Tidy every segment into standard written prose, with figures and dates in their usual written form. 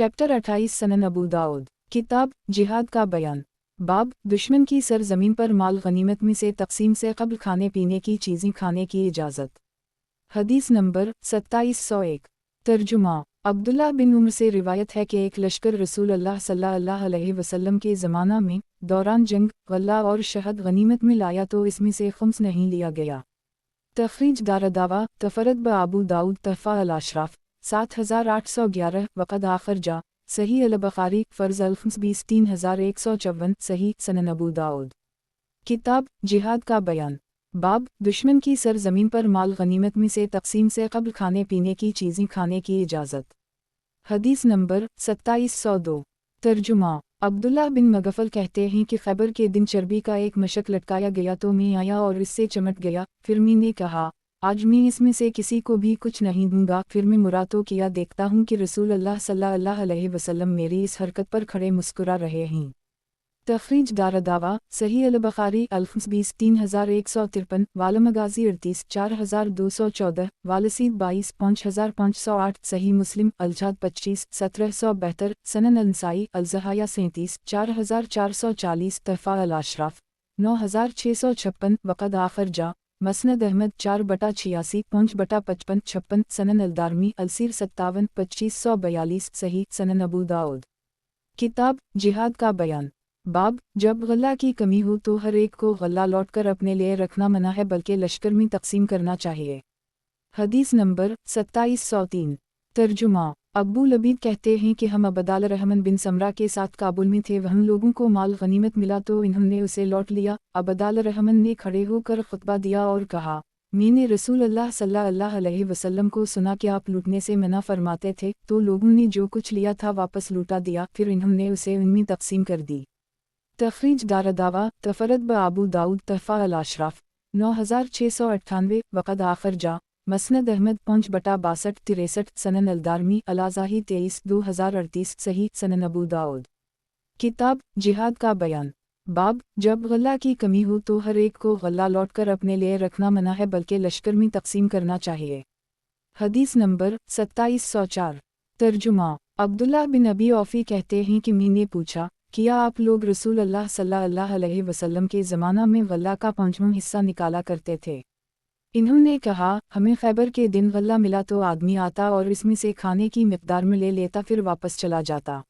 Chapter 28 सनन अबू दाऊद किताब जिहाद का बयान। बाब दुश्मन की सरजमीन पर माल गनीमत में से तकसीम से कब्ल खाने पीने की चीज़ें खाने की इजाज़त। हदीस नंबर 2701। तर्जुमा। अब्दुल्ला बिन उम्र से रिवायत है कि एक लश्कर रसूल अल्लाह सल्लल्लाहु अलैहि वसल्लम के ज़माना में दौरान जंग गल्ला और शहद गनीमत में लाया तो इसमें से खुम्स नहीं लिया गया। तखरीज दारदावा तफरद ब अबू दाऊद तहफ़ा अल-अशराफ 7811 वक़द आखर जा सही अल-बुखारी फ़र्ज़ अल-खुम्स 203154 सही सनन अबू दाऊद। किताब जिहाद का बयान। बाब दुश्मन की सरजमीन पर माल गनीमत में से तकसीम से कब्ल खाने पीने की चीज़ें खाने की इजाज़त। हदीस नंबर 2702। तर्जुमा। अब्दुल्ला बिन मगफल कहते हैं कि खैबर के दिन चर्बी का एक मशक लटकाया गया तो मैं आया और इससे चमट गया। फिर मैं ने कहा, आज मैं इसमें से किसी को भी कुछ नहीं दूंगा। फिर मैं मुरातो किया देखता हूँ कि रसूल अल्लाह सल्लल्लाहु अलैहि वसल्लम मेरी इस हरकत पर खड़े मुस्कुरा रहे हैं। तखरीज दारदावा सही अल-बुखारी अल-खुम्स 203153 वाल-मगाज़ी 38 4214 वालसीद 22 5508 सही मुस्लिम अल-जाद 25 1772 सनन अल-नसाई अल-ज़हाया 37 4440 तहफ़ा अल-अशराफ 9656 वक़द आखर जा मसनद अहमद 4/86 5/55 56 सनन अल-दारमी अल-सीर 57 2542 सही सनन अबू दाऊद। किताब जिहाद का बयान। बाब जब गल्ला की कमी हो तो हर एक को गल्ला लौटकर अपने लिए रखना मना है बल्कि लश्कर में तकसीम करना चाहिए। हदीस नंबर 2703। तर्जुमा। अब्बू लबीद कहते हैं कि हम अबदाल रहमान बिन समरा के साथ काबुल में थे। वहाँ लोगों को माल गनीमत मिला तो इन्होंने उसे लौट लिया। अबदाल रहमान ने खड़े होकर खुतबा दिया और कहा, मैंने रसूल अल्लाह सल्लल्लाहु अलैहि वसल्लम को सुना कि आप लूटने से मना फरमाते थे। तो लोगों ने जो कुछ लिया था वापस लूटा दिया। फिर इन्होंने उसे उनमें तकसीम कर दी। तखरीज दारदावा तफरद ब अबू दाऊद तहफ़ा अल-अशराफ 9698 वक़द आखर जा मसनद अहमद 5/62 सनन अल-दारमी अल-आज़ाही 23 2038 सही सनन अबू दाऊद। किताब जिहाद का बयान। बाब जब गल्ला की कमी हो तो हर एक को गल्ला लौटकर अपने लिए रखना मना है बल्कि लश्कर में तकसीम करना चाहिए। हदीस नंबर 2704। तर्जुमा। अब्दुल्ला बिन अबी औफ़ी कहते हैं कि मैंने पूछा, किया आप लोग रसूल अल्लाह सल्लल्लाहु अलैहि वसल्लम के ज़माना में गल्ला का 5वां हिस्सा निकाला करते थे? इन्होंने कहा, हमें खैबर के दिन गल्ला मिला तो आदमी आता और इसमें से खाने की मिक़दार में ले लेता फिर वापस चला जाता।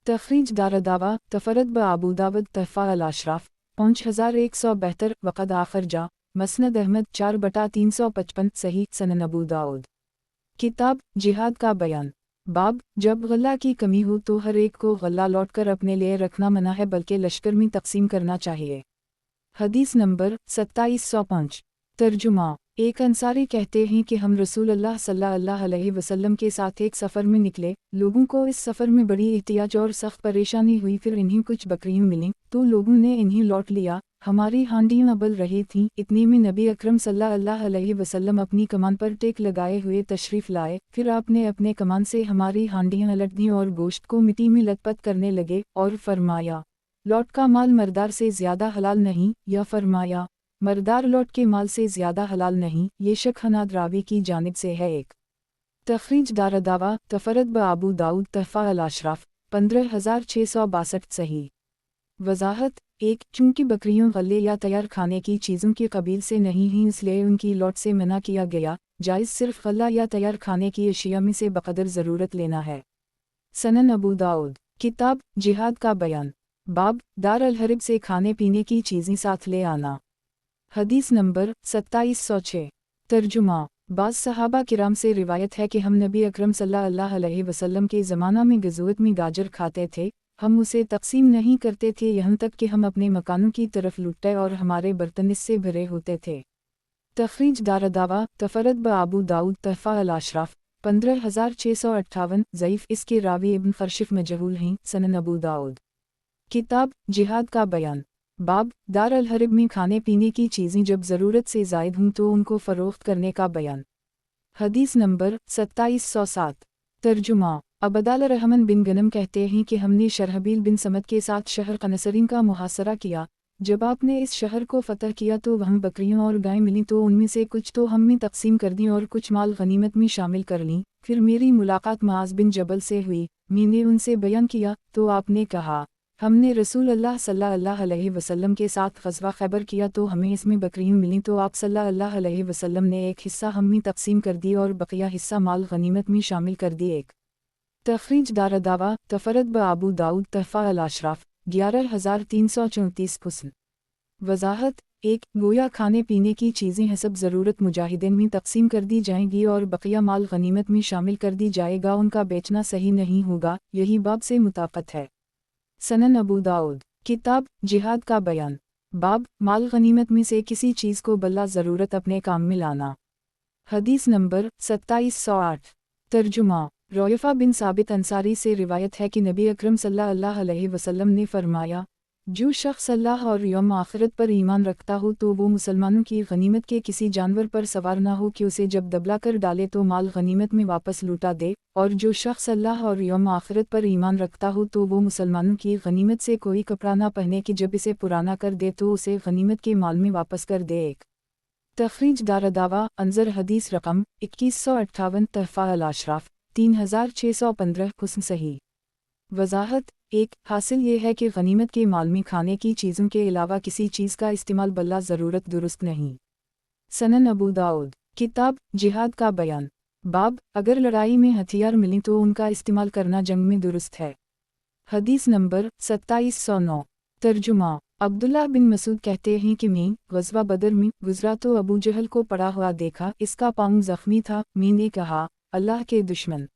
तखरीज दारदावा तफरद ब अबू दाऊद तहफ़ा अल-अशराफ 5172 वक़द आखर जा मसनद अहमद 4/355 सही सनन अबू दाऊद। किताब जिहाद का बयान। बाब जब गल्ला की कमी हो तो हर एक को गल्ला लौटकर अपने लिए रखना मना है बल्कि लश्कर में तकसीम करना चाहिए। हदीस नंबर 2705। तर्जुमा। एक अंसारी कहते हैं कि हम रसूल अल्लाह सल्लल्लाहु अलैहि वसल्लम के साथ एक सफ़र में निकले। लोगों को इस सफ़र में बड़ी एहतियाज और सख्त परेशानी हुई। फिर इन्हें कुछ बकरियां मिलीं तो लोगों ने इन्हें लौट लिया। हमारी हांडियां उबल रही थीं। इतने में नबी अकरम सल्लल्लाहु अलैहि वसल्लम अपनी कमान पर टेक लगाए हुए तशरीफ़ लाए। फिर आपने अपने कमान से हमारी हांडियां उलट दीं और गोश्त को मिट्टी में लथपथ करने लगे और फरमाया, लौट का माल मर्दार से ज़्यादा हलाल नहीं, या फरमाया, मर्दार लौट के माल से ज़्यादा हलाल नहीं। ये शक हनाद रावी की जानिब से है। एक तखरीज दारदावा तफरद ब अबू दाऊद तहफ़ा अल-अशराफ 15662 सही। वज़ाहत। एक चूँकि बकरियों गल्ले या तैयार खाने की चीज़ों के कबील से नहीं हैं इसलिए उनकी लौट से मना किया गया। जायज़ सिर्फ गल्ला या तैयार खाने की अशिया में से बक़दर ज़रूरत लेना है। सनन अबू दाऊद। किताब जिहाद का बयान। बाब दार अल-हर्ब से खाने पीने की चीज़ें साथ ले आना। हदीस नंबर 2706। तर्जुमा। बाज़ सहाबा किराम से रिवायत है कि हम नबी अकरम सल्लल्लाहु अलैहि वसल्लम के ज़माना में गज़वत में गाजर खाते थे। हम उसे तकसीम नहीं करते थे यहाँ तक कि हम अपने मकानों की तरफ लुटते और हमारे बर्तन इससे भरे होते थे। तखरीज दारदावा तफरद ब अबू दाऊद तहफ़ा अल-अशराफ 15658 ज़ईफ़ इसके रावी इब्न खर्शिफ मजहूल हैं सनन अबू दाऊद। किताब जिहाद का बयान। बाब दार अल-हर्ब में खाने पीने की चीज़ें जब ज़रूरत से ज़ायद हों तो उनको फ़रोख्त करने का बयान। हदीस नंबर 2707। तर्जुमा। अबदाल रहमान बिन गनम कहते हैं कि हमने शरहबील बिन समद के साथ शहर कनसरीन का मुहासरा किया। जब आपने इस शहर को फतह किया तो वहाँ बकरियां और गायें मिलीं तो उनमें से कुछ तो हम में तकसीम कर दी और कुछ माल गनीमत में शामिल कर लीं। फिर मेरी मुलाकात मुआज़ बिन जबल से हुई, मैंने उनसे बयान किया तो आपने कहा, हमने रसूल अल्लाह सल्लल्लाहु अलैहि वसल्लम के साथ ग़ज़वा खैबर किया तो हमें इसमें बकरियां मिलीं तो आप सल्लल्लाहु अलैहि वसल्लम ने एक हिस्सा हम में तकसीम कर दी और बकिया हिस्सा माल गनीमत में शामिल कर दी। एक तखरीज दारदावा तफरद ब अबू दाऊद तहफ़ा अल-अशराफ 11334 हुस्न। वज़ाहत 1 गोया खाने पीने की चीज़ें हसब ज़रूरत मुजाहिदीन में तकसीम कर दी जाएंगी और बकिया माल गनीमत में शामिल कर दी जाएगा, उनका बेचना सही नहीं होगा, यही बाब से मुताबिक़ है। सनन अबू दाऊद किताब जिहाद का बयान, बाब माल गनीमत में से किसी चीज़ को बल्ला ज़रूरत अपने काम में लाना। हदीस नंबर 2708। तर्जुमा रोयफ़ा बिन साबित अंसारी से रिवायत है कि नबी अकरम सल्लल्लाहु अलैहि वसल्लम ने फरमाया, जो शख्स अल्लाह और यौम आखिरत पर ईमान रखता हो तो वो मुसलमानों की गनीमत के किसी जानवर पर सवार ना हो कि उसे जब दबला कर डाले तो माल गनीमत में वापस लौटा दे, और जो शख्स अल्लाह और यौम आखिरत पर ईमान रखता हो तो वो मुसलमानों की गनीमत से कोई कपड़ा ना पहने कि जब इसे पुराना कर दे तो उसे गनीमत के माल में वापस कर दे। एक तखरीज दारदावा अंजर हदीस रकम 2158 तहफ़ा अल-अशराफ 3615 हुस्न सही। वज़ाहत 1 हासिल ये है कि गनीमत के माल में खाने की चीज़ों के अलावा किसी चीज़ का इस्तेमाल बल्ला ज़रूरत दुरुस्त नहीं। सनन अबू दाऊद किताब जिहाद का बयान, बाब अगर लड़ाई में हथियार मिलें तो उनका इस्तेमाल करना जंग में दुरुस्त है। हदीस नंबर 2709। तर्जुमा अब्दुल्लाह बिन मसूद कहते हैं कि मैं ग़ज़वा बदर में गुज़रा तो अबू जहल को पड़ा हुआ देखा, इसका पाँव ज़ख्मी था। मैंने कहा, अल्लाह के दुश्मन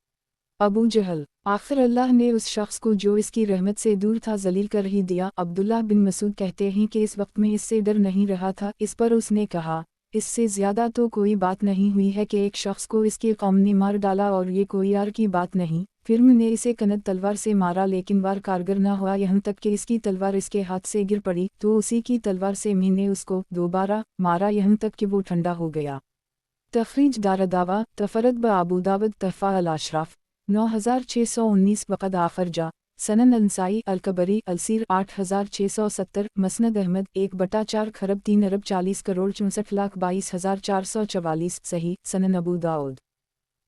अबू जहल, आखिर अल्लाह ने उस शख्स को जो इसकी रहमत से दूर था जलील कर ही दिया। अब्दुल्लाह बिन मसूद कहते हैं कि इस वक्त में इससे डर नहीं रहा था। इस पर उसने कहा, इससे ज़्यादा तो कोई बात नहीं हुई है कि एक शख्स को इसकी कौम ने मार डाला और ये कोई यार की बात नहीं। फिर मैंने इसे कनद तलवार से मारा लेकिन वार कारगर न हुआ, यहाँ तक कि इसकी तलवार इसके हाथ से गिर पड़ी तो उसी की तलवार से मैंने उसको दोबारा मारा यहाँ तक कि वो ठंडा हो गया। तखरीज दारदावा तफरद ब अबू दाऊद तहफ़ा अल-अशराफ 9619 वक़द आखर जा। सनन अंसाई अल-कबरी अलसीर 8670 मसनद अहमद 1/4 खरब 3 अरब 40 करोड़ 64,22,444 सही। सनन अबू दाऊद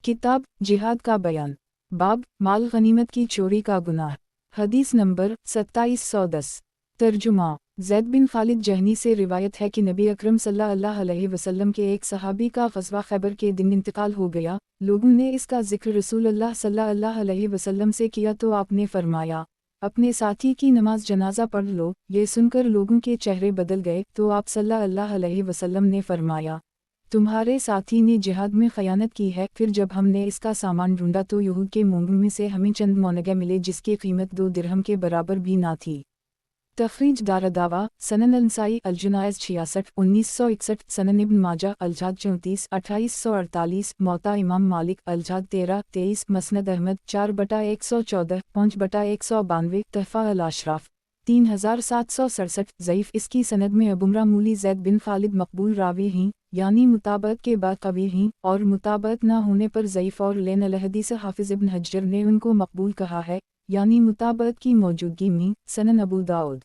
किताब जिहाद का बयान, बाब माल गनीमत की चोरी का गुनाह। हदीस नंबर 2710। तर्जुमा ज़ैद बिन खालिद जहनी से रिवायत है कि नबी अकरम सल्लल्लाहु अलैहि वसल्लम के एक सहाबी का ग़ज़वा खैबर के दिन इंतकाल हो गया। लोगों ने इसका जिक्र रसूल अल्लाह सल्लल्लाहु अलैहि वसल्लम से किया तो आपने फरमाया, अपने साथी की नमाज जनाजा पढ़ लो। ये सुनकर लोगों के चेहरे बदल गए तो आप सल्लल्लाहु अलैहि वसल्लम ने फरमाया, तुम्हारे साथी ने जिहाद में ख़यानत की है। फिर जब हमने इसका सामान ढूंढा तो यहूद के मूंगों में से हमें चंद मोनगे मिले जिसकी कीमत 2 दिरहम के बराबर भी ना थी। तखरीज दारदावा सनन अंसाई अल-जुनायज़ 66 1961 सनन इब्न माजा अल-जाद 34 2848 मौता इमाम मालिक अल-जाद 13 23 मसनद अहमद 4/114 5/192 तहफ़ा अल-अशराफ 3767 ज़ईफ़। इसकी सनद में अबुमरा मूली ज़ैद बिन खालिद मकबूल रावी हैं, यानी मुताबत के बाद कवी हैं, और मुताबत न होने पर ज़ईफ़ और लेन अल-हदीस हाफ़िज़ इब्न हज्जर ने उनको मकबूल कहा है, यानी मुताबत की मौजूदगी में। सनन अबू दाऊद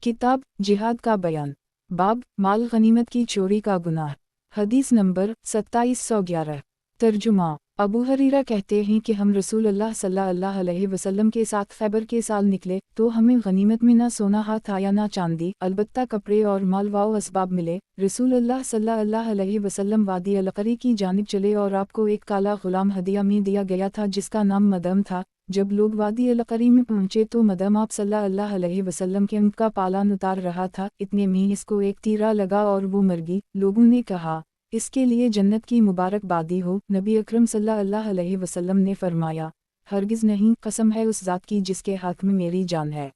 किताब जिहाद का बयान, बाब माल गनीमत की चोरी का गुनाह। हदीस नंबर 2711। तर्जुमा अबू हरीरा कहते हैं कि हम रसूल अल्लाह सल्लल्लाहु अलैहि वसल्लम के साथ खैबर के साल निकले तो हमें गनीमत में ना सोना हाथ आया ना चांदी, अलबत्ता कपड़े और माल व असबाब मिले। रसूल अल्लाह सल्लल्लाहु अलैहि वसल्लम वादी अल-क़री की जानिब चले और आपको एक काला गुलाम हदिया में दिया गया था जिसका नाम मदम था। जब लोग वादी अल-क़री में पहुँचे तो मदम आप सल्लल्लाहु अलैहि वसल्लम के ऊँट का पालन उतार रहा था। इतने में इसको एक तीरा लगा और वो मर गई। लोगों ने कहा, इसके लिए जन्नत की मुबारकबादी हो। नबी अकरम सल्लल्लाहु अलैहि वसल्लम ने फरमाया, हरगिज़ नहीं, कसम है उस ज़ात की जिसके हाथ में मेरी जान है।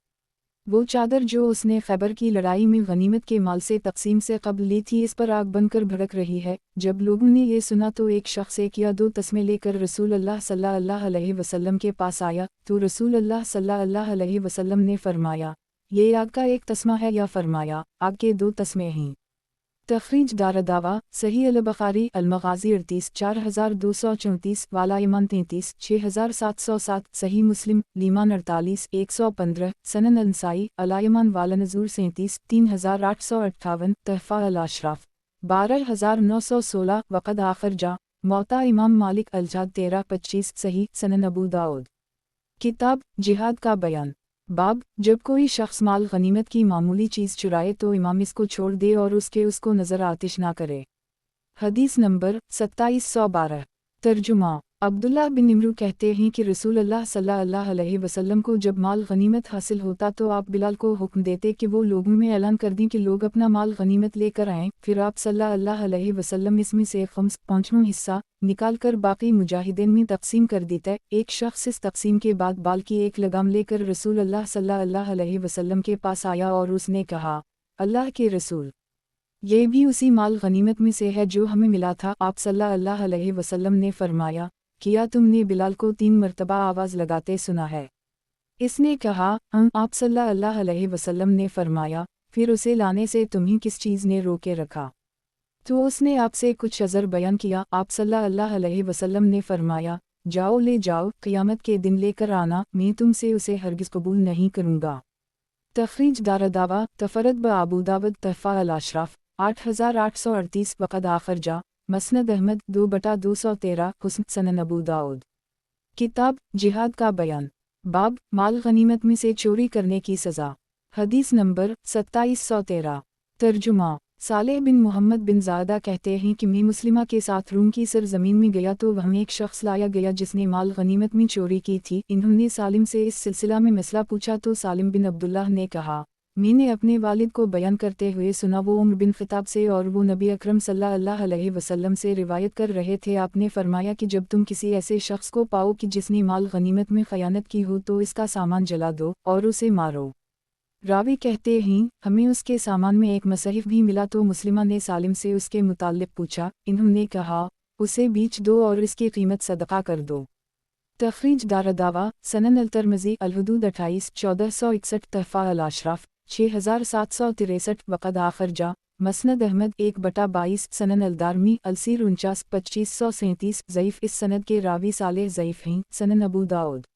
वो चादर जो उसने खैबर की लड़ाई में गनीमत के माल से तकसीम से कब्ल ली थी इस पर आग बनकर भड़क रही है। जब लोगों ने ये सुना तो एक शख्स 1 या 2 तस्मे लेकर रसूल अल्लाह सल्लल्लाहु अलैहि वसल्लम के पास आया तो रसूल अल्लाह सल्लल्लाहु अलैहि वसल्लम ने फरमाया, ये आग का एक तस्मा है, या फरमाया, आग के 2 तस्मे हैं। तखरीज दारदावा सही अल-बुखारी अल-मग़ाज़ी 38 4234 वाला ईमान 33 6707 सही मुस्लिम लीमान 48 115 सनन अल-नसाई अल-ईमान वाला नज़ूर 37 3858 तहफ़ा अल-अशराफ 12916 वक़द आखिर जा मौता इमाम मालिक अल-जाद 1325 सही सनन अबू दाऊद। किताब जिहाद का बयान। बाब जब कोई शख्स माल गनीमत की मामूली चीज़ चुराए तो इमाम इसको छोड़ दे और उसको नज़र आतिश ना करे। हदीस नंबर 2712। तर्जुमा अब्दुल्लाह बिन इमरू कहते हैं कि रसूल अल्लाह सल्लल्लाहु अलैहि वसल्लम को जब माल गनीमत हासिल होता तो आप बिलाल को हुक्म देते कि वो लोगों में ऐलान कर दें कि लोग अपना माल गनीमत लेकर आएं। फिर आप सल्लल्लाहु अलैहि वसल्लम इसमें से 5वां हिस्सा निकाल कर बाकी मुजाहिदीन में तकसीम कर देता। एक शख्स इस तकसीम के बाद बाल की एक लगाम लेकर रसूल अल्लाह सल्लल्लाहु अलैहि वसल्लम के पास आया और उसने कहा, अल्लाह के रसूल, ये भी उसी माल गनीमत में से है जो हमें मिला था। आप सल्लल्लाहु अलैहि वसल्लम ने फरमाया, किया तुमने बिलाल को 3 मरतबा आवाज़ लगाते सुना है? इसने कहा, आप सल्लल्लाहु अलैहि वसल्लम ने फरमाया, फिर उसे लाने से तुम्हें किस चीज़ ने रोके रखा? तो उसने आपसे कुछ अज़र बयान किया। आप सल्लल्लाहु अलैहि वसल्लम ने फरमाया, जाओ ले जाओ, क़यामत के दिन लेकर आना, मैं तुमसे उसे हरगिज़ कबूल नहीं करूँगा। तखरीज दारदावा तफरद ब अबू दाऊद तहफ़ा अल-अशराफ 8838 वक़द आखिर जा मसनद अहमद 2/213 हुस्न सनन अबू दाऊद। किताब जिहाद का बयान। बाब माल गनीमत में से चोरी करने की सज़ा। हदीस नंबर 2713। तर्जुमा सालेह बिन मोहम्मद बिन ज़ादा कहते हैं कि मैं मुस्लिमा के साथ रूम की सरजमीन में गया तो वहाँ एक शख्स लाया गया जिसने माल गनीमत में चोरी की थी। इन्होंने सालिम से इस सिलसिला में मसला पूछा तो सालिम बिन अब्दुल्लाह ने कहा, मैंने अपने वालिद को बयान करते हुए सुना। वो उमर बिन ख़िताब से और वो नबी अकरम सल्लल्लाहु अलैहि वसल्लम से रिवायत कर रहे थे। आपने फरमाया कि जब तुम किसी ऐसे शख्स को पाओ कि जिसने माल गनीमत में ख़यानत की हो तो इसका सामान जला दो और उसे मारो। रावी कहते हैं, हमें उसके सामान में एक मसहिफ़ भी मिला तो मुस्लिमा ने सालिम से उसके मुताल्लिक़ पूछा। इन्होंने कहा, उसे बेच दो और इसकी कीमत सदका कर दो। तखरीज दारदावा सनन अल-तिरमिज़ी अल-हुदूद 28 1461 तहफ़ा अल-अशराफ 6763 वक़द आखिर जा मसनद अहमद 1/22 सनन अल-दारमी अल-सीर 49 2537 ज़ईफ़। इस सनद के रावी सालेह ज़ईफ़ हैं। सनन अबू दाऊद।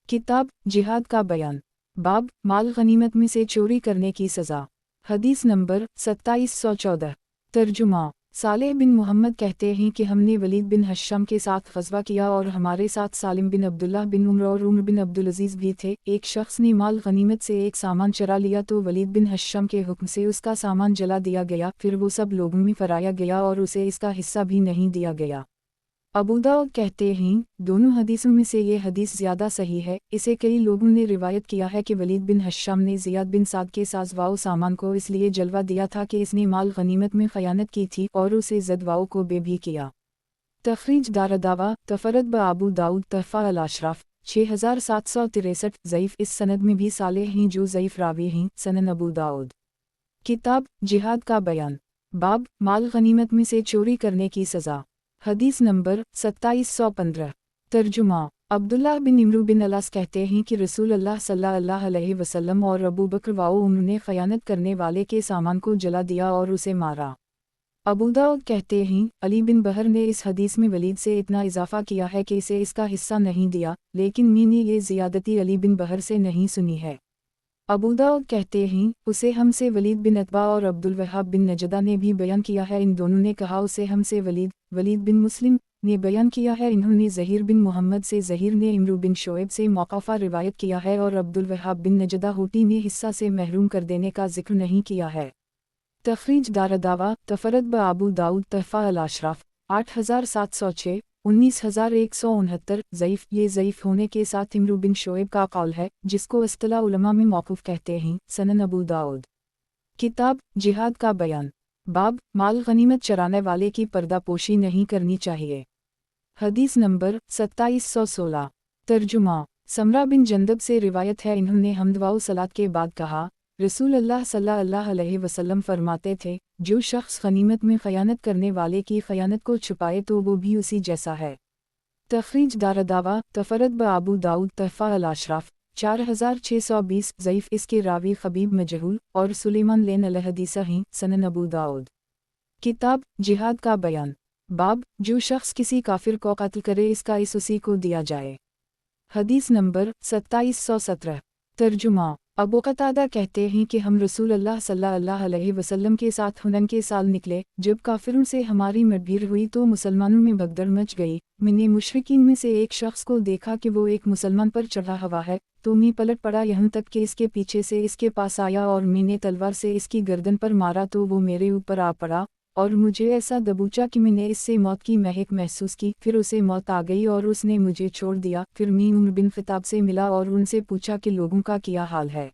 किताब जिहाद का बयान। बाब माल गनीमत में से चोरी करने की सज़ा। हदीस नंबर 2714। तर्जुमा सालेह बिन मोहम्मद कहते हैं कि हमने वलीद बिन हश्शम के साथ ग़ज़वा किया और हमारे साथ सालिम बिन अब्दुल्लाह बिन उमर और उमर बिन अब्दुल अज़ीज़ भी थे। एक शख्स ने माल गनीमत से एक सामान चरा लिया तो वलीद बिन हश्शम के हुक्म से उसका सामान जला दिया गया। फिर वो सब लोगों में फराया गया और उसे इसका हिस्सा भी नहीं दिया गया। अबू दाऊद कहते हैं, दोनों हदीसों में से ये हदीस ज़्यादा सही है। इसे कई लोगों ने रिवायत किया है कि वलीद बिन हश्शम ने ज़ियाद बिन साद के साज़वाओ सामान को इसलिए जलवा दिया था कि इसने माल गनीमत में ख़यानत की थी और उसे ज़दवाओ को भी किया। तखरीज दारदावा तफरद ब अबू दाऊद तहफ़ा अल-अशराफ 6763 ज़ईफ़। इस सनद में भी सालेह हैं जो ज़ईफ़ रावी हैं। सनन अबू दाऊद। किताब जिहाद का बयान। बाब माल गनीमत में से चोरी करने की सज़ा। हदीस नंबर 2715। तर्जुमा अब्दुल्लाह बिन इमरू बिन अलास कहते हैं कि रसूल अल्लाह सल्लल्लाहु अलैहि वसल्लम और अबू बकर व उमर ने ख़यानत करने वाले के सामान को जला दिया और उसे मारा। अबू दाऊद कहते हैं, अली बिन बहर ने इस हदीस में वलीद से इतना इजाफ़ा किया है कि इसे इसका हिस्सा नहीं दिया, लेकिन मैंने ये ज़ियादती अली बिन बहर से नहीं सुनी है। अबू दाऊद कहते हैं, उसे हमसे वलीद बिन अतबा और अब्दुल वहाब बिन नजदा ने भी बयान किया है। इन दोनों ने कहा उसे हमसे वलीद बिन मुस्लिम ने बयान किया है। इन्होंने ज़हीर बिन मोहम्मद से, ज़हीर ने इमरू बिन शोएब से मौक़फ़ा रिवायत किया है और अब्दुल वहाब बिन नजदा होती ने हिस्सा से महरूम कर देने का जिक्र नहीं किया है। तखरीज दारदावा तफरद ब अबू दाऊद तहफ़ा अल-अशराफ 8706 19169 ज़ईफ़। ये ज़ईफ़ होने के साथ इमरू बिन शोएब का कौल है जिसको इस्तिलाह उलमा में मौक़ूफ़ कहते हैं। सनन अबू दाऊद। किताब जिहाद का बयान। बाब माल गनीमत चराने वाले की पर्दापोशी नहीं करनी चाहिए। हदीस नंबर 2716। तर्जुमा समरा बिन जंदब से रिवायत है, इन्होंने हम्द व सलात के बाद कहा, रसूल अल्लाह सल्लल्लाहु अलैहि वसल्लम फरमाते थे, जो शख्स गनीमत में ख़यानत करने वाले की ख़यानत को छुपाए तो वो भी उसी जैसा है। तखरीज दारदावा तफरद ब अबू दाऊद तहफ़ा अल-अशराफ 4620 ज़ईफ़। इसके रावी खबीब मजहूल और सुलेमान लेन अल-हदीसा हैं। सनन अबू दाऊद। किताब जिहाद का बयान। बाब जो शख्स किसी काफिर को कत्ल करे इसका इस उसी को दिया जाए। हदीस नंबर 2717। तर्जुमा। अबू कतादा कहते हैं कि हम रसूल अल्लाह सल्लल्लाहु अलैहि वसल्लम के साथ हुनैन के साल निकले। जब काफिरों से हमारी मुठभेड़ हुई तो मुसलमानों में भगदड़ मच गई। मैंने मुशरिकीन में से एक शख्स को देखा कि वो एक मुसलमान पर चढ़ा हुआ है, तो मैं पलट पड़ा यहाँ तक कि इसके पीछे से इसके पास आया और मैंने तलवार से इसकी गर्दन पर मारा तो वो मेरे ऊपर आ पड़ा और मुझे ऐसा दबोचा कि मैंने इससे मौत की महक महसूस की। फिर उसे मौत आ गई और उसने मुझे छोड़ दिया। फिर मैं उमर बिन खत्ताब से मिला और उनसे पूछा कि लोगों का क्या हाल है।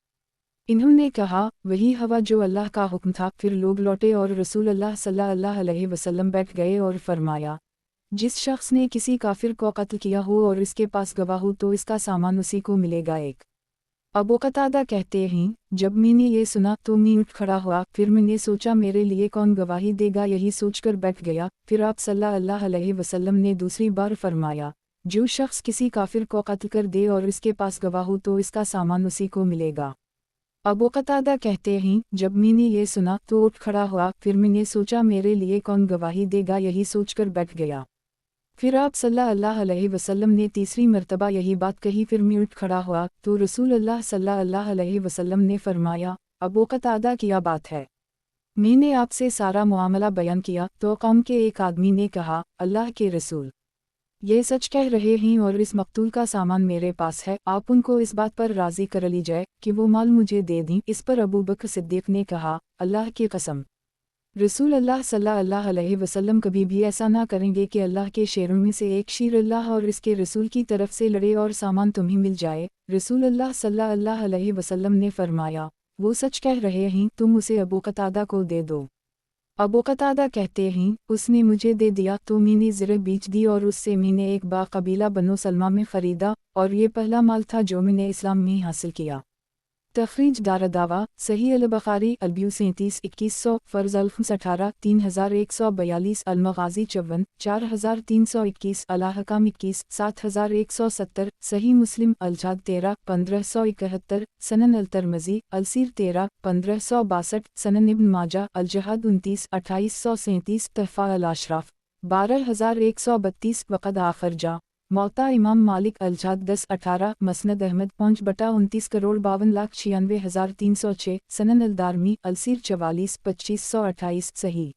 इन्होंने कहा, वही हवा जो अल्लाह का हुक्म था। फिर लोग लौटे और रसूल अल्लाह सल्लल्लाहु अलैहि वसल्लम बैठ गए और फरमाया, जिस शख्स ने किसी काफिर को कत्ल किया हो और इसके पास गवाह हो तो इसका सामान उसी को मिलेगा। एक अबू कतादा कहते हैं, जब मैंने ये सुना तो मैं उठ खड़ा हुआ। फिर मैंने सोचा मेरे लिए कौन गवाही देगा, यही सोचकर बैठ गया। फिर आप सल्लल्लाहु अलैहि वसल्लम ने दूसरी बार फरमाया, जो शख्स किसी काफिर को कत्ल कर दे और इसके पास गवाह हो तो इसका सामान उसी को मिलेगा। अबू कतादा कहते हैं, जब मैंने ये सुना तो उठ खड़ा हुआ। फिर मैंने सोचा मेरे लिए कौन गवाही देगा, यही सोचकर बैठ गया। फिर आप सल्लल्लाहु अलैहि वसल्लम ने तीसरी मर्तबा यही बात कही। फिर मैं उठ खड़ा हुआ तो रसूल अल्लाह सल्लल्लाहु अलैहि वसल्लम ने फरमाया, अबू कतादा क्या बात है? मैंने आपसे सारा मामला बयान किया तो कौम के एक आदमी ने कहा, अल्लाह के रसूल, ये सच कह रहे हैं और इस मकतूल का सामान मेरे पास है। आप उनको इस बात पर राज़ी कर लीजिए कि वो माल मुझे दे दें। इस पर अबू बकर सिद्दीक़ ने कहा, अल्लाह की कसम, रसूल अल्लाह सल्लल्लाहु अलैहि वसल्लम कभी भी ऐसा ना करेंगे कि अल्लाह के शेरों में से एक शेर अल्लाह और इसके रसूल की तरफ से लड़े और सामान तुम्हें मिल जाए। रसूल अल्लाह सल्लल्लाहु अलैहि वसल्लम ने फरमाया, वो सच कह रहे हैं, तुम उसे अबू कतादा को दे दो। अबू कतादा कहते हैं, उसने मुझे दे दिया तो मैंने ज़रा बेच दी और उससे मैंने एक बाग कबीला बनो सलमा में ख़रीदा और ये पहला माल था जो मैंने इस्लाम में हासिल किया। तखरीज दारदावा सही अल-बुखारी अल-ब्यू 37-2100 फर्ज अल-खम्स 18 3142 अल-मग़ाज़ी 54 4321 अल-अहकाम 21 7170 सही मुस्लिम अल-जाद 13 1571 सनन अल-तिर्मिज़ी अल-सीर 13 1562 सनन इब्न माजा अल-जहाद 29 2837 तहफ़ा अल-अशराफ 12132 वक़द आखिर जा मौता इमाम मालिक अल-जाद 10-18 मसनद अहमद 5/29 करोड़ 52,96,306 सनन अल-दारमी अल-सीर 44 2528 सही।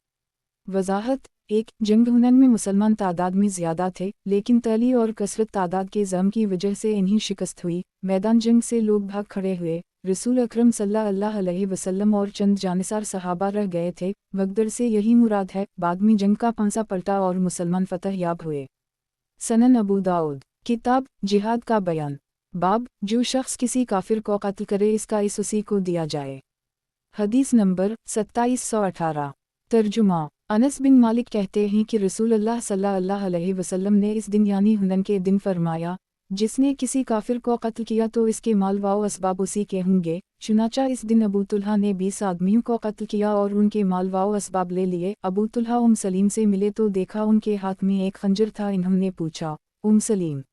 वज़ाहत 1 जंग हुनैन में मुसलमान तादाद में ज़्यादा थे, लेकिन तली और कसरत तादाद के ज़म की वजह से इन्हीं शिकस्त हुई। मैदान जंग से लोग भाग खड़े हुए। रसूल अकरम सल्लल्लाहु अलैहि वसल्लम और चंद जानिसार सहाबा रह गए थे। भगदड़ से यही मुराद है। बाद में जंग का पांसा पलटा और मुसलमान फतह याब हुए। सनन अबू दाऊद। किताब जिहाद का बयान। बाब जो शख्स किसी काफिर को कत्ल करे इसका इस उसी को दिया जाए। हदीस नंबर 2718। तर्जुमा। अनस बिन मालिक कहते हैं कि रसूल अल्लाह सल्लल्लाहु अलैहि वसल्लम ने इस दिन यानी हुनैन के दिन फरमाया, जिसने किसी काफिर को कत्ल किया तो इसके माल व असबाब उसी के होंगे। चुनाचा इस दिन अबू तुल्हा ने 20 आदमियों को कत्ल किया और उनके माल व असबाब ले लिए। अबू तुल्हा सलीम से मिले तो देखा उनके हाथ में एक खंजर था। इन्होंने पूछा, सलीम,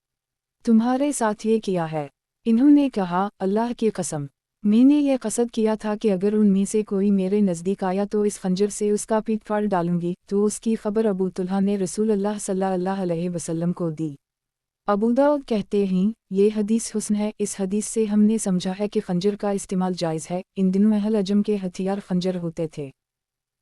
तुम्हारे साथ ये किया है? इन्होंने कहा, अल्लाह की कसम, मैंने ये कसद किया था कि अगर उनमें से कोई मेरे नज़दीक आया तो इस खंजर से उसका पीठ फाड़ डालूंगी। तो उसकी खबर अबू तुल्हा ने रसूल अल्लाह सल्लल्लाहु अलैहि वसल्लम को दी। अबू दाऊद कहते हैं, ये हदीस हुस्न है। इस हदीस से हमने समझा है कि खंजर का इस्तेमाल जायज़ है। इन दिनों अहल अजम के हथियार खंजर होते थे।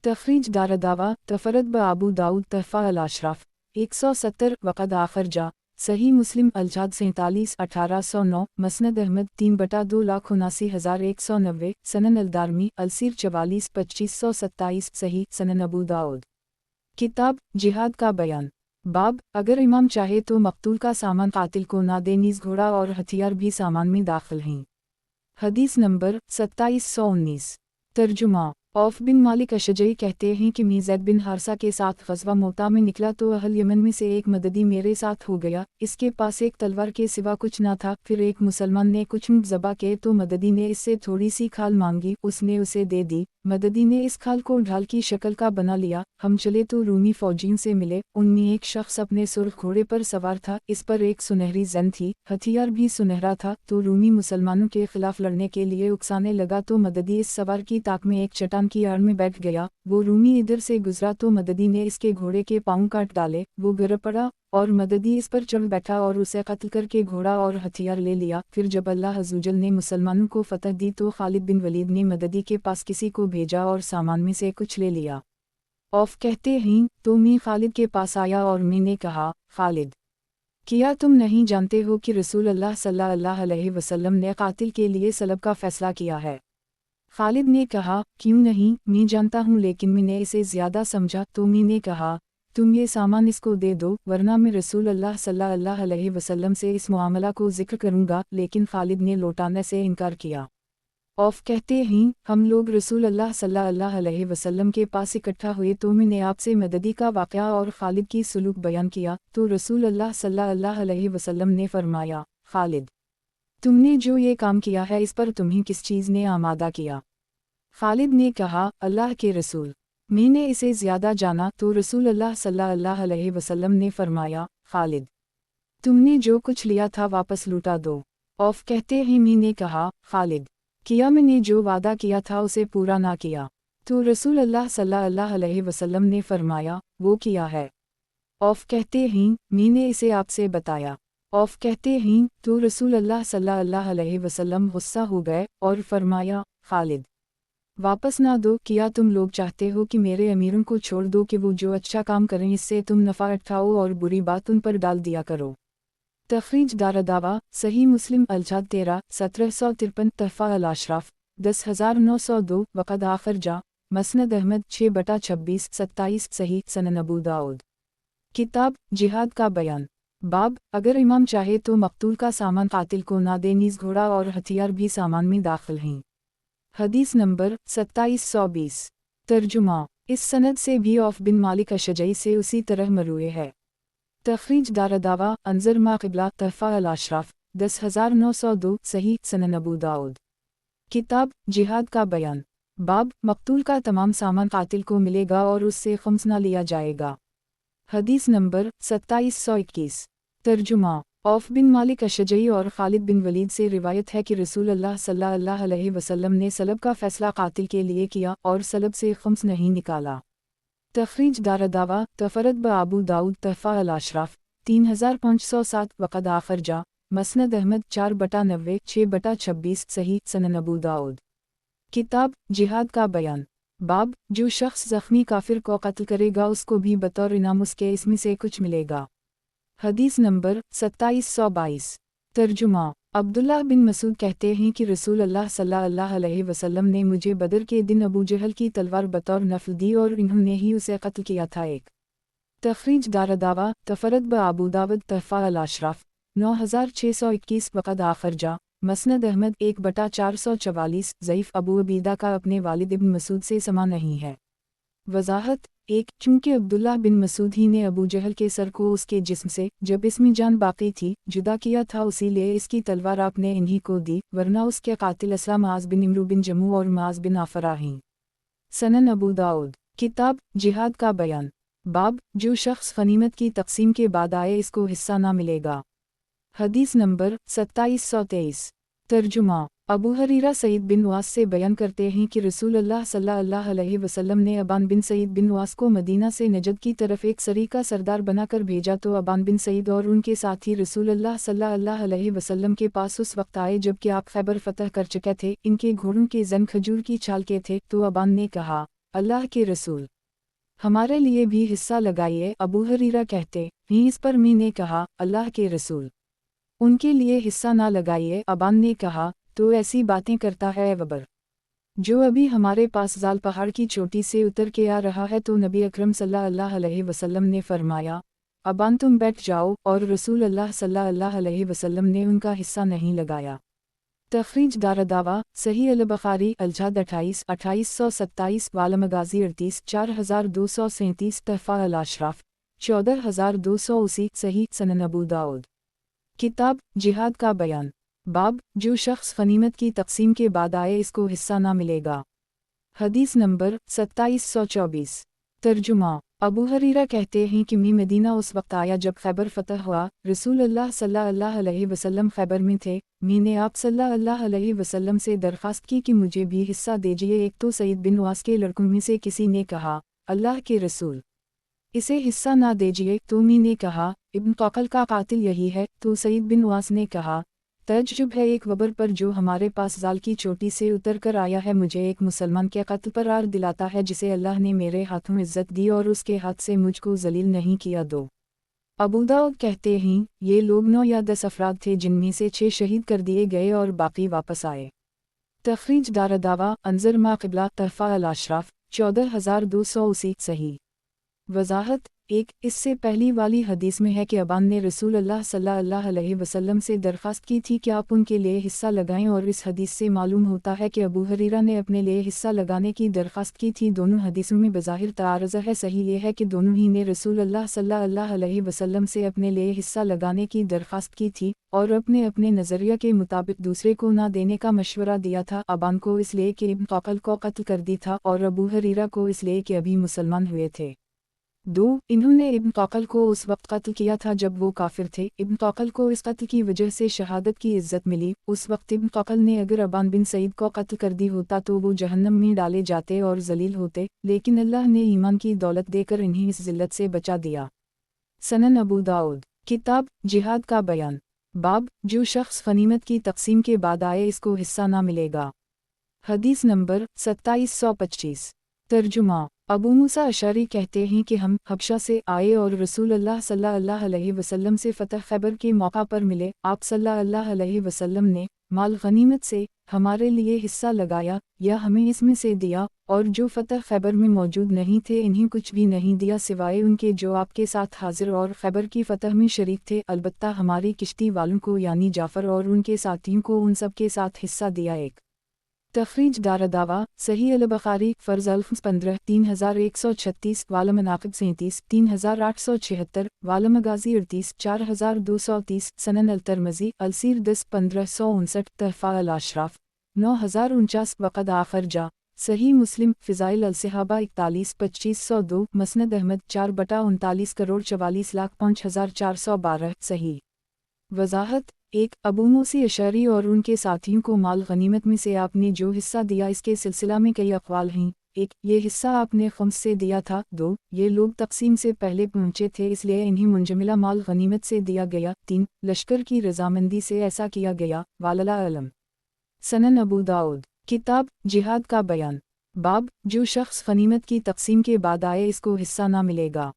तखरीज दारदावा तफरद ब अबू दाऊद तहफ़ा अल-अशराफ 170 वक़द आखिर जा सही मुस्लिम अल-जाद 47 1809 मसनद अहमद 3/2,79,190 सनन अल-दारमी अल-सीर 44 2527 सही सनन अबू दाऊद। किताब जिहाद का बयान। बाब अगर इमाम चाहे तो मकतूल का सामान कातिल को ना दे, नीज़ घोड़ा और हथियार भी सामान में दाखिल हैं। हदीस नंबर 2719। तर्जुमा। औफ बिन मालिक अशजई कहते हैं कि मैं ज़ैद बिन हारसा के साथ ग़ज़वा मोता में निकला तो अहल यमन में से एक मददी मेरे साथ हो गया। इसके पास एक तलवार के सिवा कुछ ना था। फिर एक मुसलमान ने कुछ ऊँट ज़बा किए तो मददी ने इससे थोड़ी सी खाल मांगी, उसने उसे दे दी। मददी ने इस खाल को ढाल की शक्ल का बना लिया। हम चले तो रूमी फ़ौजियों से मिले। उनमें एक शख्स अपने सुर्ख घोड़े पर सवार था। इस पर एक सुनहरी ज़न थी, हथियार भी सुनहरा था। तो रूमी मुसलमानों के खिलाफ लड़ने के लिए उकसाने लगा तो मददी इस सवार की ताक में एक चट्टान मैदान की आड़ में बैठ गया। वो रूमी इधर से गुजरा तो मददी ने इसके घोड़े के पाँव काट डाले। वो गिर पड़ा और मददी इस पर चढ़ बैठा और उसे कत्ल करके घोड़ा और हथियार ले लिया। फिर जब अल्लाह अज़्ज़वजल ने मुसलमानों को फतह दी तो खालिद बिन वलीद ने मददी के पास किसी को भेजा और सामान में से कुछ ले लिया। औफ कहते हैं तो मैं खालिद के पास आया और मैंने कहा, खालिद, क्या तुम नहीं जानते हो कि रसूल अल्लाह सल्लल्लाहु अलैहि वसल्लम ने कातिल के लिए सलब का फ़ैसला किया है? खालिद ने कहा, क्यों नहीं, मैं जानता हूँ, लेकिन मैंने इसे ज़्यादा समझा। तो मैंने कहा, तुम ये सामान इसको दे दो, वरना मैं रसूल अल्लाह सल्लल्लाहु अलैहि वसल्लम से इस मामला को ज़िक्र करूँगा। लेकिन खालिद ने लौटाने से इनकार किया। औफ कहते हैं हम लोग रसूल अल्लाह सल्लल्लाहु अलैहि वसल्लम के पास इकट्ठा हुए तो मैंने आपसे मददी का वाक़या और खालिद की सुलूक बयान किया। तो रसूल अल्लाह सल्लल्लाहु अलैहि वसल्लम ने फरमाया, खालिद, तुमने जो ये काम किया है इस पर तुम्हें किस चीज़ ने आमादा किया? खालिद ने कहा, अल्लाह के रसूल, मैंने इसे ज़्यादा जाना। तो रसूल अल्लाह सल्लल्लाहु अलैहि वसल्लम ने फरमाया, खालिद, तुमने जो कुछ लिया था वापस लौटा दो। औफ कहते हैं मैंने कहा, खालिद, किया मैंने जो वादा किया था उसे पूरा ना किया? तो रसूल अल्लाह सल्लल्लाहु अलैहि वसल्लम ने फरमाया, वो किया है। औफ कहते हैं मैंने इसे आपसे बताया। औफ कहते हैं तो रसूल अल्लाह सल्लल्लाहु अलैहि वसल्लम गुस्सा हो गए और फरमाया, खालिद, वापस ना दो, क्या तुम लोग चाहते हो कि मेरे अमीरों को छोड़ दो कि वो जो अच्छा काम करें इससे तुम नफ़ा उठाओ और बुरी बात उन पर डाल दिया करो? तखरीज दारदावा सही मुस्लिम अलजाद 13 1753 तहफ़ा अल-अशराफ 10902 वक़द आखिर जा मसनद अहमद 6/26 27 सही सनन अबू दाऊद। किताब जिहाद का बयान। बाब अगर इमाम चाहे तो मक़तूल का सामान कातिल को ना दे, नीज़ घोड़ा और हथियार भी सामान में दाखिल हैं। हदीस नंबर 2720। तर्जुमा। इस सनद से भी औफ बिन मालिक अशजई से उसी तरह मरूए है। तखरीज दारदावा अंजर मा क़िबला तहफ़ा अल-अशराफ 10902 सही सनन अबू दाऊद। किताब जिहाद का बयान। बाब मक़तूल का तमाम सामान कातिल को मिलेगा और उससे ख़म्स ना लिया जाएगा। हदीस नंबर 2721। तर्जुमा। औफ बिन मालिक अशजई और खालिद बिन वलीद से रिवायत है कि रसूल अल्लाह सल्लल्लाहु अलैहि वसल्लम ने सलब का फ़ैसला कातिल के लिए किया और सलब से ख़म्स नहीं निकाला। तखरीज दारदावा तफरद ब अबू दाऊद तहफ़ा अल-अशराफ 3507 वक़द आखिर जा मसनद अहमद 4/90 6/26 सही सनन अबू दाऊद। किताब जिहाद का बयान। बाब जो शख्स ज़ख्मी काफिर को कत्ल करेगा उसको भी बतौर इनाम उसके इसमें से कुछ मिलेगा। हदीस नंबर 2722। तर्जुमा। अब्दुल्लाह बिन मसूद कहते हैं कि रसूल अल्लाह सल्लल्लाहु अलैहि वसल्लम ने मुझे बदर के दिन अबू जहल की तलवार बतौर नफल दी और इन्होंने ही उसे कत्ल किया था। एक तखरीज दारदावा तफरद ब अबू दाऊद तहफ़ा अल-अशराफ 9621 वक़द आखिर जा मसनद अहमद 1/444 ज़ईफ़ अबू अबीदा का अपने वालिद इब्न मसूद से समा नहीं है। वज़ाहत। एक चूँकि अब्दुल्लाह बिन मसूद ही ने अबू जहल के सर को उसके जिस्म से जब इसमें जान बाकी थी जुदा किया था, इसीलिए इसकी तलवार आपने इन्हीं को दी, वरना उसके कातिल असला माज़ बिन इमरू बिन जमू और माज़ बिन आफरा हैं। सनन अबू दाऊद। किताब जिहाद का बयान। बाब जो शख्स गनीमत की तकसीम के बाद आए इसको हिस्सा ना मिलेगा। हदीस नंबर 2723। तर्जुमा। अबू हरीरा सईद बिन वास से बयान करते हैं कि रसूल अल्लाह सल्लल्लाहु अलैहि वसल्लम ने अबान बिन सईद बिन वास को मदीना से नजद की तरफ एक सरी का सरदार बनाकर भेजा तो अबान बिन सईद और उनके साथी रसूल अल्लाह सल्लल्लाहु अलैहि वसल्लम के पास उस वक्त आए जबकि आप खैबर फतह कर चुके थे। इनके घोड़ों के जन खजूर की छाल के थे। तो अबान ने कहा, अल्लाह के रसूल, हमारे लिए भी हिस्सा लगाइए। अबू हरीरा कहते हैं इस पर मैंने कहा, अल्लाह के रसूल, उनके लिए हिस्सा ना लगाइए। अबान ने कहा, तो ऐसी बातें करता है वबर, जो अभी हमारे पास जाल पहाड़ की चोटी से उतर के आ रहा है। तो नबी अकरम सल्लल्लाहु अलैहि वसल्लम ने फरमाया, अबान तुम बैठ जाओ, और रसूल अल्लाह सल्लल्लाहु अलैहि वसल्लम ने उनका हिस्सा नहीं लगाया। तखरीज दारदावा सही अल-बुखारी अलजाद 28 2827 वाला मगाजी 38 4237 तहफ़ा अल-अशराफ 14280 सही सनन अबू दाऊद। किताब जिहाद का बयान। बाब जो शख्स गनीमत की तकसीम के बाद आए इसको हिस्सा ना मिलेगा। हदीस नंबर 2724। तर्जुमा। अबू हरीरा कहते हैं कि मैं मदीना उस वक्त आया जब खैबर फतह हुआ। रसूल अल्लाह सल्लल्लाहु अलैहि वसल्लम खैबर में थे। मैंने आप सल्लल्लाहु अलैहि वसल्लम से दरख्वास्त की कि मुझे भी हिस्सा दीजिए। एक तो सईद बिन वास के लड़कों में से किसी ने कहा, अल्लाह के रसूल, इसे हिस्सा ना दीजिए। तो मैंने कहा, इब्न कौकल का कातिल यही है। तो सईद बिन वास ने कहा, तज्जुब है एक वबर पर जो हमारे पास जाल की चोटी से उतर कर आया है, मुझे एक मुसलमान के कत्ल पर आर दिलाता है जिसे अल्लाह ने मेरे हाथों इज्जत दी और उसके हाथ से मुझको जलील नहीं किया। दो अबू दाऊद कहते हैं, ये लोग 9 या 10 अफराद थे जिनमें से 6 शहीद कर दिए गए और बाकी वापस आए। तखरीज दारदावा अंजर मा क़िबला तहफ़ा अल अशराफ 14280 सही। वजाहत 1। इससे पहली वाली हदीस में है कि अबान ने रसूल अल्लाह सल्लल्लाहु अलैहि वसल्लम से दरख्वास्त की थी कि आप उनके लिए हिस्सा लगाएं, और इस हदीस से मालूम होता है कि अबू हरीरा ने अपने लिए हिस्सा लगाने की दरख्वास्त की थी। दोनों हदीसों में बज़ाहिर तारज़ है। सही ये है कि दोनों ही ने रसूल अल्लाह सल्लल्लाहु अलैहि वसल्लम से अपने लिए हिस्सा लगाने की दरख्वास्त की थी और अपने अपने नज़रिया के मुताबिक दूसरे को ना देने का मशवरा दिया था। अबान को इसलिए कि इब्न कौकल को कत्ल कर दी था और अबू हरीरा को इसलिए कि अभी मुसलमान हुए थे। 2। इन्होंने इब्न कौकल को उस वक्त कत्ल किया था जब वो काफिर थे। इब्न कौकल को इस कत्ल की वजह से शहादत की इज्जत मिली। उस वक्त इब्न कौकल ने अगर अबान बिन सईद को कत्ल कर दी होता तो वो जहन्नम में डाले जाते और जलील होते, लेकिन अल्लाह ने ईमान की दौलत देकर इन्हें इस जिल्लत से बचा दिया। सनन अबू दाऊद किताब जिहाद का बयान। बाब जो शख्स गनीमत की तकसीम के बाद आए इसको हिस्सा ना मिलेगा। हदीस नंबर 2725। तर्जुमा। अबू मूसा अशरी कहते हैं कि हम हबशा से आए और रसूल अल्लाह सल्लल्लाहु अलैहि वसल्लम से फ़तह खैबर के मौका पर मिले। आप सल्लल्लाहु अलैहि वसल्लम ने माल गनीमत से हमारे लिए हिस्सा लगाया या हमें इसमें से दिया, और जो फ़तह खैबर में मौजूद नहीं थे इन्हें कुछ भी नहीं दिया सिवाय उनके जो आपके साथ हाजिर और खैबर की फ़तह में शरीक थे। अलबत्ता हमारी किश्ती वालों को यानी जाफ़र और उनके साथियों को उन सब के साथ हिस्सा दिया। एक तखरीज दारदावा सही अल बुखारी फ़र्ज़ अल्फ़ 15 3136 वाला मनाक़िब 37 3876 वाला मगाज़ी 38 4230 सनन अल तरमज़ी अलसीर 10 1559 तहफ़ा अल अशराफ 9049 वक़द आखर जा सही मुस्लिम फ़िज़ाइल अल सहाबा 41 2502 मसनद अहमद 4/39 करोड़ 44 लाख 5412 सही। वजाहत 1। अबू मूसा अशरी और उनके साथियों को माल गनीमत में से आपने जो हिस्सा दिया इसके सिलसिला में कई अक़वाल हैं। 1। ये हिस्सा आपने खम्स से दिया था। 2। ये लोग तकसीम से पहले पहुँचे थे इसलिए इन्हें मुंजमिला माल गनीमत से दिया गया। 3। लश्कर की रजामंदी से ऐसा किया गया। वालला अलम। सनन अबू दाऊद किताब जिहाद का बयान। बाब जो शख्स गनीमत की तकसीम के बाद आए इसको हिस्सा ना मिलेगा।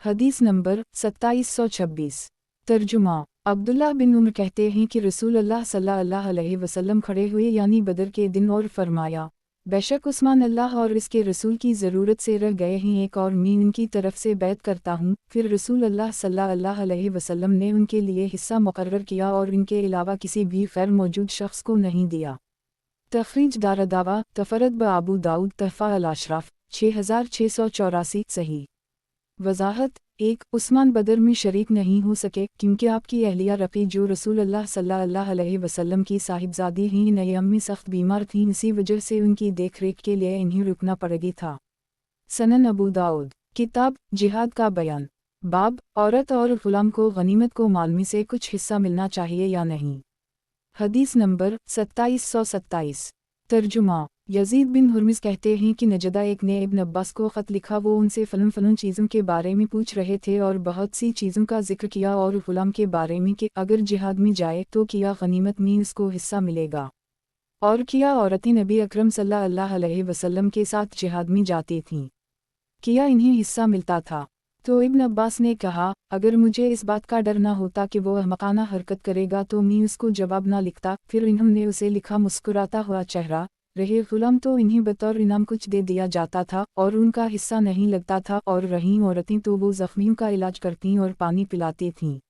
हदीस नंबर 2726। तर्जुमा। अब्दुल्लाह बिन उमर कहते हैं कि रसूल अल्लाह सल्लल्लाहु अलैहि वसल्लम खड़े हुए यानी बदर के दिन और फरमाया, बेशक उस्मान अल्लाह और इसके रसूल की ज़रूरत से रह गए हैं, एक और मैं इनकी तरफ से बैत करता हूँ। फिर रसूल अल्लाह सल्लल्लाहु अलैहि वसल्लम ने उनके लिए हिस्सा मुकर्रर किया और इनके अलावा किसी भी गैर मौजूद शख्स को नहीं दिया। तखरीज दारदावा तफरद ब अबू दाऊद तहफ़ा अल अशराफ 6684 सही। वजाहत 1। उस्मान बदर में शरीक नहीं हो सके क्योंकि आपकी अहलिया रफ़ी जो रसूल अल्लाह सल्लल्लाहु अलैहि वसल्लम की साहिबजादी ही नयम में सख्त बीमार थीं, इसी वजह से उनकी देख रेख के लिए इन्हें रुकना पड़ेगी था। सनन अबू दाऊद किताब जिहाद का बयान। बाब औरत और ग़ुलाम को गनीमत को माल में से कुछ हिस्सा मिलना चाहिए या नहीं। हदीस नंबर 2727। तर्जुमा। यजीद बिन हुर्मिज़ कहते हैं कि नजदा एक ने इब्न अब्बास को ख़त लिखा। वो उनसे फ़लन फ़लन चीज़ों के बारे में पूछ रहे थे और बहुत सी चीज़ों का जिक्र किया और ग़ुलाम के बारे में कि अगर जिहाद में जाए तो किया गनीमत में उसको हिस्सा मिलेगा, और किया औरतें नबी अकरम सल्लल्लाहु अलैहि वसल्लम के साथ जिहाद में जाती थीं, किया इन्हें हिस्सा मिलता था। तो इब्न अब्बास ने कहा, अगर मुझे इस बात का डर ना होता कि वो अहमकाना हरकत करेगा तो मैं उसको जवाब ना लिखता। फिर इन्होंने उसे लिखा, मुस्कुराता हुआ चेहरा, रहे ग़ुलाम तो इन्हें बतौर इनाम कुछ दे दिया जाता था और उनका हिस्सा नहीं लगता था, और रहीं औरतें तो वो ज़ख्मियों का इलाज करतीं और पानी पिलाती थीं।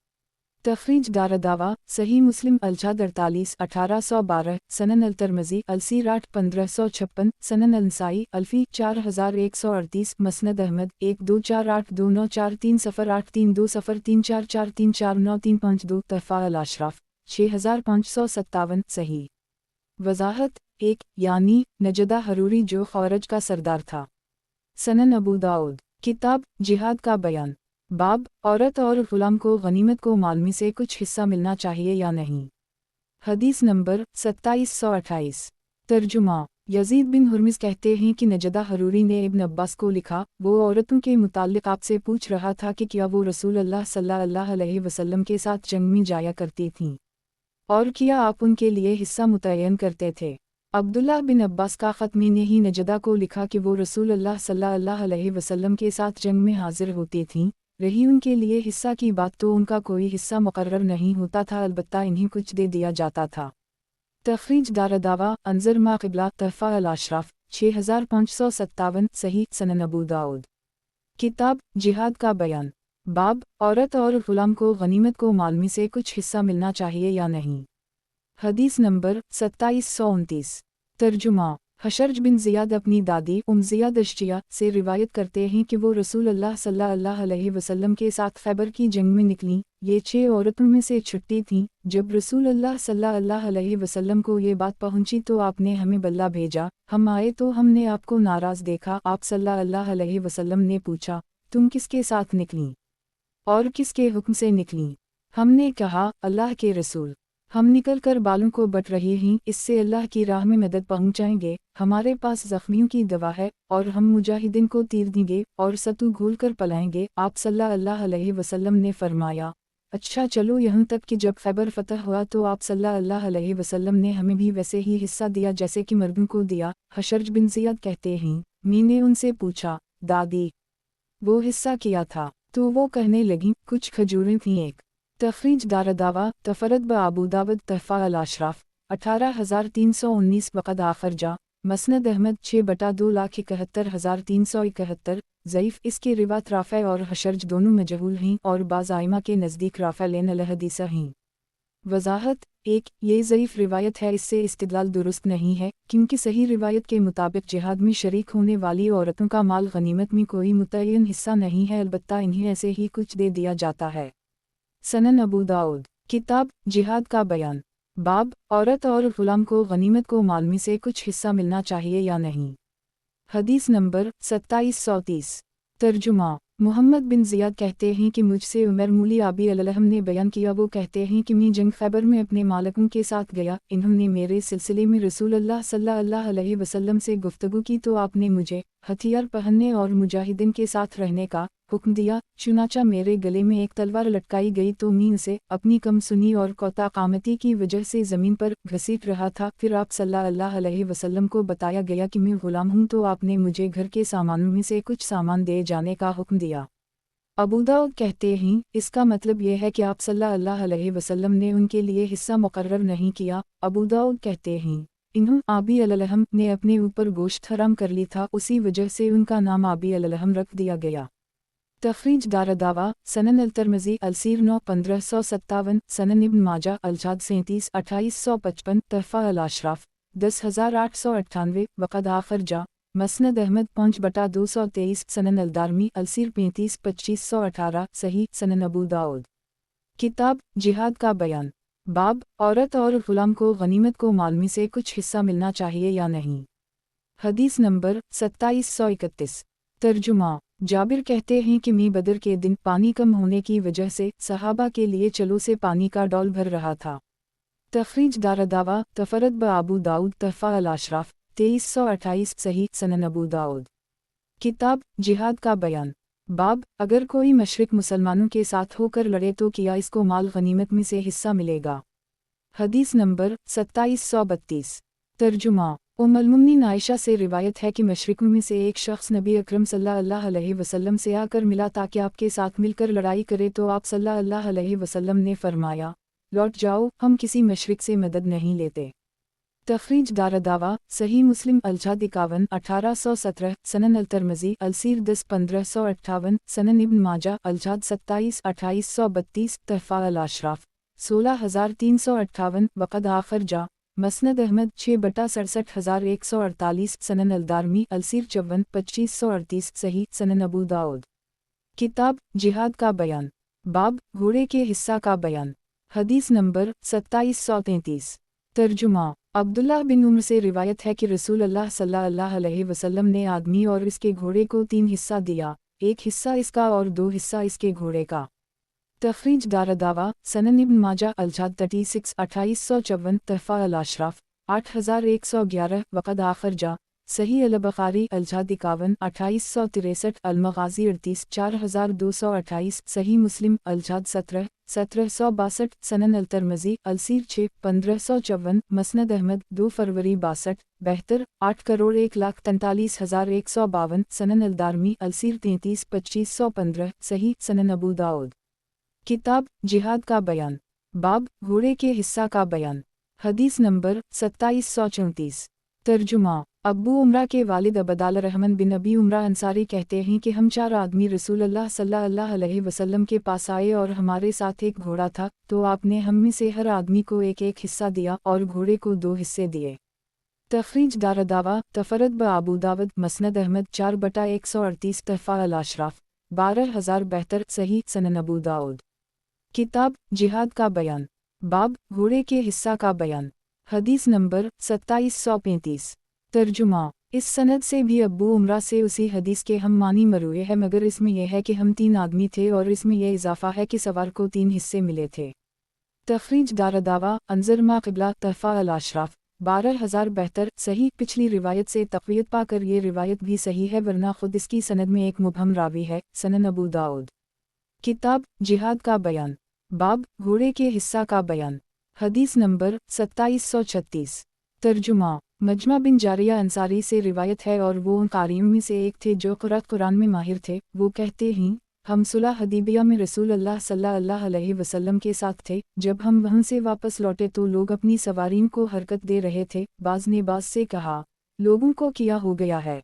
तखरीज दारदावा सही मुस्लिम अलजाद 48 1812 सनन अल तरमज़ी अलसीर 8 1556 सनन अल नसाई अल्फी 4138 मसनद अहमद 12482943 सफ़र 832034344349352 तहफ़ा अल अशराफ 6557 सही। वजाहत 1। यानी नजदा हरूरी जो खौरज का सरदार था। सनन अबू दाऊद, किताब जिहाद का बयान, बाब औरत और गुलाम को गनीमत को माल में से कुछ हिस्सा मिलना चाहिए या नहीं। हदीस नंबर 2728। तर्जुमा, यजीद बिन हुर्मिज़ कहते हैं कि नजदा हरूरी ने इब्न अब्बास को लिखा, वो औरतों के मुताल्लिक़ आपसे पूछ रहा था कि क्या वो रसूल अल्लाह सल्लल्लाहु अलैहि वसल्लम के साथ जंग में जाया करती थीं, और क्या आप उनके लिए हिस्सा मुतय्यन करते थे। अब्दुल्लाह बिन अब्बास का ख़त में ने ही नजदा को लिखा कि वो रसूल अल्लाह सल्लल्लाहु अलैहि वसल्लम के साथ जंग में हाजिर होती थीं, रही उनके लिए हिस्सा की बात तो उनका कोई हिस्सा मुकर्रर नहीं होता था, अलबत्ता इन्हें कुछ दे दिया जाता था। तखरीज दारदावा अंजर मा क़िबला तहफ़ा अल-अशराफ 6557 सही सनन अबू दाऊद, किताब जिहाद का बयान, बाब औरत और गुलाम को गनीमत को माल में से कुछ हिस्सा मिलना चाहिए या नहीं। हदीस नंबर 2729। तर्जुमा, हशर्ज बिन ज़ियाद अपनी दादी ज़ियाद अश्जिया से रिवायत करते हैं कि वो रसूल अल्लाह सल्लल्लाहु अलैहि वसल्लम के साथ खैबर की जंग में निकलीं। ये 6 औरतों में से छुट्टी थीं। जब रसूल अल्लाह सल्लल्लाहु अलैहि वसल्लम को ये बात पहुंची तो आपने हमें बल्ला भेजा। हम आए तो हमने आपको नाराज़ देखा। आप सल्लल्लाहु अलैहि वसल्लम ने पूछा, तुम किसके साथ निकलीं और किसके हुक्म से निकलीं? हमने कहा, अल्लाह के रसूल, हम निकल कर बालों को बट रही हैं, इससे अल्लाह की राह में मदद पहुंचाएंगे। हमारे पास ज़ख्मियों की दवा है और हम मुजाहिदीन को तीर देंगे और सतु घोल कर पलाएंगे। आप सल्लल्लाहु अलैहि वसल्लम ने फरमाया, अच्छा चलो यहाँ तक कि जब खैबर फतह हुआ तो आप सल्लल्लाहु अलैहि वसल्लम ने हमें भी वैसे ही हिस्सा दिया जैसे कि मर्दों को दिया। हशर्ज बिन ज़ियाद कहते हैं, मैंने उनसे पूछा, दादी वो हिस्सा किया था? तो वो कहने लगी, कुछ खजूरें थीं। एक तखरीज दारदावा तफरद ब अबू दाऊद तहफ़ा अल-अशराफ 18319 वक़द आखर जा मसनद अहमद 6/2,71,371 ज़ईफ़। इसके रिवात राफ़े और हशर्ज दोनों मजहूल हैं और बाज़ आइमा के नज़दीक राफ़े लेन अल-हदीसा हैं। वज़ाहत 1, ये ज़ईफ़ रिवायत है, इससे इस्तिदलाल दुरुस्त नहीं है, क्योंकि सही रिवायत के मुताबिक जिहाद में शरीक होने वाली औरतों का माल गनीमत में कोई मुतय्यन हिस्सा नहीं है, अलबत्ता इन्हें ऐसे ही कुछ दे दिया जाता है। सनन अबू दाऊद, किताब जिहाद का बयान, बाब औरत और गुलाम को गनीमत को माल में से कुछ हिस्सा मिलना चाहिए या नहीं। हदीस नंबर 2730। तर्जुमा, मोहम्मद बिन ज़ियाद कहते हैं कि मुझसे उमर मूली आबी अलहम ने बयान किया। वो कहते हैं कि मैं जंग खैबर में अपने मालिकों के साथ गया। इन्होंने मेरे सिलसिले में रसूल अल्लाह सल्लल्लाहु अलैहि वसल्लम से गुफ्तगू की तो आपने मुझे हथियार पहनने और मुजाहिदीन के साथ रहने का हुक्म दिया। चुनाचा मेरे गले में एक तलवार लटकाई गई तो मैं उसे अपनी कम सुनी और कोता कामती की वजह से ज़मीन पर घसीट रहा था। फिर आप सल्लल्लाहु अलैहि वसल्लम को बताया गया कि मैं गुलाम हूँ, तो आपने मुझे घर के सामानों में से कुछ सामान दे जाने का हुक्म दिया। अबू दाऊद कहते हैं, इसका मतलब यह है कि आप सल्लल्लाहु अलैहि वसल्लम ने उनके लिए हिस्सा मुकर्रर नहीं किया। अबू दाऊद कहते हैं, इन्हों आबी अलहम ने अपने ऊपर गोश्त हराम कर ली था, उसी वजह से उनका नाम आबी अलहम रख दिया गया। तखरीज दारदावा सनन अल-तिरमिज़ी अल-सीर 9/1557 सनन इब्न माजा अल-जाद 37/2855 तहफ़ा अल-अशराफ 10,898 वक़द आखर जा मसनद अहमद 5/223 सनन अल-दारमी अल-सीर 35/2518 सही सनन अबू दाऊद, किताब जिहाद का बयान, बाब औरत और गुलाम को गनीमत को माल में से कुछ हिस्सा मिलना चाहिए या नहीं। हदीस नंबर 2731। तर्जुमा, जाबिर कहते हैं कि मैं बदर के दिन पानी कम होने की वजह से सहाबा के लिए चलो से पानी का डोल भर रहा था। तखरीज दारदावा तफरद ब अबू दाऊद तहफ़ा अल-अशराफ 2328 सही सनन अबू दाऊद, किताब जिहाद का बयान, बाब अगर कोई मशरिक मुसलमानों के साथ होकर लड़े तो क्या इसको माल गनीमत में से हिस्सा मिलेगा। हदीस नंबर 2732। तर्जुमा, उम्मुल-मोमिनीन आयशा से रिवायत है कि मशरिकों में से एक शख्स नबी अकरम सल्लल्लाहु अलैहि वसल्लम से आकर मिला ताकि आपके साथ मिलकर लड़ाई करे, तो आप सल्लल्लाहु अलैहि वसल्लम ने फरमाया, लौट जाओ, हम किसी मशरिक से मदद नहीं लेते। तखरीज दारदावा सही मुस्लिम अल-जाद 51 1817 सनन अल-तिरमिज़ी अल-सीर 10/1558 सनन इब्न माजा अल-जाद 27 2832 तहफ़ा अल-अशराफ 16358 वक़द आखर जा मसनद अहमद 6/67148 सनन अल-दारमी अल-सीर 54/2538 सही सनन अबू दाऊद, किताब जिहाद का बयान, बाब घोड़े के हिस्सा का बयान। हदीस नंबर 2733। तर्जुमा। अब्दुल्लाह बिन उम्र से रिवायत है कि रसूल अल्लाह सल्लल्लाहु अलैहि वसल्लम ने आदमी और इसके घोड़े को 3 हिस्सा दिया, एक हिस्सा इसका और 2 हिस्सा इसके घोड़े का। तखरीज दारदावा, सनन इब्न माजा अलजाद 36 2854 तहफ़ा अल-अशराफ 8111 वक़द आखर जा सही अल-बुखारी अलजाद 51 2863 अल-मग़ाज़ी 38 4228 सही मुस्लिम अलजाद 17 1762 सनन अल-तिरमिज़ी अलसीर 6 1554 मसनद अहमद 2 फरवरी 62 72 8,01,43,152 सनन अल-दारमी अलसीर 33 2515 सही सनन अबू दाऊद। किताब जिहाद का बयान, बाब घोड़े के हिस्सा का बयान। हदीस नंबर 2734। तर्जुमा। अब्बू उमरा के वालिद अबदाल रहमान बिन अबी उमरा अंसारी कहते हैं कि हम 4 आदमी रसूलुल्लाह सल्लल्लाहु अलैहि वसल्लम के पास आए और हमारे साथ एक घोड़ा था, तो आपने हम में से हर आदमी को एक एक हिस्सा दिया और घोड़े को 2 हिस्से दिए। तखरीज दारदावा, तफरद ब अबू दाऊद मसनद अहमद 4/138 तहफ़ा अल-अशराफ 12072 सही सनन अबू दाऊद। किताब जिहाद का बयान, बाब घोड़े के हिस्सा का बयान। हदीस नंबर 2735। तर्जुमा। इस सनद से भी अब्बू उमरा से उसी हदीस के हम मानी मरुए है, मगर इसमें यह है कि हम 3 आदमी थे और इसमें यह इजाफा है कि सवार को 3 हिस्से मिले थे। तखरीज दारदावा, अंजर मा क़िबला तहफ़ा अल-अशराफ 12072 सही। पिछली रिवायत से तक़वियत पाकर ये रिवायत भी सही है, वरना खुद इसकी सनद में एक मुबहम रावी है। सनन अबू दाऊद। किताब जिहाद का बयान, बाब घोड़े के हिस्सा का बयान। हदीस नंबर 2736। तर्जुमा। मजमा बिन जारिया अंसारी से रिवायत है और वो उन क़ारियों में से एक थे जो कुरान में माहिर थे। वो कहते हैं, हम सुलह हदीबिया में रसूल अल्लाह सल्लल्लाहु अलैहि वसल्लम के साथ थे। जब हम वहाँ से वापस लौटे तो लोग अपनी सवारियों को हरकत दे रहे थे। बाज़ ने बाज़ से कहा, लोगों को क्या हो गया है?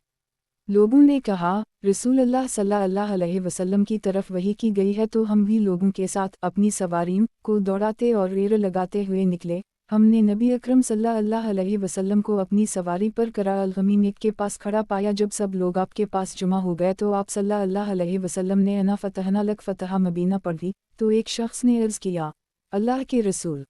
लोगों ने कहा, रसूल अल्लाह सल्लल्लाहु अलैहि वसल्लम की तरफ वही की गई है। तो हम भी लोगों के साथ अपनी सवारियों को दौड़ाते और रेर लगाते हुए निकले। हमने नबी अकरम सल्लल्लाहु अलैहि वसल्लम को अपनी सवारी पर करा अल-गमीम के पास खड़ा पाया। जब सब लोग आपके पास जुमा हो गए तो आप सल्लल्लाहु अलैहि वसल्लम ने अना फ़तहना लक फ़तह मबीना पढ़ी। तो एक शख्स ने अर्ज़ किया, अल्लाह के रसूल,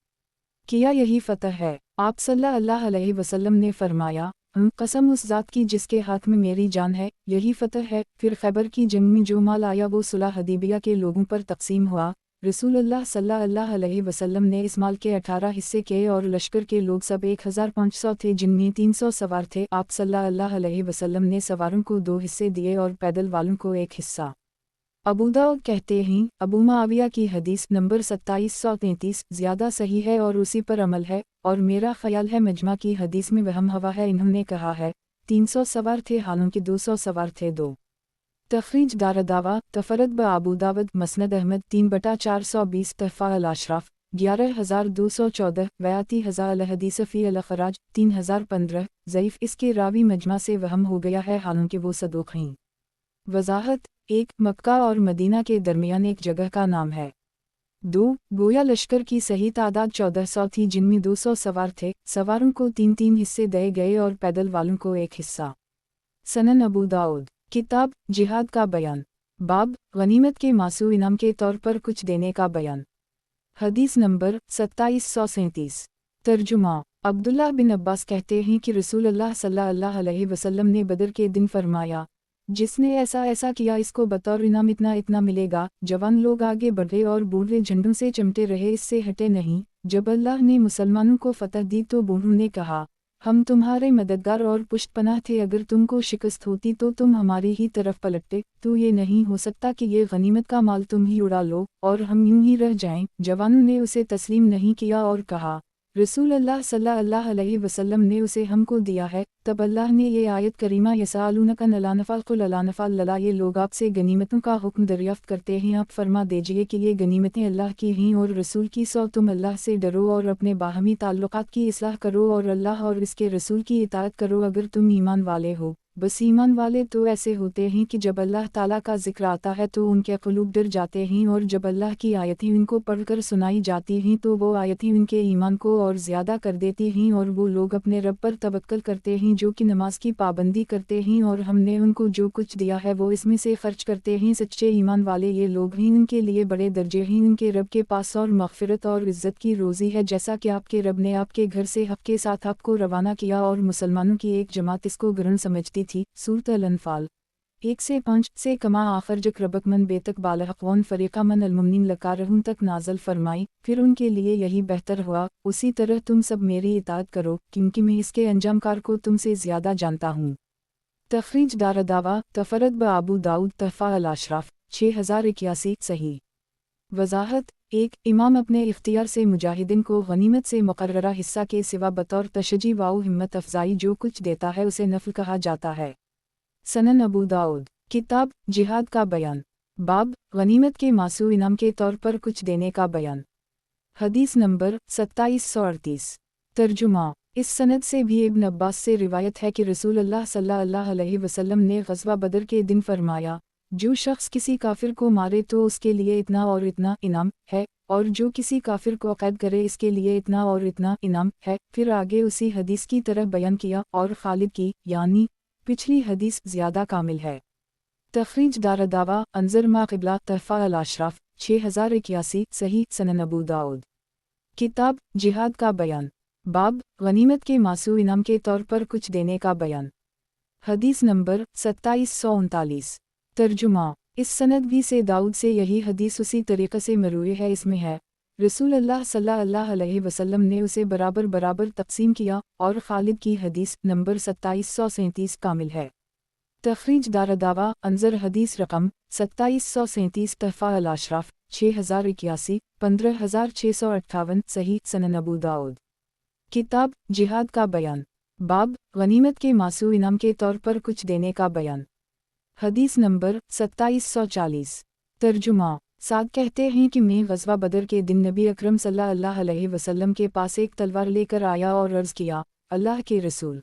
किया यही फ़तह है? आप सल्लल्लाहु अलैहि वसल्लम ने फरमाया, कसम उस ज़ात की जिसके हाथ में मेरी जान है, यही फ़तह है। फिर खैबर की जंग में जो माल आया वो सुलह हदीबिया के लोगों पर तक़सीम हुआ। रसूलुल्लाह सल्लल्लाहु अलैहि वसल्लम ने इस माल के 18 हिस्से किए और लश्कर के लोग सब 1500 थे, जिनमें 300 सवार थे। आप सल्लल्लाहु अलैहि वसल्लम ने सवारों को 2 हिस्से दिए और पैदल वालों को 1 हिस्सा। अबू दाऊद कहते हैं, अबू मुआविया की हदीस नंबर 2733 ज़्यादा सही है और उसी पर अमल है, और मेरा ख्याल है मजमा की हदीस में वहम हवा है। इन्होंने कहा है 300 सवार थे, हालांकि 200 सवार थे। 2 तखरीज दारदावा, तफरद ब अबू दाऊद मसनद अहमद 3/420 तहफ़ा अल-अशराफ 11214 वयाती हज़ार हदीस फ़ी अल-ख़राज 3015 ज़ईफ़। इसके रावी मजमा से वहम हो गया है, हालांकि वो सदूक़ हैं। वज़ाहत 1 मक्का और मदीना के दरमियान एक जगह का नाम है। 2 गोया लश्कर की सही तादाद 1400 थी, जिनमें 200 सवार थे। सवारों को 3-3 हिस्से दिए गए और पैदल वालों को 1 हिस्सा। सनन अबू दाऊद। किताब जिहाद का बयान, बाब गनीमत के मासू इनाम के तौर पर कुछ देने का बयान। हदीस नंबर 2737। तर्जुमा। अब्दुल्लाह बिन अब्बास कहते हैं कि रसूलुल्लाह सल्लल्लाहु अलैहि वसल्लम ने बदर के दिन फरमाया, जिसने ऐसा ऐसा किया इसको बतौर इनाम इतना इतना मिलेगा। जवान लोग आगे बढ़े और बूढ़े झंडों से चिमटे रहे, इससे हटे नहीं। जब अल्लाह ने मुसलमानों को फतह दी तो बूढ़ों ने कहा, हम तुम्हारे मददगार और पुष्टपनाह थे, अगर तुमको शिकस्त होती तो तुम हमारी ही तरफ पलटते। तो ये नहीं हो सकता कि ये गनीमत का माल तुम ही उड़ा लो और हम यूं ही रह जाएं। जवानों ने उसे तस्लीम नहीं किया और कहा, रसूल अल्लाह सल्लल्लाहु अलैहि वसल्लम ने उसे हमको दिया है। तब अल्लाह ने ये आयत करीमा यसअलूनका अनिल अनफ़ाल क़ुल अल अनफ़ाल लला, ये लोग आपसे गनीमतों का हुक्म दरियाफ्त करते हैं, आप फरमा दीजिए कि ये गनीमतें अल्लाह की हैं और रसूल की। सो तुम अल्लाह से डरो और अपने बाहमी ताल्लुकात की इस्लाह करो और अल्लाह और इसके रसूल की इताअत करो, अगर तुम ईमान वाले हो। बस ईमान वाले तो ऐसे होते हैं कि जब अल्लाह ताला का जिक्र आता है तो उनके क़ुलूब डर जाते हैं, और जब अल्लाह की आयतें उनको पढ़कर सुनाई जाती हैं तो वो आयतें उनके ईमान को और ज़्यादा कर देती हैं, और वो लोग अपने रब पर तवक्कल करते हैं जो कि नमाज की पाबंदी करते हैं, और हमने उनको जो कुछ दिया है वो इसमें से खर्च करते हैं। सच्चे ईमान वाले ये लोग हैं, उनके लिए बड़े दर्जे हैं उनके रब के पास, और मग़फ़िरत और इज़्ज़त की रोज़ी है, जैसा कि आपके रब ने आपके घर से हक़ के साथ आपको रवाना किया और मुसलमानों की एक जमात इसको ग्रहण समझती थी। सूरत अल-अनफ़ाल 1 से 5 से कमा आखर जक रबक मन बेतक बालहक़ फ़रीक़ा मन अलमुमिनीन लकारहूं तक नाज़ल फरमाई, फिर उनके लिए यही बेहतर हुआ, उसी तरह तुम सब मेरी इताअत करो क्योंकि मैं इसके अंजामकार को तुमसे ज़्यादा जानता हूँ। तख़रीज दारदावा तफ़रद ब अबू दाऊद तहफ़ा अल-अशराफ़ 6081 सही। वज़ाहत 1 इमाम अपने इख्तियार से मुजाहिदीन को गनीमत से मुक़र्ररा हिस्सा के सिवा बतौर तशजी व हिम्मत अफ़ज़ाई जो कुछ देता है उसे नफ़ल कहा जाता है। सनन अबू दाऊद किताब जिहाद का बयान, बाब गनीमत के मासू इनाम के तौर पर कुछ देने का बयान। हदीस नंबर 2738। तर्जुमा इस सनद से भी इब्न अब्बास से रिवायत है कि रसूल अल्लाह सल्लल्लाहु अलैहि वसल्लम ने ग़ज़वा बदर के दिन फरमाया, जो शख्स किसी काफिर को मारे तो उसके लिए इतना और इतना इनाम है, और जो किसी काफिर को कैद करे इसके लिए इतना और इतना इनाम है। फिर आगे उसी हदीस की तरह बयान किया, और खालिद की यानी पिछली हदीस ज़्यादा कामिल है। तख़रीज दारदावा अंज़र मा क़िबला तहफ़ा अल-अशराफ़ 6081 सही। सनन अबू दाऊद किताब जिहाद का बयान, बाब गनीमत के मासू इनाम के तौर पर कुछ देने का बयान। हदीस नंबर 2739। तर्जुमा इस सनद भी से दाऊद से यही हदीस उसी तरीक़े से मरूई है। इसमें है रसूल अल्लाह सल्लल्लाहु अलैहि वसल्लम ने उसे बराबर बराबर तक़सीम किया, और खालिद की हदीस नंबर 2737 कामिल है। तख़रीज दारदावा अंज़र हदीस रकम 2737 तहफ़ा अल-अशराफ़ 6081 15658 सही। सनन अबू दाऊद किताब जिहाद का बयान, बाब गनीमत के मासू इनाम के तौर पर कुछ देने का बयान। हदीस नंबर 2740। तर्जुमा साद कहते हैं कि मैं ग़ज़वा बदर के दिन नबी अकरम सल्लल्लाहु अलैहि वसल्लम के पास एक तलवार लेकर आया और अर्ज़ किया, अल्लाह के रसूल,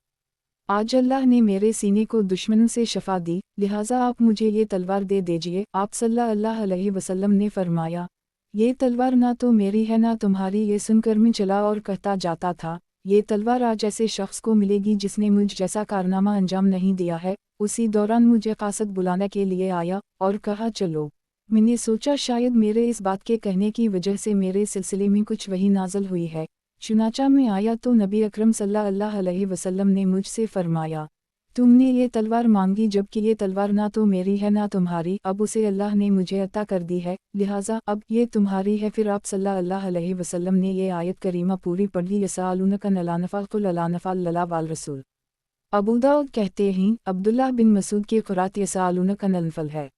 आज अल्लाह ने मेरे सीने को दुश्मनों से शफा दी, लिहाजा आप मुझे ये तलवार दे दीजिए। आप सल्लल्लाहु अलैहि वसल्लम ने फरमाया, ये तलवार ना तो मेरी है ना तुम्हारी। ये सुनकर मैं चला और कहता जाता था, ये तलवार आज ऐसे शख्स को मिलेगी जिसने मुझ जैसा कारनामा अंजाम नहीं दिया है। उसी दौरान मुझे कासद बुलाने के लिए आया और कहा चलो। मैंने सोचा शायद मेरे इस बात के कहने की वजह से मेरे सिलसिले में कुछ वही नाज़िल हुई है। चुनाचा में आया तो नबी अकरम सल्लल्लाहु अलैहि वसल्लम ने मुझसे फरमाया, तुमने ये तलवार मांगी जबकि ये तलवार ना तो मेरी है ना तुम्हारी, अब उसे अल्लाह ने मुझे अता कर दी है, लिहाजा अब ये तुम्हारी है। फिर आप सल्लल्लाहु अलैहि वसल्लम ने ये आयत करीमा पूरी पढ़ ली, यसअलूनका अनिल अनफ़ाल क़ुल अल अनफ़ाल लिल्लाहि वल रसूल। अबू दाऊद कहते हैं अब्दुल्लाह बिन मसूद की क़ुरात यसअलूनका अनिल अनफ़ाल है।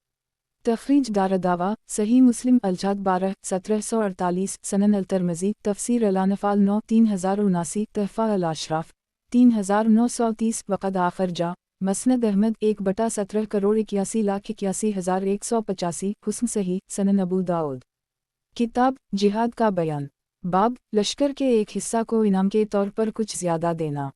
तख़रीज दारदावा सही मुस्लिम अल-जाद 12 1748 सनन अल-तिरमिज़ी तफ़सीर अल-अनफ़ाल 9 3079 तहफ़ा अल-अशराफ़ 3930 वक़द आख़र जा मसनद अहमद 1/17 करोड़ 81,81,185 हुस्न सही। सनन अबू दाऊद किताब जिहाद का बयान, बाब लश्कर के एक हिस्सा को इनाम के तौर पर कुछ ज़्यादा देना।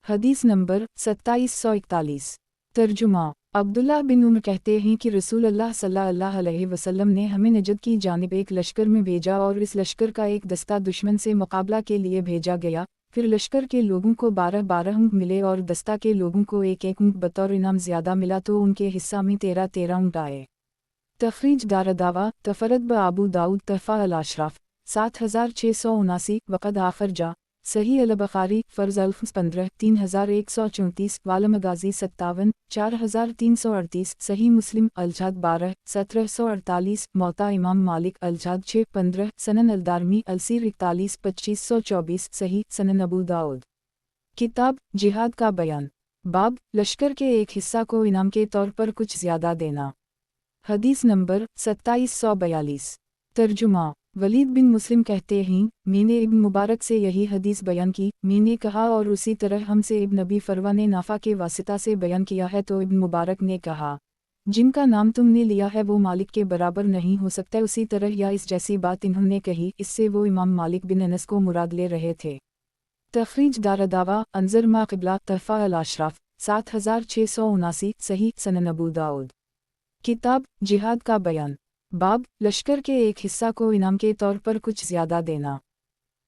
हदीस नंबर 2741। तर्जुमा अब्दुल्लाह बिन उमर कहते हैं कि रसूल अल्लाह सल्लल्लाहु अलैहि वसल्लम ने हमें नजद की जानिब एक लश्कर में भेजा, और इस लश्कर का एक दस्ता दुश्मन से मुकाबला के लिए भेजा गया। फिर लश्कर के लोगों को 12-12 ऊँट मिले और दस्ता के लोगों को एक ऊँट बतौर इनाम ज़्यादा मिला, तो उनके हिस्सा में 13-13 ऊँट आए। तख़रीज दारदावा तफ़रद ब अबू दाऊद तहफ़ा अल-अशराफ़ 7679 वक़द आख़र जा सही अल-बुख़ारी फ़र्ज़ अल्फ़ 15 3134 वाल मगाज़ी 57 4338 सही मुस्लिम अल-जाद 12 1748 मौता इमाम मालिक अल-जाद 6 15 सनन अल-दारमी अल-सीर 41 2524 सही। सनन अबू दाऊद किताब जिहाद का बयान, बाब लश्कर के एक हिस्सा को इनाम के तौर पर कुछ ज़्यादा देना। हदीस नंबर 2742। तर्जुमा वलीद बिन मुस्लिम कहते हैं मैंने इब्न मुबारक से यही हदीस बयान की। मैंने कहा और उसी तरह हमसे इब्न नबी फरवा ने नाफा के वासिता से बयान किया है, तो इब्न मुबारक ने कहा, जिनका नाम तुमने लिया है वो मालिक के बराबर नहीं हो सकता। उसी तरह या इस जैसी बात इन्होंने कही। इससे वो इमाम मालिक बिन अनस को मुराद ले रहे थे। तख़रीज दारदावा अंज़र मा क़िबला तहफ़ा अल-अशराफ़ 7679 सही सनन अबू दाऊद। किताब जिहाद का बयान, बाब लश्कर के एक हिस्सा को इनाम के तौर पर कुछ ज़्यादा देना।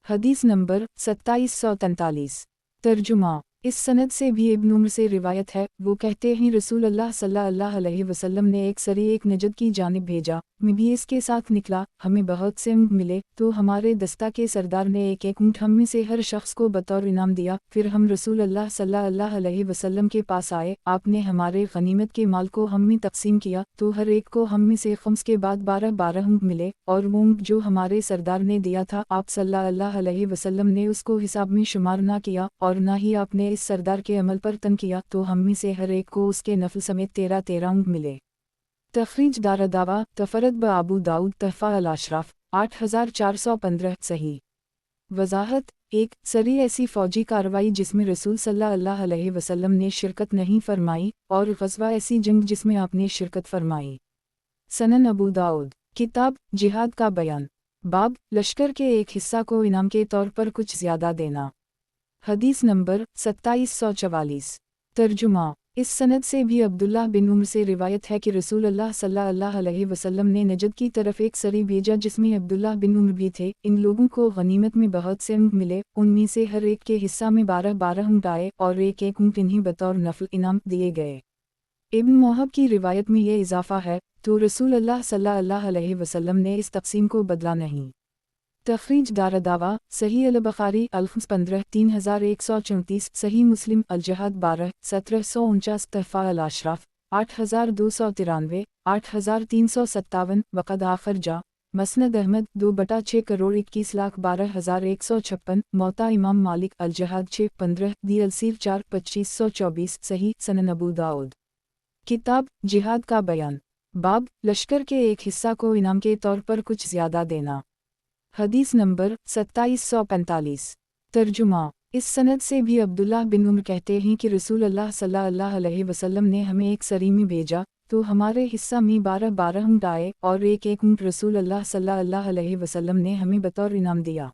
हदीस नंबर 2743। तर्जुमा, इस सनद से भी इब्न उम्र से रिवायत है, वो कहते हैं रसूल अल्लाह सल्लल्लाहु अलैहि वसल्लम ने एक सरी एक नजद की जानिब भेजा, मैं भी इसके साथ निकला, हमें बहुत से ऊँट मिले, तो हमारे दस्ता के सरदार ने एक एक ऊँट हम में से हर शख्स को बतौर इनाम दिया। फिर हम रसूल अल्लाह सल्लल्लाहु अलैहि वसल्लम के पास आए, आपने हमारे गनीमत के माल को हम में तकसीम किया, तो हर एक को हम में से खम्स के बाद 12 ऊँट मिले, और वो ऊँट जो हमारे सरदार ने दिया था आप सल्लल्लाहु अलैहि वसल्लम ने उसको हिसाब में शुमार ना किया, और ना ही आपने इस सरदार के अमल पर तन किया, तो हम में से हर एक को उसके नफल समेत 13 ऊँट मिले। तखरीज दारदावा तफरद ब अबू दाऊद तहफ़ा अल-अशराफ 8415 सही। वजाहत, एक सरी ऐसी फ़ौजी कार्रवाई जिसमें रसूल सल्लल्लाहु अलैहि वसल्लम ने शिरकत नहीं फरमाई, और ग़ज़वा ऐसी जंग जिसमें आपने शिरकत फरमाई। सनन अबू दाऊद। किताब जिहाद का बयान, बाब लश्कर के एक हिस्सा को इनाम के तौर पर कुछ ज़्यादा देना। हदीस नंबर 2744। तर्जुमा, इस सनद से भी अब्दुल्लाह बिन उम्र से रिवायत है कि रसूल अल्लाह सल्लल्लाहु अलैहि वसल्लम ने नजद की तरफ एक सरी भेजा जिसमें अब्दुल्लाह बिन उम्र भी थे। इन लोगों को गनीमत में बहुत से ऊँट मिले, उनमें से हर एक के हिस्सा में 12 ऊँट आए, और एक एक ऊँट इन्हीं बतौर नफल इनाम दिए गए। इब्न मोहब की रिवायत में ये इजाफा है, तो रसूल अल्लाह सल्लल्लाहु अलैहि वसल्लम ने इस तकसीम को बदला नहीं। तखरीज दारदावा सही अल-बुखारी अल-खम्स 15 3134 सही मुस्लिम अल-जहाद 12 1749 तहफ़ा अल-अशराफ 8293 8357 वक़द आखिर जा मसनद अहमद 2/6 करोड़ 21,12,156 मौता इमाम मालिक अल-जहाद 6-15 दी अल-सीर 4 2524 सही सनन अबू दाऊद। किताब जिहाद का बयान, बाब लश्कर के एक हिस्सा को इनाम के तौर पर कुछ ज़्यादा देना। हदीस नंबर 2745। तर्जुमा, इस सनद से भी अब्दुल्लाह बिन उम्र कहते हैं कि रसूल अल्लाह सल्लल्लाहु अलैहि वसल्लम ने हमें एक सरी में भेजा, तो हमारे हिस्सा में 12 ऊँट आए, और एक एक ऊँट रसूल अल्लाह सल्लल्लाहु अलैहि वसल्लम ने हमें बतौर इनाम दिया।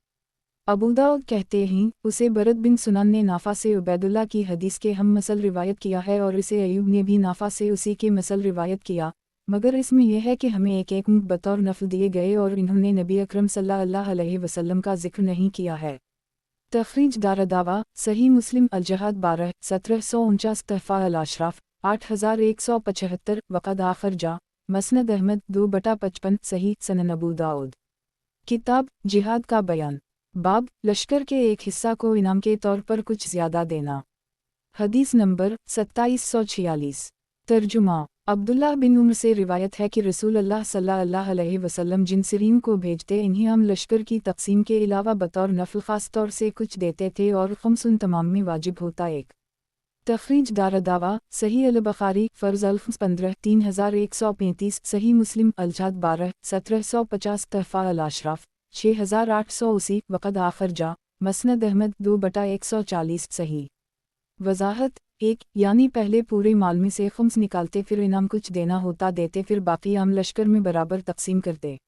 अबू दाऊद कहते हैं, उसे बरद बिन सुनान ने नाफा से उबैदुल्लाह की हदीस के हम मसल रिवायत किया है, और इसे अयूब ने भी नाफा से उसी के मसल रिवायत किया, मगर इसमें यह है कि हमें एक एक ऊँट बतौर नफल दिए गए, और इन्होंने नबी अकरम सल्लल्लाहु अलैहि वसल्लम का जिक्र नहीं किया है। तखरीज दारदावा सही मुस्लिम अल-जहाद 12 1749 तहफ़ा अल-अशराफ 8175 वक़द आखिर जा मसनद अहमद 2/55 सही सनन अबू दाऊद। किताब जिहाद का बयान, बाब लश्कर के एक हिस्सा को इनाम के तौर पर कुछ ज़्यादा देना। हदीस नंबर 2746। तर्जुमा, अब्दुल्लाह बिन उम्र से रिवायत है कि रसूल अल्लाह सल्लल्लाहु अलैहि वसल्लम जिन सिरीन को भेजते इन्हें हम लश्कर की तकसीम के अलावा बतौर नफल ख़ास तौर से कुछ देते थे, और खम्स तमाम में वाजिब होता एक। तखरीज दारदावा सही अल-बुखारी फ़र्ज़ अल-खम्स 15 3135 सही मुस्लिम अल-जहाद 12 1750 तहफ़ा अल-अशराफ 6880 वक़द आखिर जा मसनद अहमद 2/140 सही। वजाहत, एक यानी पहले पूरे माल में से खम्स निकालते, फिर इनाम कुछ देना होता देते, फिर बाकी आम लश्कर में बराबर तकसीम करते।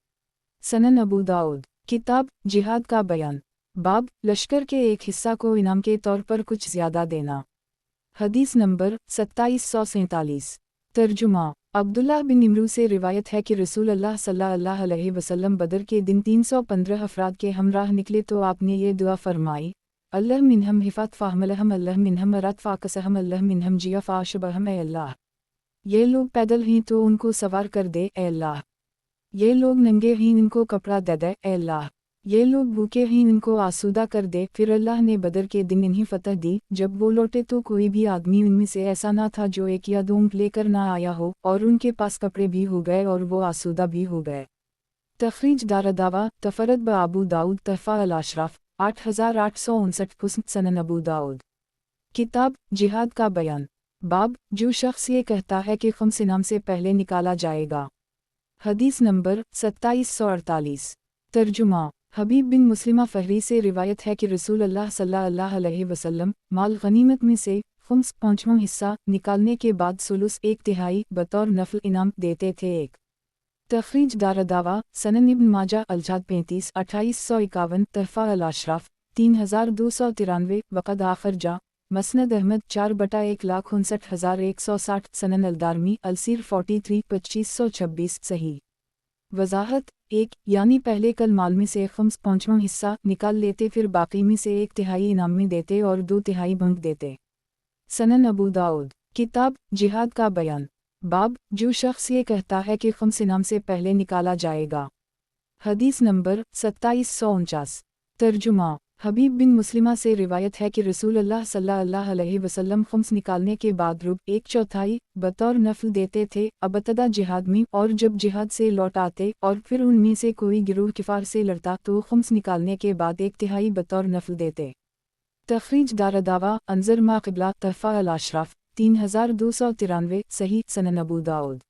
सनन अबू दाऊद। किताब जिहाद का बयान, बाब लश्कर के एक हिस्सा को इनाम के तौर पर कुछ ज़्यादा देना। हदीस नंबर 2747। तर्जुमा, अब्दुल्लाह बिन इमरू से रिवायत है कि रसूल अल्लाह सल्लल्लाहु अलैहि वसल्लम बदर के दिन 315 अफराद के हमराह निकले, तो आपने ये दुआ फरमाई, अल्लाह मिनहम हिफात फ़ाहमलहम अल्लाह मिनहम अरात फ़ाकसहम अल्लाह मिनहम जिया फ़ाशबहम ए अल्लाह। ये लोग पैदल हैं तो उनको सवार कर दे ए अल्लाह। ये लोग नंगे हैं इनको कपड़ा दे दे ए अल्लाह। ये लोग भूखे हैं इनको आसूदा कर दे। फिर अल्लाह ने बदर के दिन इन्हें फ़तह दी। जब वो लौटे तो कोई भी आदमी उनमें से ऐसा ना था जो एक या दो ऊँट लेकर ना आया हो, और उनके पास कपड़े भी हो गए और वो आसूदा भी हो गए। तखरीज दारदावा तफरद ब अबू दाऊद तहफ़ा अल-अशराफ 8859 हुस्न सनन अबू दाऊद। किताब जिहाद का बयान, बाब जो शख्स ये कहता है कि खम्स इनाम से पहले निकाला जाएगा। हदीस नंबर 2748। तर्जुमा, हबीब बिन मुस्लिमा फ़हरी से रिवायत है कि रसूल अल्लाह सल्लल्लाहु अलैहि वसल्लम माल गनीमत में से खम्स 5वां हिस्सा निकालने के बाद सुलुस 1/3 बतौर नफल इनाम देते थे एक। तखरीज दारदावा सनन इब्न माजा अल-जहाद 35 2851 तहफ़ा अल-अशराफ 3293 वक़द आखिर जा مسند احمد 4/1,59,160 سنن الدارمی السیر 43/2526 صحیح۔ وضاحت 1 یعنی پہلے کل مال میں سے 5/5 حصہ نکال لیتے، پھر باقی میں سے 1/3 انعام میں دیتے اور 2/3 بھنگ دیتے۔ سنن ابو داؤد کتاب جہاد کا بیان باب جو شخص یہ کہتا ہے کہ 5 انعام سے پہلے نکالا جائے گا۔ حدیث نمبر 2749 ترجمہ حبیب بن مسلمہ سے روایت ہے کہ رسول اللہ صلی اللہ علیہ وسلم 5 نکالنے کے بعد 1/4 بطور نفل دیتے تھے ابتدا جہاد میں، اور جب جہاد سے لوٹ آتے اور پھر ان میں سے کوئی گروہ کفار سے لڑتا تو 5 نکالنے کے بعد 1/3 بطور نفل دیتے۔ تخریج دارالدعوہ انظر ما قبلہ تحفہ الاشراف 3293 صحیح۔ سنن ابو داؤد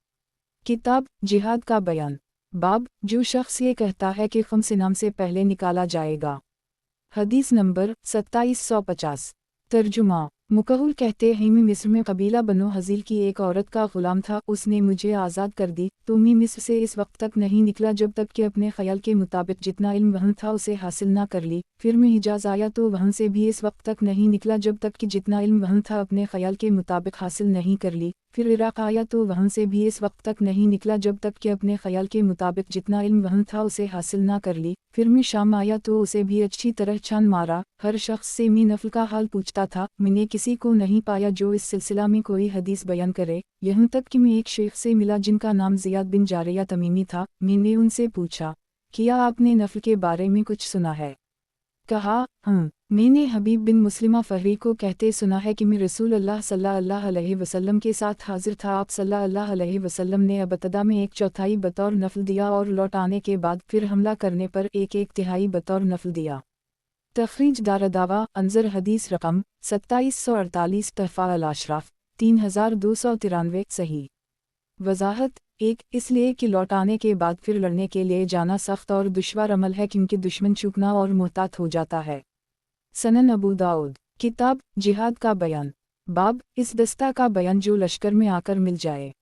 کتاب جہاد کا بیان باب جو شخص یہ کہتا ہے کہ 5 انعام سے پہلے نکالا جائے گا۔ حدیث نمبر 2750 ترجمہ مکہول کہتے ہیں میں مصر میں قبیلہ بنو حزیل کی ایک عورت کا غلام تھا، اس نے مجھے آزاد کر دی تو میں مصر سے اس وقت تک نہیں نکلا جب تک کہ اپنے خیال کے مطابق جتنا علم وہاں تھا اسے حاصل نہ کر لی، پھر میں حجاز آیا تو وہاں سے بھی اس وقت تک نہیں نکلا جب تک کہ جتنا علم وہاں تھا اپنے خیال کے مطابق حاصل نہیں کر لی، پھر عراق آیا تو وہاں سے بھی اس وقت تک نہیں نکلا جب تک کہ اپنے خیال کے مطابق جتنا علم وہاں تھا اسے حاصل نہ کر لی، پھر میں شام آیا تو اسے بھی اچھی طرح چھان مارا، ہر شخص سے میں نفل کا حال پوچھتا تھا، میں نے کسی کو نہیں پایا جو اس سلسلہ میں کوئی حدیث بیان کرے، یہاں تک کہ میں ایک شیخ سے ملا جن کا نام زیاد بن جاریہ تمیمی تھا، میں نے ان سے پوچھا کیا آپ نے نفل کے بارے میں کچھ سنا ہے؟ کہا ہاں، میں نے حبیب بن مسلمہ فہری کو کہتے سنا ہے کہ میں رسول اللہ صلی اللہ علیہ وسلم کے ساتھ حاضر تھا، آپ صلی اللہ علیہ وسلم نے ابتدا میں 1/4 بطور نفل دیا اور لوٹ آنے کے بعد پھر حملہ کرنے پر 1/1 بطور نفل دیا۔ تخریج دارالدعوہ انظر حدیث رقم 2748 تحفہ الاشراف 3293 صحیح۔ وضاحت 1 اس لیے کہ لوٹ آنے کے بعد پھر لڑنے کے لیے جانا سخت اور دشوار عمل ہے کیونکہ دشمن چوکنا اور محتاط ہو جاتا ہے۔ سنن ابو داؤد کتاب جہاد کا بیان باب اس دستہ کا بیان جو لشکر میں آ کر مل جائے۔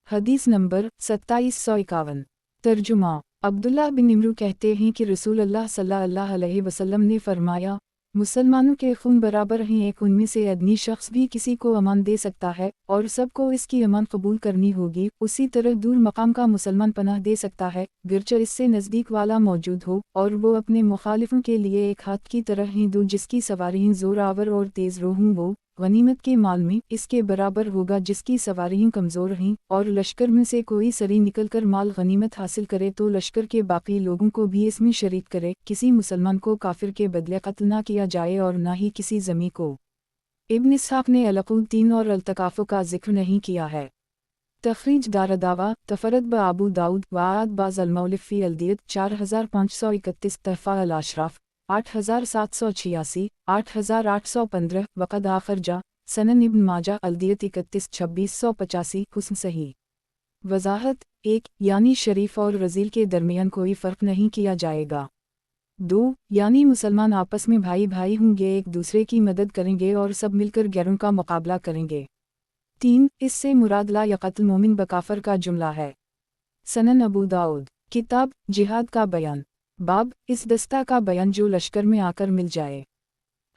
حدیث نمبر 2751 ترجمہ عبداللہ بن عمرو کہتے ہیں کہ رسول اللہ صلی اللہ علیہ وسلم نے فرمایا مسلمانوں کے خون برابر ہیں، ایک ان میں سے ادنی شخص بھی کسی کو امان دے سکتا ہے اور سب کو اس کی امان قبول کرنی ہوگی، اسی طرح دور مقام کا مسلمان پناہ دے سکتا ہے گرچہ اس سے نزدیک والا موجود ہو، اور وہ اپنے مخالفوں کے لیے ایک ہاتھ کی طرح ہیں دو جس کی سواری زور آور اور تیز رو ہوں، وہ غنیمت کے مال میں اس کے برابر ہوگا جس کی سواریاں کمزور ہیں، اور لشکر میں سے کوئی سری نکل کر مال غنیمت حاصل کرے تو لشکر کے باقی لوگوں کو بھی اس میں شریک کرے، کسی مسلمان کو کافر کے بدلے قتل نہ کیا جائے اور نہ ہی کسی ذمی کو۔ ابن اسحاق نے العقول 3 اور التقافوں کا ذکر نہیں کیا ہے۔ تخریج دارالدعوہ تفرد بابو داؤد وعاد باز المولف فی الدیت 4531 تحفہ الاشراف 8786 8815 وقد آخر جا سنن ابن ماجہ الدیت 31 2685 حسن صحیح۔ وضاحت 1 یعنی شریف اور رذیل کے درمیان کوئی فرق نہیں کیا جائے گا۔ 2 یعنی مسلمان آپس میں بھائی بھائی ہوں گے، ایک دوسرے کی مدد کریں گے اور سب مل کر غیروں کا مقابلہ کریں گے۔ 3 اس سے مراد لا یقتل مومن بکافر کا جملہ ہے۔ سنن ابو داؤد کتاب جہاد کا بیان باب اس دستہ کا بیان جو لشکر میں آ کر مل جائے۔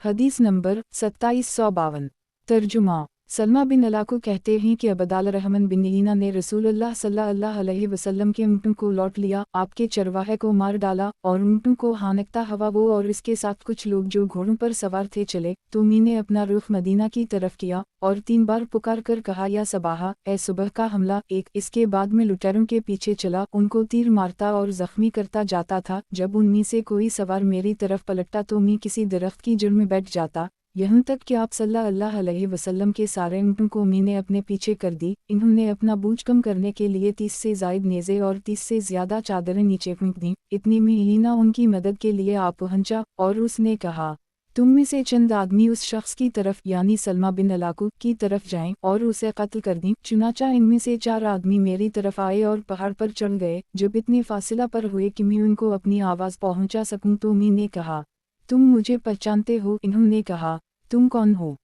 حدیث نمبر 2752 ترجمہ سلمہ بن علاقو کہتے ہیں کہ عبدال الرحمن بن عینہ نے رسول اللہ صلی اللہ علیہ وسلم کے اونٹوں کو لوٹ لیا، آپ کے چرواہے کو مار ڈالا اور اونٹوں کو ہانکتا ہوا وہ اور اس کے ساتھ کچھ لوگ جو گھوڑوں پر سوار تھے چلے، تو میں نے اپنا رخ مدینہ کی طرف کیا اور 3 بار پکار کر کہا یا صباحا، اے صبح کا حملہ۔ اس کے بعد میں لٹیروں کے پیچھے چلا، ان کو تیر مارتا اور زخمی کرتا جاتا تھا، جب ان میں سے کوئی سوار میری طرف پلٹتا تو میں کسی درخت کی جڑ میں بیٹھ جاتا، یہاں تک کہ آپ صلی اللہ علیہ وسلم کے سارے اونٹوں کو میں نے اپنے پیچھے کر دی۔ انہوں نے اپنا بوجھ کم کرنے کے لیے 30 سے زائد نیزے اور 30 سے زیادہ چادریں نیچے پھینک دیں، اتنی میں عینہ ان کی مدد کے لیے آ پہنچا اور اس نے کہا تم میں سے چند آدمی اس شخص کی طرف یعنی سلمہ بن علاقو کی طرف جائیں اور اسے قتل کر دیں۔ چنانچہ ان میں سے 4 آدمی میری طرف آئے اور پہاڑ پر چڑھ گئے، جب اتنے فاصلہ پر ہوئے کہ میں ان کو اپنی آواز پہنچا سکوں تو میں نے کہا تم مجھے پہچانتے ہو؟ انہوں نے کہا تم کون ہو؟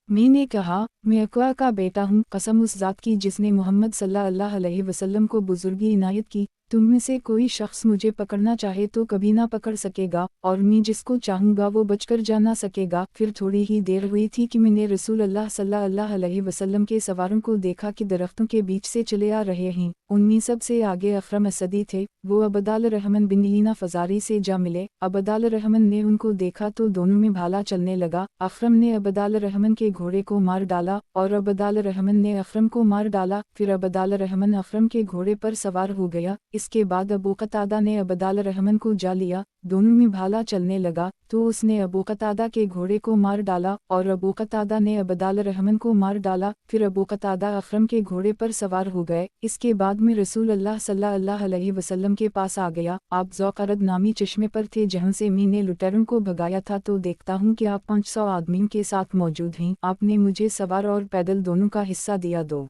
میں نے کہا میں اقوا کا بیٹا ہوں، قسم اس ذات کی جس نے محمد صلی اللہ علیہ وسلم کو بزرگی عنایت کی، तुम में से कोई शख्स मुझे पकड़ना चाहे तो कभी ना पकड़ सकेगा, और मैं जिसको चाहूँगा वो बचकर जा ना सकेगा। फिर थोड़ी ही देर हुई थी कि मैंने रसूल अल्लाह सल्लल्लाहु अलैहि वसल्लम के सवारों को देखा कि दरख्तों के बीच से चले आ रहे हैं। उनमें सबसे आगे अखरम असदी थे। वो अबदाल रहमान बिन लीना फजारी से जा मिले। अबदाल रहमान ने उनको देखा तो दोनों में भाला चलने लगा। अखरम ने अबदाल रहमान के घोड़े को मार डाला और अबदाल रहमान ने अखरम को मार डाला। फिर अबदाल रहमान अखरम के घोड़े पर सवार हो गया। इसके बाद अबू कतादा ने अबदाल रहमान को जा लिया। दोनों में भाला चलने लगा तो उसने अबू कतादा के घोड़े को मार डाला और अबू कतादा ने अबदाल रहमान को मार डाला। फिर अबू कतादा अखरम के घोड़े पर सवार हो गए। इसके बाद मैं रसूल अल्लाह सल्लल्लाहु अलैहि वसल्लम के पास आ गया। आप ज़ौक़रद नामी चश्मे पर थे जहाँ से मैंने लुटेरों को भगाया था, तो देखता हूँ कि आप 500 आदमियों के साथ मौजूद हैं। आपने मुझे सवार और पैदल दोनों का हिस्सा दिया दो।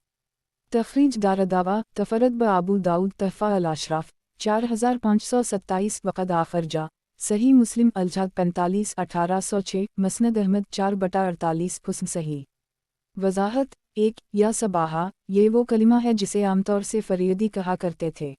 तखरीज दारदावा तफरद ब आबू दाऊद तहफ़ा अल अशराफ 4527 वक़द आखर जा। सही मुस्लिम अलजाद 45 1806 मसनद अहमद 4/48 हुस्न सही। वज़ाहत 1 या सबाहा, ये वो कलिमा है जिसे आमतौर से फरीदी कहा करते थे।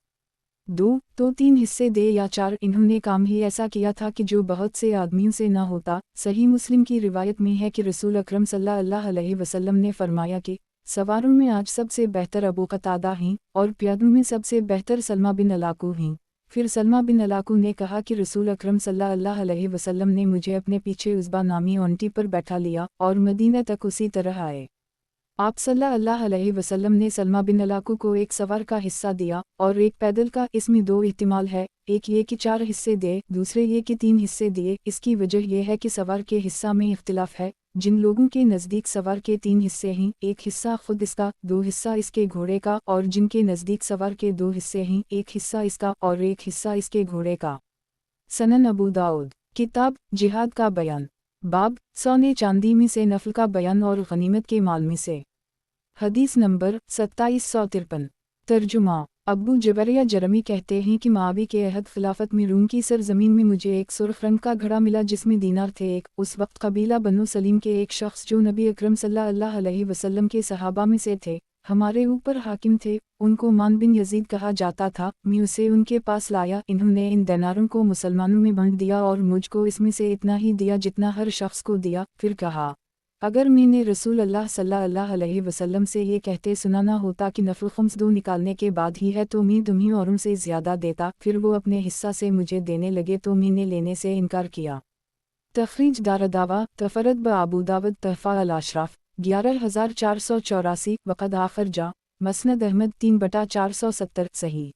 2 तो 3 हिस्से दे या 4, इन्होंने काम ही ऐसा किया था कि जो बहुत से आदमियों से न होता। सही मुस्लिम की रिवायत में है कि रसूल अकरम सल्लल्लाहु अलैहि वसल्लम ने फरमाया कि सवारों में आज सबसे बेहतर अबू कतादा हैं और प्यादों में सबसे बेहतर सलमा बिन अलाकू हैं। फिर सलमा बिन अलाकू ने कहा कि रसूल अकरम सल्लल्लाहु अलैहि वसल्लम ने मुझे अपने पीछे उज़बा नामी ओंटी पर बैठा लिया और मदीना तक उसी तरह आए। आप सल्लल्लाहु अलैहि वसल्लम ने सलमा बिन अलाकू को एक सवार का हिस्सा दिया और एक पैदल का। इसमें 2 इहतिमाल है, एक ये कि 4 हिस्से दिए, दूसरे ये कि 3 हिस्से दिए। इसकी वजह यह है कि सवार के हिस्सा में इख्तिलाफ है। जिन लोगों के नज़दीक सवार के 3 हिस्से हैं, एक हिस्सा खुद इसका, 2 हिस्सा इसके घोड़े का, और जिनके नज़दीक सवार के 2 हिस्से हैं, एक हिस्सा इसका और एक हिस्सा इसके घोड़े का। सनन अबू दाऊद किताब जिहाद का बयान, बाब सोने चांदी में से नफल का बयान और गनीमत के माल में से। हदीस नंबर 2753। तर्जुमा अब्बू जबरिया जरमी कहते हैं कि मावी के अहद खिलाफत में रूम की सरजमीन में मुझे एक सुर्ख रंग का घड़ा मिला जिसमें दीनार थे। उस वक्त कबीला बनु सलीम के एक शख्स जो नबी अकरम सल्लल्लाहु अलैहि वसल्लम के सहाबा में से थे, हमारे ऊपर हाकिम थे। उनको मान बिन यजीद कहा जाता था। मैं उसे उनके पास लाया। इन्होंने इन दिनारों को मुसलमानों में बांट दिया और मुझको इसमें से इतना ही दिया जितना हर शख्स को दिया। फिर कहा, अगर मैंने रसूल अल्लाह सल्लल्लाहु अलैहि वसल्लम से ये कहते सुना ना होता कि नफल खम्स 2 निकालने के बाद ही है तो मैं तुम्हीं औरों से ज़्यादा देता। फिर वो अपने हिस्सा से मुझे देने लगे तो मैंने लेने से इनकार किया। तखरीज दारदावा तफरद ब आबू दाऊद तहफ़ा अल अशराफ 11484 वक़द आखर जा। मसनद अहमद 3/470 सही।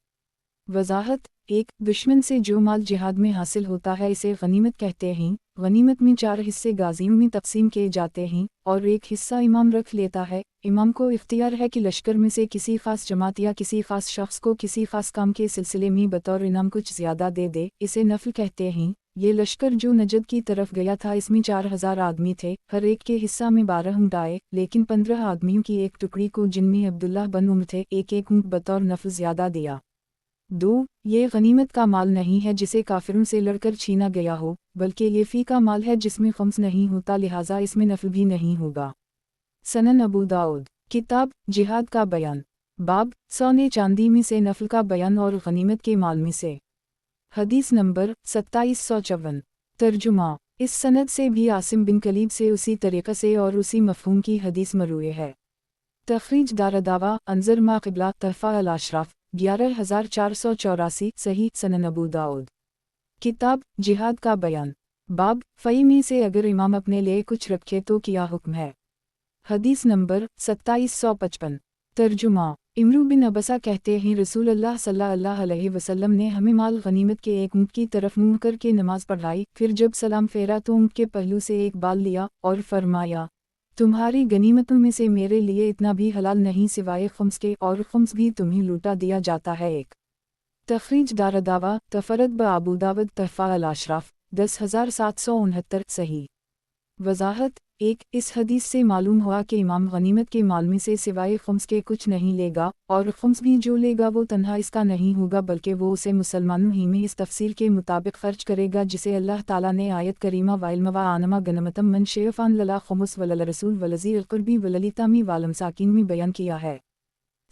वज़ाहत 1 दुश्मन से जो माल जिहाद में हासिल होता है इसे गनीमत कहते हैं। गनीमत में 4 हिस्से गाजियों में तकसीम किए जाते हैं और एक हिस्सा इमाम रख लेता है। इमाम को इख्तियार है कि लश्कर में से किसी खास जमात या किसी खास शख्स को किसी खास काम के सिलसिले में बतौर इनाम कुछ ज़्यादा दे दे। इसे नफल कहते हैं। ये लश्कर जो नजद की तरफ गया था इसमें 4000 आदमी थे। हर एक के हिस्सा में 12 ऊँट आए, लेकिन 15 आदमियों की एक टुकड़ी को, जिनमें अब्दुल्लाह बन उम्र थे, एक ऊँट बतौर नफल ज़्यादा दिया। 2 ये गनीमत का माल नहीं है जिसे काफिरों से लड़कर छीना गया हो, बल्कि ये फ़ी का माल है जिसमें खम्स नहीं होता, लिहाजा इसमें नफल भी नहीं होगा। सनन अबू दाऊद किताब जिहाद का बयान, बाब सोने चांदी में से नफल का बयान और गनीमत के माल में से। हदीस नंबर 2754। तर्जुमा इस सनद से भी आसिम बिन कलीब से उसी तरीक़े से और उसी मफ़हूम की हदीस मरूए है। तखरीज दारदावा अंजर मा क़िबला तहफ़ा अल अशराफ 11484 सही। सनन अबू दाऊद किताब जिहाद का बयान, बाब फ़ई में से अगर इमाम अपने लिए कुछ रखे तो क्या हुक्म है। हदीस नंबर 2755। तर्जुमा इमरू बिन अबसा कहते हैं रसूल अल्लाह सल्लल्लाहु अलैहि वसल्लम ने हमें माल गनीमत के एक ऊँट की तरफ मुँह करके नमाज पढ़ाई। फिर जब सलाम फेरा तो ऊँट के पहलू से एक बाल लिया और फरमाया, तुम्हारी गनीमतों में से मेरे लिए इतना भी हलाल नहीं सिवाय खम्स के, और खम्स भी तुम्हें लूटा दिया जाता है। एक तखरीज दारदावा तफरद ब आबू दाऊद तहफ़ा अल अशराफ 10769 सही। वज़ाहत 1 इस हदीस से मालूम हुआ कि इमाम गनीमत के माल में से सिवाय खम्स के कुछ नहीं लेगा, और खम्स भी जो लेगा वो तन्हा इसका नहीं होगा, बल्कि वो उसे मुसलमानों ही में इस तफसील के मुताबिक खर्च करेगा जिसे अल्लाह ताला ने आयत करीमा वाइलमवा आनमा गनमतम मन शेफ़ान लला खमुस वलल रसूल वलज़ी अलक़ुरबी वललितामी वालमसाकिन में बयान किया है।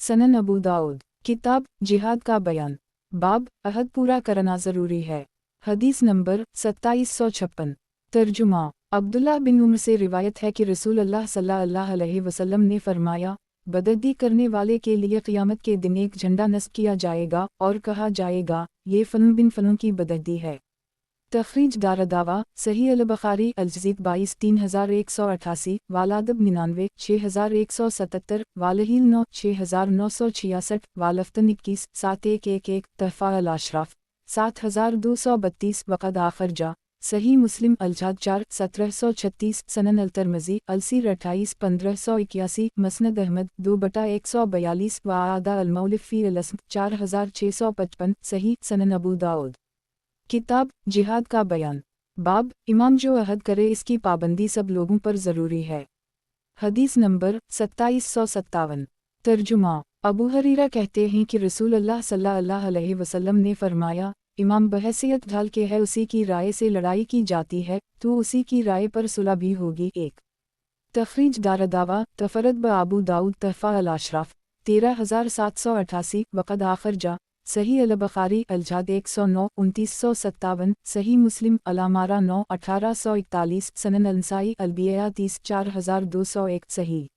सनन अबू दाऊद किताब जिहाद का बयान, बाब अहद पूरा करना ज़रूरी है। हदीस नंबर 2756। तर्जुमा। अब्दुल्ला बिन उमर से रिवायत है कि रसूल अल्लाह सल्लल्लाहु अलैहि वसल्लम ने फरमाया, बदअदी करने वाले के लिए क़यामत के दिन एक झंडा नस्ब किया जाएगा और कहा जाएगा, ये फ़लन बिन फ़लन की बदअदी है। तखरीज दारदावा सही अल-बुखारी अल-जज़ीद 22 3188 वालादब 99 6177 वालहील 9 6966 वालफ्तन 21 7111 तहफ़ा अल-अशराफ 7232 वक़द आखर जा सही मुस्लिम अल-जाद 4 1736 सनन अल-तरमज़ी अल-सीर 28 1581 मसनद अहमद 2/142 व आदा अल-मौलिफ़ी अल-अस्म 4655 सही सनन अबू दाऊद। किताब जिहाद का बयान। बाब इमाम जो अहद करे इसकी पाबंदी सब लोगों पर ज़रूरी है। हदीस नंबर 2757। तर्जुमा। अबू हरीरा कहते हैं कि रसूल अल्लाह सल्लल्लाहु अलैहि वसल्लम ने फरमाया, इमाम बहैसियत ढाल के है उसी की राय से लड़ाई की जाती है तो उसी की राय पर सुलह भी होगी। एक तखरीज दारदावा तफरद ब अबू दाऊद तहफ़ा अल-अशराफ 13788 वक़द आखर जा सही अल-बुखारी अल-जाद 109 2957 सही मुस्लिम अल-अमारा 9 1841 सनन अल-नसाई अल-बिया 30 4201 सही।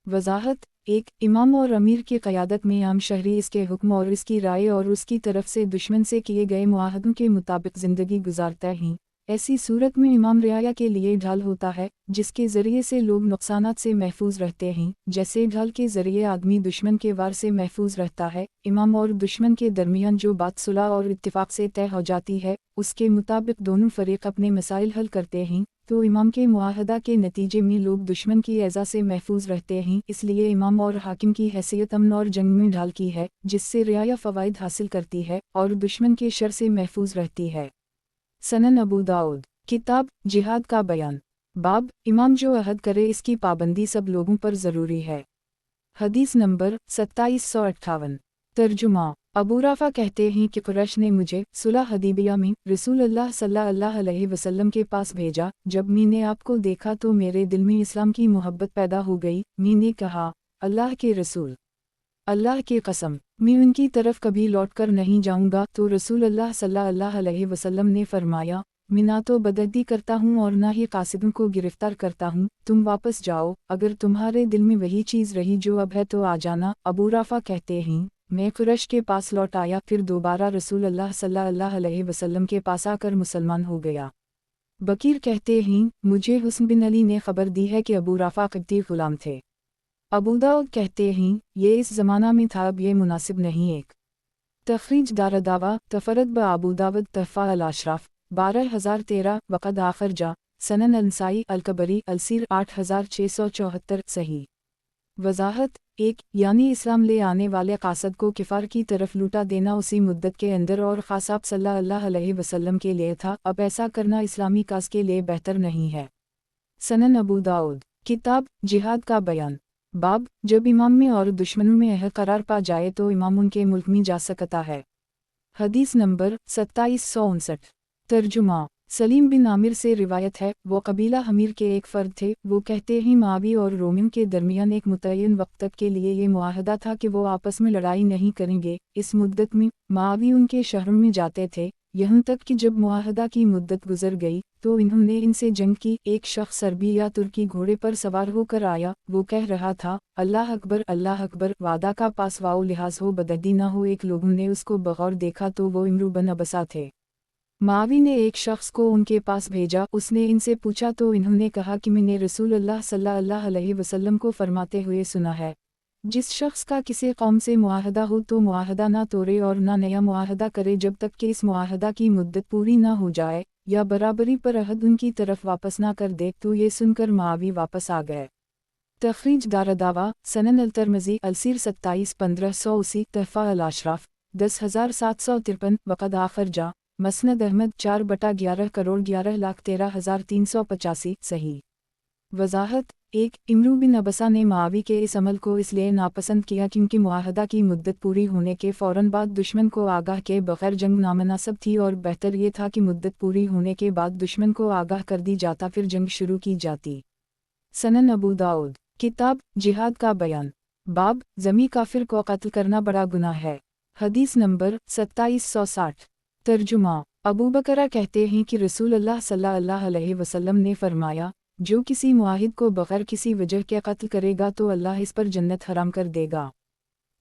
वज़ाहत। एक इमाम और अमीर की क़यादत में आम शहरी इसके हुक्म और इसकी राय और उसकी तरफ से दुश्मन से किए गए मुआहदों के मुताबिक ज़िंदगी गुजारता है। ऐसी सूरत में इमाम रियाया के लिए ढाल होता है जिसके ज़रिए से लोग नुकसानात से महफूज रहते हैं, जैसे ढाल के ज़रिए आदमी दुश्मन के वार से महफूज रहता है। इमाम और दुश्मन के दरमियान जो बात सुलह और इत्तिफाक से तय हो जाती है उसके मुताबिक दोनों फ़रीक अपने मसाइल हल करते हैं, तो इमाम के मुआहदा के नतीजे में लोग दुश्मन की एज़ा से महफूज रहते हैं। इसलिए इमाम और हाकिम की हैसियत अमन और जंग में ढाल की है, जिससे रियाया फ़वाइद हासिल करती है और दुश्मन के शर से महफूज रहती है। सनन अबू दाऊद। किताब जिहाद का बयान। बाब इमाम जो अहद करे इसकी पाबंदी सब लोगों पर ज़रूरी है। हदीस नंबर 2758। तर्जुमा। अबू राफ़ा कहते हैं कि कुरैश ने मुझे सुलह हदीबिया में रसूल अल्लाह सल्लल्लाहु अलैहि वसल्लम के पास भेजा। जब मैंने आपको देखा तो मेरे दिल में इस्लाम की मोहब्बत पैदा हो गई। मैंने कहा, अल्लाह के रसूल, अल्लाह की कसम, मैं उनकी तरफ कभी लौटकर नहीं जाऊंगा। तो रसूल अल्लाह सल्लल्लाहु अलैहि वसल्लम ने फरमाया, मैं ना तो बदअदी करता हूँ और ना ही कासिदों को गिरफ्तार करता हूँ, तुम वापस जाओ, अगर तुम्हारे दिल में वही चीज़ रही जो अब है तो आ जाना। अबू राफ़ा कहते हैं, मैं कुरैश के पास लौट आया, फिर दोबारा रसूल अल्लाह सल्लल्लाहु अलैहि वसल्लम के पास आकर मुसलमान हो गया। बकीर कहते हैं, मुझे हुस्न बिन अली ने खबर दी है कि अबू राफ़ा क़िब्ती ग़ुलाम थे। अबू दाऊद कहते हैं, ये इस ज़माना में था, अब ये मुनासिब नहीं। एक तखरीज दारदावा तफरद ब अबू दाऊद तहफ़ा अल-अशराफ 12013 वक़द आखर जा सनन अल-नसाई अल-कबरी अल-सीर 8674 सही। वज़ाहत। एक यानी इस्लाम ले आने वाले कासद को किफ़ार की तरफ लूटा देना उसी मुद्दत के अंदर और ख़ास आप सल्लल्लाहु अलैहि वसल्लम के लिए था, अब ऐसा करना इस्लामी कास के लिए बेहतर नहीं है। सनन अबू दाऊद। किताब जिहाद का बयान। बाब जब इमाम में और दुश्मनों में अहद करार पा जाए तो इमाम उनके मुल्क में जा सकता है। हदीस नंबर 2759। तर्जुमा। सलीम बिन आमिर से रिवायत है, वो कबीला हमीर के एक फ़र्द थे। वो कहते हैं, मावी और रोमियों के दरमियान एक मुतय्यन वक्त तक के लिए ये मुआहदा था कि वो आपस में लड़ाई नहीं करेंगे। इस मुद्दत में मावी उनके शहरों में जाते थे, यहाँ तक कि जब मुआहदा की मुद्दत गुजर गई तो इन्होंने इनसे जंग की। एक शख्स अरबी या तुर्की घोड़े पर सवार होकर आया। वो कह रहा था, अल्लाह अकबर, वादा का पास वाओ लिहाज हो, बदअदी न हो। एक लोगों ने उसको बगौर देखा तो वो इमरू बन अबसा थे। मावी ने एक शख्स को उनके पास भेजा, उसने इनसे पूछा तो इन्होंने कहा कि मैंने रसूल अल्लाह सल्लल्लाहु अलैहि वसल्लम को फरमाते हुए सुना है, जिस शख्स का किसी कौम से मुआहदा हो तो मुआहदा ना तोड़े और ना नया मुआहदा करे जब तक कि इस मुआहदा की मुद्दत पूरी ना हो जाए, या बराबरी पर अहद उनकी तरफ वापस ना कर दे। तो ये सुनकर मावी वापस आ गए। तखरीज दारदावा सनन अल-तरमज़ी अल-सीर 27 1580 तहफ़ा अल-अशराफ 10753 वक़द आखर जा मसनद अहमद 4/11 करोड़ 11,13,385 सही। वज़ाहत। एक इमरू बिन अबसा ने मावी के इस अमल को इसलिए नापसंद किया क्योंकि मुआहदा की मुद्दत पूरी होने के फ़ौरन बाद दुश्मन को आगाह के बग़ैर जंग नामनासब थी और बेहतर ये था कि मुद्दत पूरी होने के बाद दुश्मन को आगाह कर दी जाता, फिर जंग शुरू की जाती। सनन अबू दाऊद। किताब जिहाद का बयान। बाब ज़मी काफिर को कत्ल करना बड़ा गुनाह है। حدیث نمبر 2760۔ ترجمہ۔ ابو بکرہ کہتے ہیں کہ رسول اللہ صلی اللہ علیہ وسلم نے فرمایا، جو کسی معاہد کو بغیر کسی وجہ کے قتل کرے گا تو اللہ اس پر جنت حرام کر دے گا۔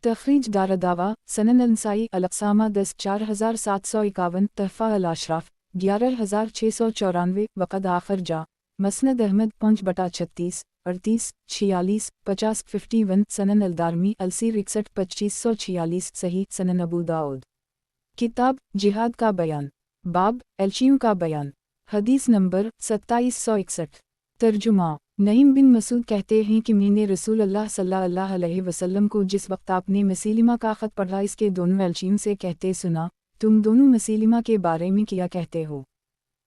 تخریج دارالدعوہ، سنن نسائی، الاقسامہ 104751، تحفہ الاشراف 11694، وقد آخر جا، مسند احمد 5/36، 38، 46، 50، 51، سنن الدارمی السیر 61 2546، صحیح سنن ابو داؤد۔ کتاب جہاد کا بیان، باب الچیوں کا بیان۔ حدیث نمبر 2761۔ ترجمہ۔ نعیم بن مسعود کہتے ہیں کہ میں نے رسول اللہ صلی اللہ علیہ وسلم کو جس وقت آپ نے مسیلمہ کا خط پڑھا اس کے دونوں الچیوں سے کہتے سنا، تم دونوں مسیلمہ کے بارے میں کیا کہتے ہو؟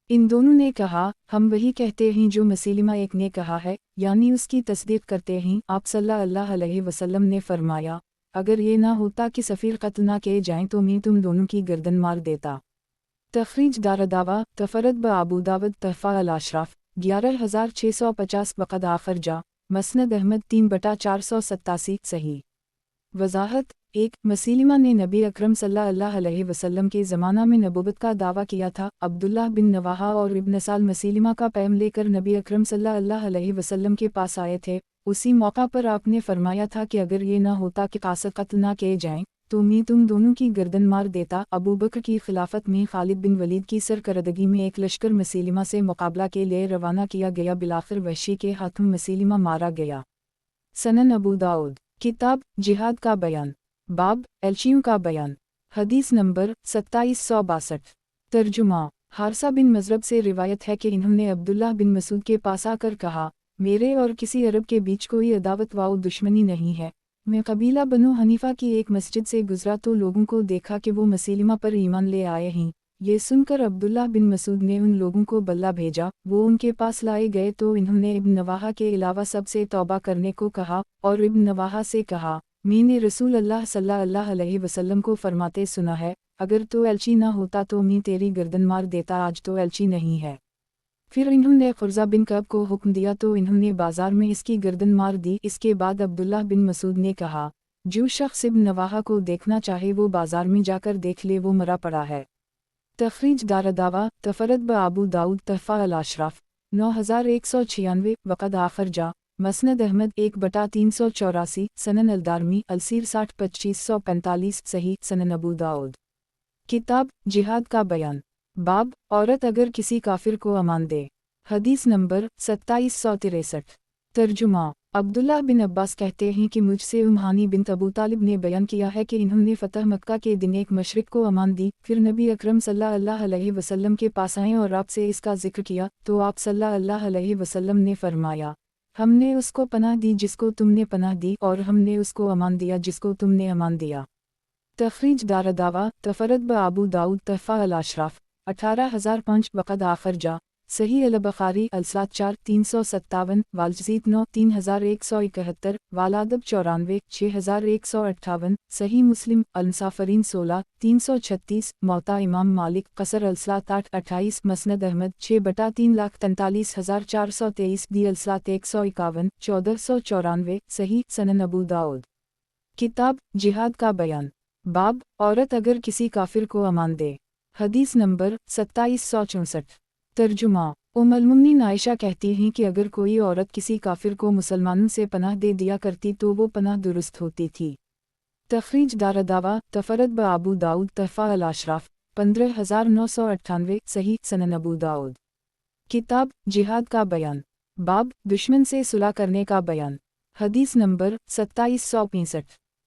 ان دونوں نے کہا، ہم وہی کہتے ہیں جو مسیلمہ ایک نے کہا ہے، یعنی اس کی تصدیق کرتے ہیں۔ آپ صلی اللہ علیہ وسلم نے فرمایا، اگر یہ نہ ہوتا کہ سفیر قتل نہ کیے جائیں تو میں تم دونوں کی گردن مار دیتا۔ تخریج دارالدعوہ، تفرد بابو داود، تحفہ الاشراف 11650، وقد آخر جا، مسند احمد 3/487، صحیح۔ وضاحت۔ 1۔ مسیلمہ نے نبی اکرم صلی اللہ علیہ وسلم کے زمانہ میں نبوت کا دعویٰ کیا تھا۔ عبداللہ بن نواحہ اور ابن سال مسیلمہ کا پیغام لے کر نبی اکرم صلی اللہ علیہ وسلم کے پاس آئے تھے۔ اسی موقع پر آپ نے فرمایا تھا کہ اگر یہ نہ ہوتا کہ قاصد قتل نہ کیے جائیں تو میں تم دونوں کی گردن مار دیتا۔ ابو بکر کی خلافت میں خالد بن ولید کی سرکردگی میں ایک لشکر مسیلمہ سے مقابلہ کے لیے روانہ کیا گیا، بالآخر وحشی کے ہاتھوں مسیلمہ مارا گیا۔ سنن ابو داؤد۔ کتاب جہاد کا بیان، باب الچیوں کا بیان۔ حدیث نمبر 2762۔ ترجمہ۔ حارثہ بن مضرب سے روایت ہے کہ انہوں نے عبداللہ بن مسعود کے پاس آ کر کہا، میرے اور کسی عرب کے بیچ کوئی عداوت و دشمنی نہیں ہے۔ میں قبیلہ بنو حنیفہ کی ایک مسجد سے گزرا تو لوگوں کو دیکھا کہ وہ مسیلمہ پر ایمان لے آئے ہیں۔ یہ سن کر عبداللہ بن مسعود نے ان لوگوں کو بلہ بھیجا، وہ ان کے پاس لائے گئے تو انہوں نے ابن نواحہ کے علاوہ سب سے توبہ کرنے کو کہا، اور ابن نواحہ سے کہا، میں نے رسول اللہ صلی اللہ علیہ وسلم کو فرماتے سنا ہے، اگر تو الچی نہ ہوتا تو میں تیری گردن مار دیتا، آج تو الچی نہیں ہے۔ پھر انہوں نے قرظہ بن کعب کو حکم دیا تو انہوں نے بازار میں اس کی گردن مار دی۔ اس کے بعد عبداللہ بن مسعود نے کہا، جو شخص ابن نواحہ کو دیکھنا چاہے وہ بازار میں جا کر دیکھ لے، وہ مرا پڑا ہے۔ تخریج دارالدعوہ، تفرد بابو داؤد، تحفہ الاشراف 9196، وقد آخر جا، مسند احمد 1/384، سنن الدارمی السیر 60 2545، صحیح سنن ابو داؤد۔ کتاب جہاد کا بیان، باب عورت اگر کسی کافر کو امان دے۔ حدیث نمبر 2763۔ ترجمہ۔ عبداللہ بن عباس کہتے ہیں کہ مجھ سے ہانی بنت ابو طالب نے بیان کیا ہے کہ انہوں نے فتح مکہ کے دن ایک مشرک کو امان دی، پھر نبی اکرم صلی اللہ علیہ وسلم کے پاس آئے اور آپ سے اس کا ذکر کیا تو آپ صلی اللہ علیہ وسلم نے فرمایا، ہم نے اس کو پناہ دی جس کو تم نے پناہ دی، اور ہم نے اس کو امان دیا جس کو تم نے امان دیا۔ تخریج دارالدعوہ، تفرد بابو داؤد، تحفہ الاشراف 18005، وقد آخر جا، صحیح البخاری الصلاۃ 4 357، والجزیت 9 3171، والادب 94 6158، صحیح مسلم المسافرین 16 336، موطا امام مالک قصر الصلاۃ 8 28، مسند احمد 6/343,423، دی الصلاۃ 151 1494، صحیح سنن ابو داؤد۔ کتاب جہاد کا بیان، باب عورت اگر کسی کافر کو امان دے۔ حدیث نمبر 2764۔ ترجمہ۔ ام المؤمنین عائشہ کہتی ہیں کہ اگر کوئی عورت کسی کافر کو مسلمانوں سے پناہ دے دیا کرتی تو وہ پناہ درست ہوتی تھی۔ تخریج دارالدعوہ، تفرد بابو داؤد، تحفہ الاشراف 15998، صحیح سنن ابو داؤد۔ کتاب جہاد کا بیان، باب دشمن سے صلح کرنے کا بیان۔ حدیث نمبر 2765۔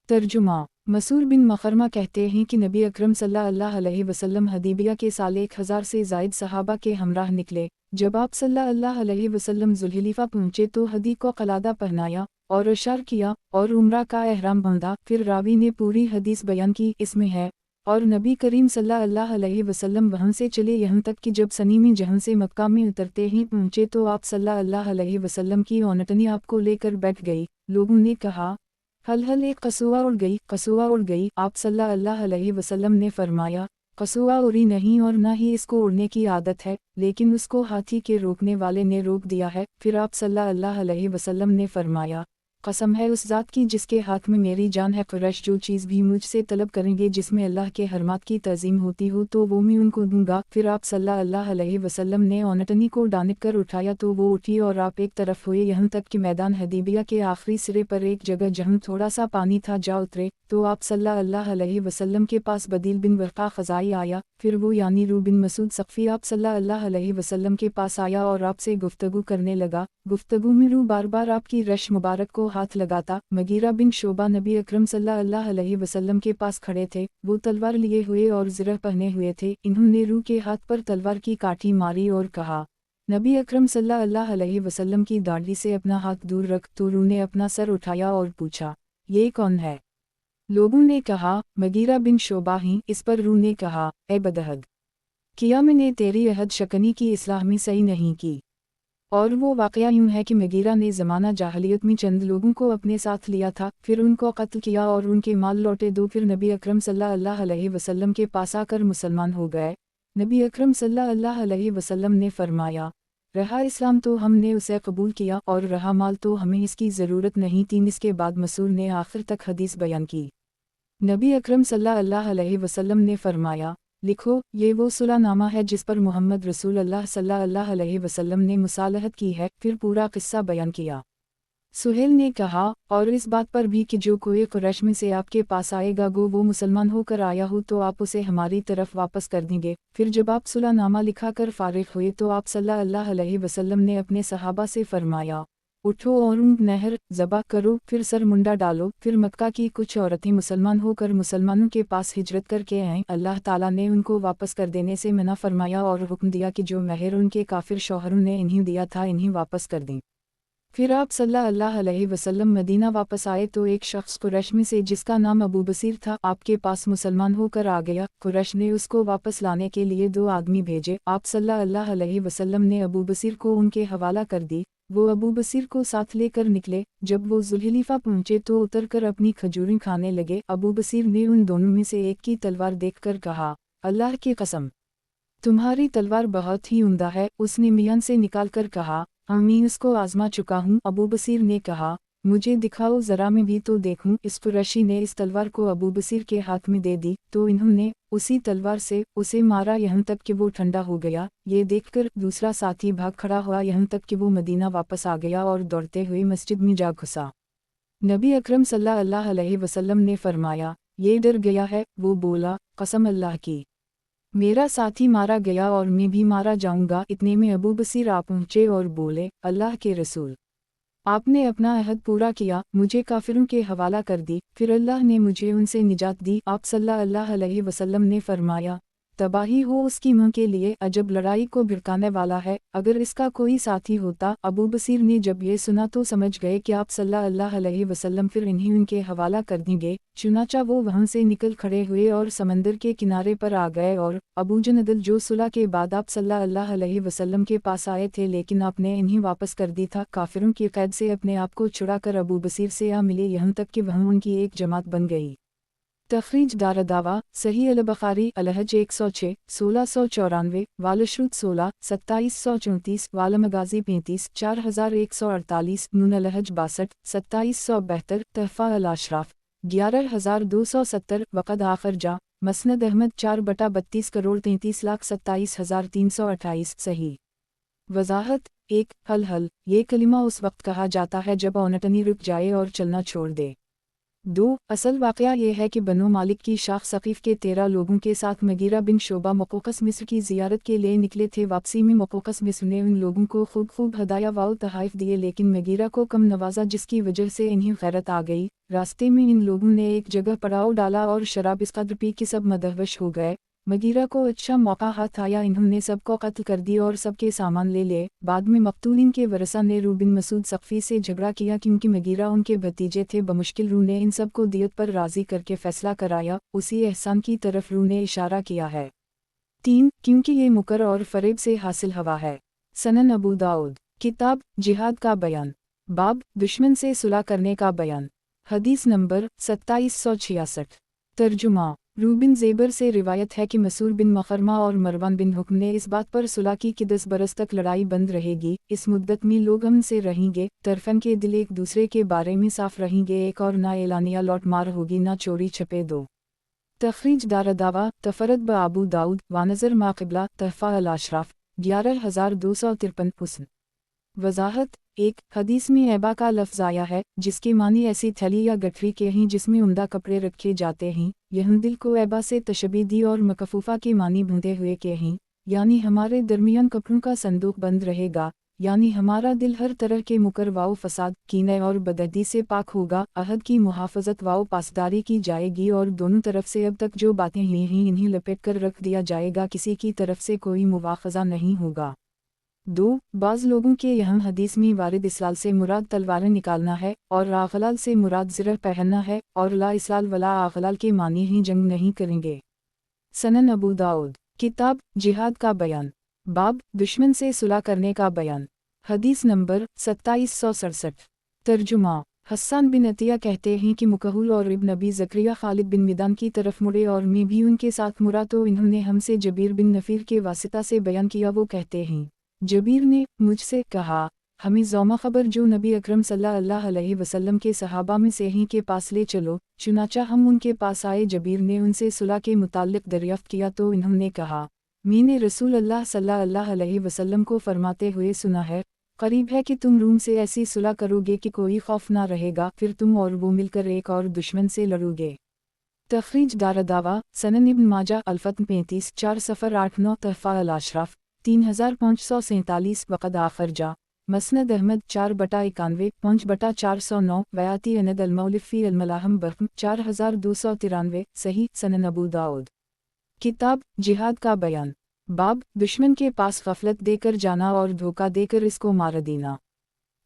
ترجمہ۔ مسعود بن مخرمہ کہتے ہیں کہ نبی اکرم صلی اللہ علیہ وسلم حدیبیہ کے سال 1000 سے زائد صحابہ کے ہمراہ نکلے۔ جب آپ صلی اللہ علیہ وسلم ذوالحلیفہ پہنچے تو ہدی کو قلادہ پہنایا اور اشار کیا اور عمرہ کا احرام باندھا۔ پھر راوی نے پوری حدیث بیان کی، اس میں ہے، اور نبی کریم صلی اللہ علیہ وسلم وہاں سے چلے یہاں تک کہ جب سنیمی جہاں سے مکہ میں اترتے ہی پہنچے تو آپ صلی اللہ علیہ وسلم کی اونٹنی آپ کو لے کر بیٹھ گئی۔ لوگوں نے کہا، ہل ایک قصوہ اڑ گئی، قصوہ اڑ گئی۔ آپ صلی اللہ علیہ وسلم نے فرمایا، قصوہ اڑی نہیں اور نہ ہی اس کو اڑنے کی عادت ہے، لیکن اس کو ہاتھی کے روکنے والے نے روک دیا ہے۔ پھر آپ صلی اللہ علیہ وسلم نے فرمایا، قسم ہے اس ذات کی جس کے ہاتھ میں میری جان ہے، قریش جو چیز بھی مجھ سے طلب کریں گے جس میں اللہ کے حرمات کی تعظیم ہوتی ہو تو وہ میں ان کو دوں گا۔ پھر آپ صلی اللہ علیہ وسلم نے اونٹنی کو ڈانپ کر اٹھایا تو وہ اٹھی اور آپ ایک طرف ہوئے یہاں تک کہ میدان حدیبیہ کے آخری سرے پر ایک جگہ جہاں تھوڑا سا پانی تھا جا اترے، تو آپ صلی اللہ علیہ وسلم کے پاس بدیل بن ورقہ خزائی آیا، پھر وہ یعنی رو بن مسعود ثقفی آپ صلی اللہ علیہ وسلم کے پاس آیا اور آپ سے گفتگو کرنے لگا۔ گفتگو میں رو بار بار آپ کی رش مبارک کو ہاتھ لگاتا۔ مغیرہ بن شعبہ نبی اکرم صلی اللہ علیہ وسلم کے پاس کھڑے تھے، وہ تلوار لیے ہوئے اور زرہ پہنے ہوئے تھے، انہوں نے رو کے ہاتھ پر تلوار کی کاٹھی ماری اور کہا، نبی اکرم صلی اللہ علیہ وسلم کی داڑھی سے اپنا ہاتھ دور رکھ، تو رو نے اپنا سر اٹھایا اور پوچھا، یہ کون ہے؟ لوگوں نے کہا، مغیرہ بن شعبہ ہی۔ اس پر رو نے کہا، اے بدعہد، کیا میں نے تیری عہد شکنی کی اصلاح میں صحیح نہیں کی؟ اور وہ واقعہ یوں ہے کہ مغیرہ نے زمانہ جاہلیت میں چند لوگوں کو اپنے ساتھ لیا تھا، پھر ان کو قتل کیا اور ان کے مال لوٹے دو، پھر نبی اکرم صلی اللہ علیہ وسلم کے پاس آ کر مسلمان ہو گئے۔ نبی اکرم صلی اللہ علیہ وسلم نے فرمایا، رہا اسلام تو ہم نے اسے قبول کیا اور رہا مال تو ہمیں اس کی ضرورت نہیں تھی۔ اس کے بعد مسعود نے آخر تک حدیث بیان کی۔ نبی اکرم صلی اللہ علیہ وسلم نے فرمایا، لکھو، یہ وہ صلح نامہ ہے جس پر محمد رسول اللہ صلی اللہ علیہ وسلم نے مصالحت کی ہے، پھر پورا قصہ بیان کیا۔ سہیل نے کہا، اور اس بات پر بھی کہ جو کوئی قریش میں سے آپ کے پاس آئے گا گو وہ مسلمان ہو کر آیا ہو تو آپ اسے ہماری طرف واپس کر دیں گے۔ پھر جب آپ صلح نامہ لکھا کر فارغ ہوئے تو آپ صلی اللہ علیہ وسلم نے اپنے صحابہ سے فرمایا، اٹھو اور اونٹ نہر ذبح کرو، پھر سر منڈا ڈالو۔ پھر مکہ کی کچھ عورتیں مسلمان ہو کر مسلمانوں کے پاس ہجرت کر کے آئیں، اللہ تعالیٰ نے ان کو واپس کر دینے سے منع فرمایا اور حکم دیا کہ جو مہر ان کے کافر شوہروں نے انہیں دیا تھا انہیں واپس کر دیں۔ پھر آپ صلی اللہ علیہ وسلم مدینہ واپس آئے تو ایک شخص قریش میں سے جس کا نام ابو بصیر تھا آپ کے پاس مسلمان ہو کر آ گیا۔ قریش نے اس کو واپس لانے کے لیے 2 آدمی بھیجے، آپ صلی اللہ علیہ وسلم نے ابو بصیر کو ان کے حوالہ کر دی، وہ ابو بصیر کو ساتھ لے کر نکلے۔ جب وہ ذوالحلیفہ پہنچے تو اتر کر اپنی کھجوریں کھانے لگے۔ ابو بصیر نے ان دونوں میں سے ایک کی تلوار دیکھ کر کہا، اللہ کی قسم، تمہاری تلوار بہت ہی عمدہ ہے۔ اس نے میان سے نکال کر کہا، میں اس کو آزما چکا ہوں۔ ابو بصیر نے کہا، مجھے دکھاؤ ذرا میں بھی تو دیکھوں۔ اس قریشی نے اس تلوار کو ابو بصیر کے ہاتھ میں دے دی تو انہوں نے اسی تلوار سے اسے مارا یہاں تک کہ وہ ٹھنڈا ہو گیا۔ یہ دیکھ کر دوسرا ساتھی بھاگ کھڑا ہوا یہاں تک کہ وہ مدینہ واپس آ گیا اور دوڑتے ہوئے مسجد میں جا گھسا۔ نبی اکرم صلی اللہ علیہ وسلم نے فرمایا، یہ ڈر گیا ہے۔ وہ بولا، قسم اللہ کی، میرا ساتھی مارا گیا اور میں بھی مارا جاؤں گا۔ اتنے میں ابو بصیر آ پہنچے اور بولے، اللہ کے رسول، آپ نے اپنا عہد پورا کیا، مجھے کافروں کے حوالہ کر دی، پھر اللہ نے مجھے ان سے نجات دی۔ آپ صلی اللہ علیہ وسلم نے فرمایا، تباہی ہو اس کی منہ کے لیے، عجب لڑائی کو بھڑکانے والا ہے، اگر اس کا کوئی ساتھی ہوتا۔ ابو بصیر نے جب یہ سنا تو سمجھ گئے کہ آپ صلی اللہ علیہ وسلم پھر انہیں ان کے حوالہ کر دیں گے، چنانچہ وہ وہاں سے نکل کھڑے ہوئے اور سمندر کے کنارے پر آ گئے، اور ابو جندل جو صلح کے بعد آپ صلی اللہ علیہ وسلم کے پاس آئے تھے لیکن آپ نے انہیں واپس کر دی تھا، کافروں کی قید سے اپنے آپ کو چھڑا کر ابو بصیر سے آ ملے یہاں تک کہ وہاں ان کی ایک جماعت بن گئی۔ تخریج دارالدعوہ صحیح البخاری الحج 106 1694 والشروط 16 2734 والمغازی 35 4148 نون الحج 62 2772 تحفہ الاشراف 11270 وقد آخر جا مسند احمد 4/32 کروڑ 33,27,328 صحیح وضاحت 1 حل یہ کلمہ اس وقت کہا جاتا ہے جب اونٹنی رک جائے اور چلنا چھوڑ دے۔ 2 اصل واقعہ یہ ہے کہ بنو مالک کی شاخ ثقیف کے 13 لوگوں کے ساتھ مغیرہ بن شعبہ مقوقس مصر کی زیارت کے لیے نکلے تھے۔ واپسی میں مقوقس مصر نے ان لوگوں کو خوب ہدایہ و تحائف دیے لیکن مغیرہ کو کم نوازا جس کی وجہ سے انہیں غیرت آ گئی۔ راستے میں ان لوگوں نے ایک جگہ پڑاؤ ڈالا اور شراب اس قدر پی کہ سب مدہوش ہو گئے۔ مغیرہ کو اچھا موقع ہاتھ آیا، انہوں نے سب کو قتل کر دی اور سب کے سامان لے لے۔ بعد میں مقتولین کے ورثہ نے رو بن مسعود ثقفی سے جھگڑا کیا کیونکہ مغیرہ ان کے بھتیجے تھے۔ بمشکل رو نے ان سب کو دیت پر راضی کر کے فیصلہ کرایا، اسی احسان کی طرف رو نے اشارہ کیا ہے۔ 3 کیونکہ یہ مکر اور فریب سے حاصل ہوا ہے۔ سنن ابو داؤد کتاب جہاد کا بیان، باب دشمن سے صلح کرنے کا بیان، حدیث نمبر 2766۔ ترجمہ रूबिन ज़ेबर से रिवायत है कि मसूर बिन मखरमा और मरवान बिन हुक्म ने इस बात पर सुलह की कि 10 बरस तक लड़ाई बंद रहेगी। इस मुद्दत में लोग अमन से रहेंगे, तरफन के दिल एक दूसरे के बारे में साफ रहेंगे, एक और ना एलानिया लौट मार होगी ना चोरी छपे दो। तखरीज दारदावा तफरत ब आबू दाऊद वानज़र माक़िबला तहफ़ा अल अशराफ 11253 हुस्न। वज़ाहत 1 हदीस में ऐबा का लफ्ज़ आया है जिसके मानी ऐसी थैली या गठरी के हैं जिसमें उम्दा कपड़े रखे जाते हैं। यह दिल को ऐबा से तशबीह दी और मकफूफ़ा के मानी बंधे हुए के हैं, यानी हमारे दरमियान कपड़ों का संदूक बंद रहेगा, यानी हमारा दिल हर तरह के मुकर वाओ फसाद कीने और बदअहदी से पाक होगा। अहद की मुहाफ़ज़त वाओ पासदारी की जाएगी और दोनों तरफ से अब तक जो बातें हुई हैं इन्हें लपेट कर रख दिया जाएगा, किसी की तरफ से कोई मुवाख़ज़ा नहीं होगा। 2 बाज़ लोगों के यहाँ हदीस में वारिद इस्लाल से मुराद तलवारें निकालना है और आग़लाल से मुराद ज़िरह पहनना है और ला इस्लाल वला आग़लाल के मानी ही जंग नहीं करेंगे। सनन अबू दाऊद किताब जिहाद का बयान, बाब दुश्मन से सुलह करने का बयान। हदीस नंबर 2767। तर्जुमा हस्सान बिन अतिया कहते हैं कि मुकहुल और इब्न नबी ज़करिया खालिद बिन मिदान की तरफ मुड़े और मैं भी उनके साथ मुड़ा तो इन्होंने हमसे जबीर बिन नफ़ीर के वासिता से बयान किया। वो कहते हैं जबीर ने मुझसे कहा हमें ज़ौमा ख़बर जो नबी अकरम सल्लल्लाहु अलैहि वसल्लम के सहाबा में से ही के पास ले चलो। चुनाचा हम उनके पास आए। जबीर ने उनसे सुलह के मुताल्लिक़ दरियाफ़्त किया तो इन्होंने कहा मैंने रसूल अल्लाह सल्लल्लाहु अलैहि वसल्लम को फरमाते हुए सुना है, करीब है कि तुम रूम से ऐसी सुलह करोगे कि कोई खौफ ना रहेगा, फिर तुम और वो मिलकर एक और दुश्मन से लड़ोगे। तखरीज दारदावा सनन इब्न माजा अल्फत 35 4 सफ़र 8-9 तहफ़ा अल अशराफ 3547 वक़द आखरजा मसनद अहमद 4/91 5/409 वयाती अनद अलमौलिफ़ी अलमलाहम बरक़म 4293 सही सनन अबू दाऊद किताब जिहाद का बयान, बाब दुश्मन के पास गफलत देकर जाना और धोखा देकर इसको मार देना।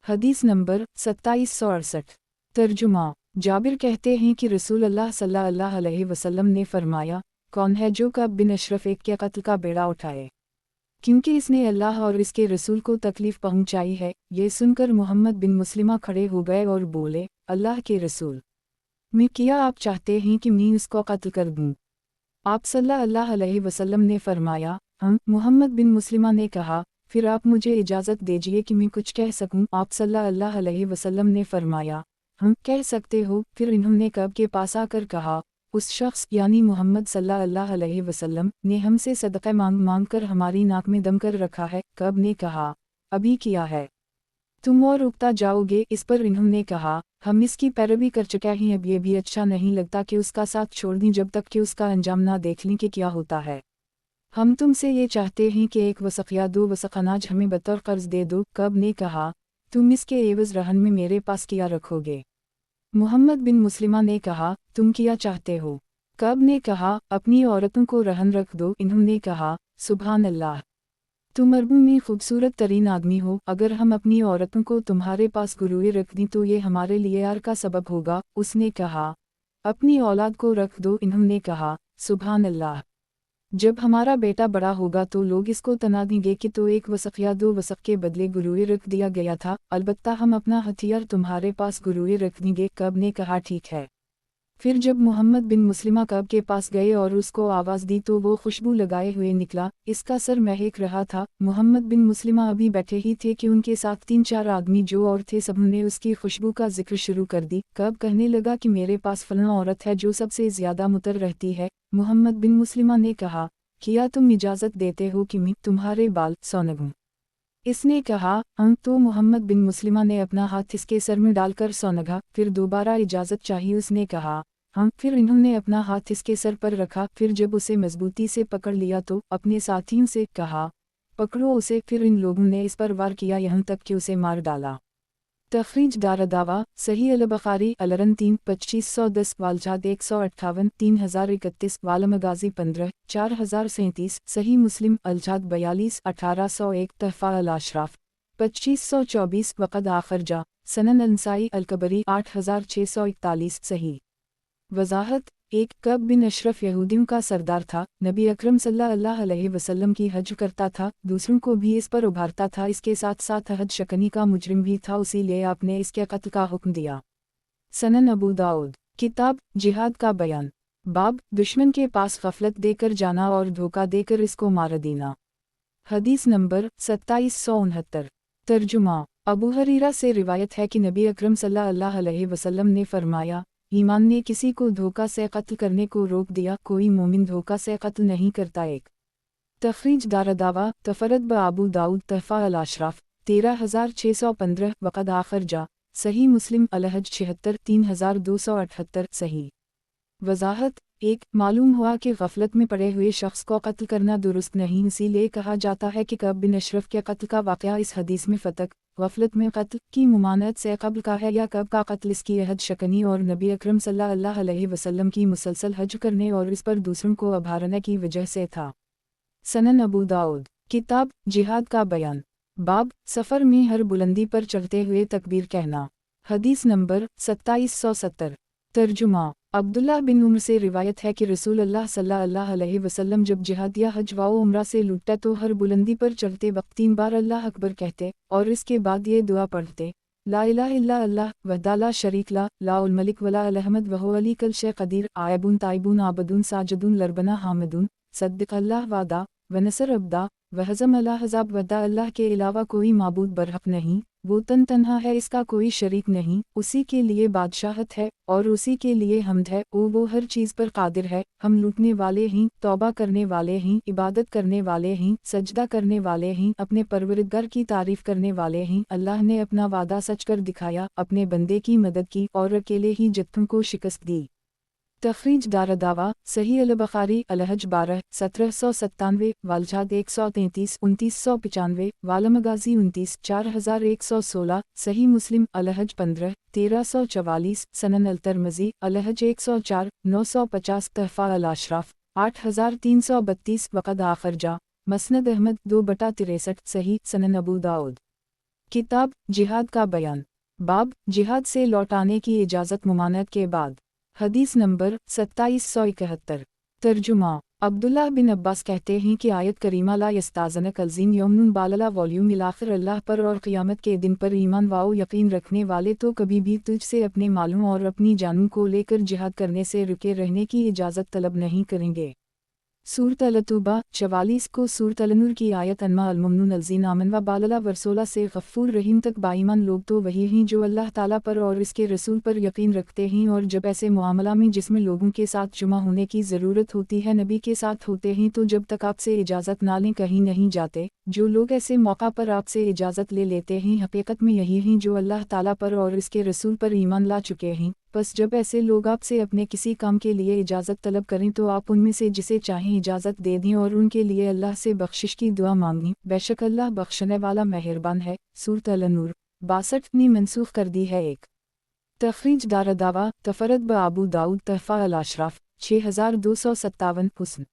हदीस नंबर 2768। तर्जुमा जाबिर कहते हैं कि रसूल अल्लाह सल्लल्लाहु अलैहि वसल्लम ने फरमाया, कौन है जो कब बिन अशरफ एक के कत्ल का बेड़ा उठाए, क्योंकि इसने अल्लाह और इसके रसूल को तकलीफ़ पहुंचाई है। ये सुनकर मोहम्मद बिन मुस्लिमा खड़े हो गए और बोले, अल्लाह के रसूल, मैं क्या आप चाहते हैं कि मैं उसको कत्ल कर दूं? आप सल्लल्लाहु अलैहि वसल्लम ने फरमाया, मोहम्मद बिन मुस्लिमा ने कहा, फिर आप मुझे इजाज़त दीजिए कि मैं कुछ कह सकूं। आप सल्लल्लाहु अलैहि वसल्लम ने फरमाया, कह सकते हो। फिर इन्होंने कब के पास आकर कहा, उस शख्स यानी मोहम्मद सल्लल्लाहु अलैहि वसल्लम ने हमसे सदक़ा मांग कर हमारी नाक में दम कर रखा है। कब ने कहा, अभी किया है, तुम और उगता जाओगे। इस पर इन्होंने कहा, हम इसकी पैरवी कर चुके हैं, अब ये भी अच्छा नहीं लगता कि उसका साथ छोड़ दें जब तक कि उसका अंजाम ना देख लें कि क्या होता है। हम तुमसे ये चाहते हैं कि 1 वसक़ या 2 वसक़ अनाज हमें बतौर कर्ज दे दो। कब ने कहा, तुम इसके एवज़ रहन में मेरे पास क्या रखोगे? मोहम्मद बिन मुस्लिमा ने कहा, तुम क्या चाहते हो? कब ने कहा, अपनी औरतों को रहन रख दो। इन्होंने कहा, सुभान अल्लाह, तुम अरबों में खूबसूरत तरीन आदमी हो। अगर हम अपनी औरतों को तुम्हारे पास गुरुए रख दें तो ये हमारे लिए यार का सबब होगा। उसने कहा, अपनी औलाद को रख दो। इन्होंने कहा, सुभान अल्लाह, जब हमारा बेटा बड़ा होगा तो लोग इसको तना देंगे कि तो 1 वसक़ या 2 वसक़ के बदले गुरुए रख दिया गया था, अलबत्ता हम अपना हथियार तुम्हारे पास गुरुए रख देंगे। कब ने कहा, ठीक है। फिर जब मोहम्मद बिन मुस्लिमा कब के पास गए और उसको आवाज़ दी तो वो खुशबू लगाए हुए निकला, इसका सर महक रहा था। मोहम्मद बिन मुस्लिमा अभी बैठे ही थे कि उनके साथ 3-4 आदमी जो और थे सबने उसकी खुशबू का जिक्र शुरू कर दी। कब कहने लगा कि मेरे पास फलां औरत है जो सबसे ज़्यादा मुतर रहती है। मोहम्मद बिन मुस्लिमा ने कहा, क्या तुम इजाज़त देते हो कि मैं तुम्हारे बाल सौनगूं? इसने कहा, तो मोहम्मद बिन मुस्लिमा ने अपना हाथ इसके सर में डालकर सौनगा। फिर दोबारा इजाज़त चाहिए। उसने कहा, फिर इन्होंने अपना हाथ इसके सर पर रखा। फिर जब उसे मजबूती से पकड़ लिया तो अपने साथियों से कहा, पकड़ो उसे। फिर इन लोगों ने इस पर वार किया यहाँ तक कि उसे मार डाला। तखरीज दारदावा सही अल बुखारी अलरन 3 2510 वालजाद 158 3031 वालमगाजी 15 4037 सही मुस्लिम अलजाद 42 1801 तहफ़ा अल अशराफ 2524 वक़द आखरजा सनन अंसाई अलकबरी 8641 सही। वज़ाहत 1 कब बिन अशरफ यहूदियों का सरदार था, नबी अकरम सल्लल्लाहु अलैहि वसल्लम की हज करता था, दूसरों को भी इस पर उभारता था, इसके साथ साथ हज शकनी का मुजरिम भी था, इसीलिए आपने इसके कत्ल का हुक्म दिया। सनन अबू दाऊद किताब जिहाद का बयान, बाब दुश्मन के पास गफलत देकर जाना और धोखा देकर इसको मार देना। हदीस नंबर 2769। तर्जुमा। अबू हरीरा से रिवायत है कि नबी अकरम सल्लल्लाहु अलैहि वसल्लम ने फरमाया, ईमान ने किसी को धोखा से कत्ल करने को रोक दिया, कोई मोमिन धोखा से कत्ल नहीं करता। एक तखरीज दारदावा तफरद ब अबू दाऊद तहफ़ा अल अशराफ 13615 वक़द आखर जा सही मुस्लिम अलहज 76 3278 सही। वजाहत। एक मालूम हुआ कि गफलत में पड़े हुए शख्स को कत्ल करना दुरुस्त नहीं, इसीलिए कहा जाता है कि कब बिन अशरफ के कत्ल का वाक़या इस हदीस में फ़तक गफलत में कत्ल की मुमानत से कब्ल का है या कब का कत्ल इसकी अहद शकनी और नबी अकरम सल्लल्लाहु अलैहि वसल्लम की मुसलसल हज करने और इस पर दूसरों को अभारने की वजह से था। सनन अबू दाऊद। किताब जिहाद का बयान। बाब सफ़र में हर बुलंदी पर चढ़ते हुए तकबीर कहना। हदीस नंबर 2770। तर्जुमा। अब्दुल्ला बिन उम्र से रिवायत है कि रसूल अल्लाह सल्लल्लाहु अलैहि वसल्लम जब जिहाद या हज व उम्रा से लुटता तो हर बुलंदी पर चढ़ते वक्त 3 बार अल्लाह अकबर कहते और इसके बाद ये दुआ पढ़ते, ला इलाहा इल्ला अल्लाह वहदा ला शरीक ला लाउल मलिक वला अल अहमद वहु अली कल शे कदीर आयबुन ताइबुन आबदुन साजदुन लरबना हामदुन सद्दिक अल्लाह वादा वनसर अब्दा वहज़म अला हज़ाब वदा। अल्लाह के अलावा कोई माबूद बरहक नहीं, वो तन्हा है, इसका कोई शरीक नहीं, उसी के लिए बादशाहत है और उसी के लिए हम्द है, वो हर चीज़ पर कादिर है। हम लूटने वाले हैं, तौबा करने वाले हैं, इबादत करने वाले हैं, सजदा करने वाले हैं, अपने परवरदिगार की तारीफ करने वाले हैं। अल्लाह ने अपना वादा सच कर दिखाया, अपने बंदे की मदद की और अकेले ही जत्थों को शिकस्त दी। तखरीज दारदावा सही अल बुखारी अलहज 12 1797 वालजाद 133 2995 वालमगाजी 29 4116 सही मुस्लिम अलहज 15 1344 सनन अल तरमजी अलहज 104 950 तहफ़ा अल अशराफ 8332 वक़द आखर जा मसनद अहमद 2/63 सही सनन अबू दाऊद। किताब जिहाद का बयान। बाब जिहाद से लौटाने की इजाज़त मुमानत के बाद। हदीस नंबर 2771। तर्जुमा। अब्दुल्लाह बिन अब्बास कहते हैं कि आयत करीमा ला यस्ताज़नक अलज़ीन यौमुन बालला वॉल्यूम इलाखिर अल्लाह पर और क़यामत के दिन पर ईमान वाओ यकीन रखने वाले तो कभी भी तुझ से अपने मालों और अपनी जानों को लेकर जिहाद करने से रुके रहने की इजाज़त तलब नहीं करेंगे। सूरत अल-तौबा 44 को सूरत अल-नूर की आयत अन्मा अल-मुमनून अलज़ीन आमन व बालला वरसोला से गफ़ूर रहीम तक बाईमान लोग तो वही हैं जो अल्लाह ताला पर और इसके रसूल पर यकीन रखते हैं और जब ऐसे मामला में जिसमें लोगों के साथ जुमा होने की ज़रूरत होती है नबी के साथ होते हैं तो जब तक आपसे इजाज़त ना लें कहीं नहीं जाते। जो लोग ऐसे मौका पर आपसे इजाज़त ले लेते हैं हकीकत में यही हैं जो अल्लाह ताला पर और इसके रसूल पर ईमान ला चुके हैं। बस जब ऐसे लोग आपसे अपने किसी काम के लिए इजाज़त तलब करें तो आप उनमें से जिसे चाहें इजाज़त दे दें और उनके लिए अल्लाह से बख्शिश की दुआ मांगें, बेशक अल्लाह बख्शने वाला मेहरबान है। सूरत अल-नूर 62 ने मनसूख कर दी है। एक तखरीज दारदावा तफरद ब अबू दाऊद तहफ़ा अल अशराफ 6257 हुस्न।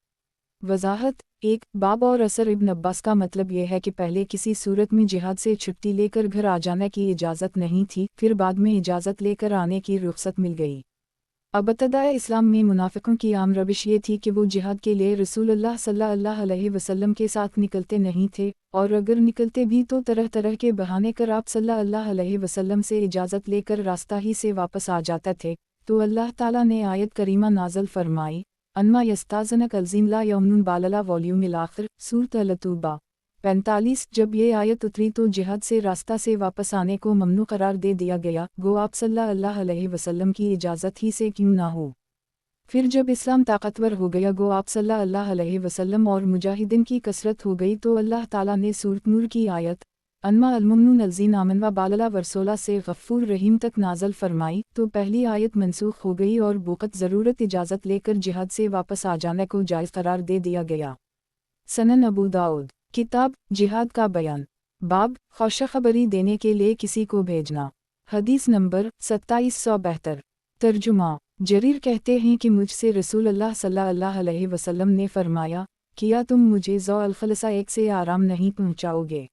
वजाहत। एक बाब और असर इब्न अब्बास का मतलब यह है कि पहले किसी सूरत में जिहाद से छुट्टी लेकर घर आ जाने की इजाज़त नहीं थी, फिर बाद में इजाज़त लेकर आने की रुख्सत मिल गई। अब इब्तिदाए इस्लाम में मुनाफिकों की आम रविश ये थी कि वो जिहाद के लिए रसूलुल्लाह सल्लल्लाहु अलैहि वसल्लम के साथ निकलते नहीं थे और अगर निकलते भी तो तरह तरह के बहाने कर आप सल्लल्लाहु अलैहि वसल्लम से इजाज़त लेकर रास्ता ही से वापस आ जाते थे। तो अल्लाह ताला ने आयत करीमा नाज़िल फरमाई, अन्मा यस्ताज़नक अलज़ीन ला यौमुन बालला वॉल्यूम इलाखिर सूरत अल-तौबा 45। जब ये आयत उतरी तो जिहाद से रास्ता से वापस आने को ममनू करार दे दिया गया, गो आप सल्लल्लाहु अलैहि वसल्लम की इजाज़त ही से क्यों ना हो। फिर जब इस्लाम ताकतवर हो गया, गो आप सल्लल्लाहु अलैहि वसल्लम और मुजाहिदीन की कसरत हो गई, तो अल्लाह ताला ने सूरत नूर की आयत अन्मा अल-मुमनून अलज़ीन आमन व बालला वरसोला से गफ़ूर रहीम तक नाज़िल फरमाई, तो पहली आयत मनसूख हो गई और बुक़त ज़रूरत इजाज़त लेकर जिहाद से वापस आ जाने को जायज़ करार दे दिया गया। सनन अबू दाऊद। किताब जिहाद का बयान। बाब खुशखबरी देने के लिए किसी को भेजना। हदीस नंबर 2772। तर्जुमा। जरीर कहते हैं कि मुझसे रसूल अल्लाह सल्लल्लाहु अलैहि वसल्लम ने फरमाया, किया तुम मुझे ज़ौ अल-खलसा एक से आराम नहीं पहुँचाओगे।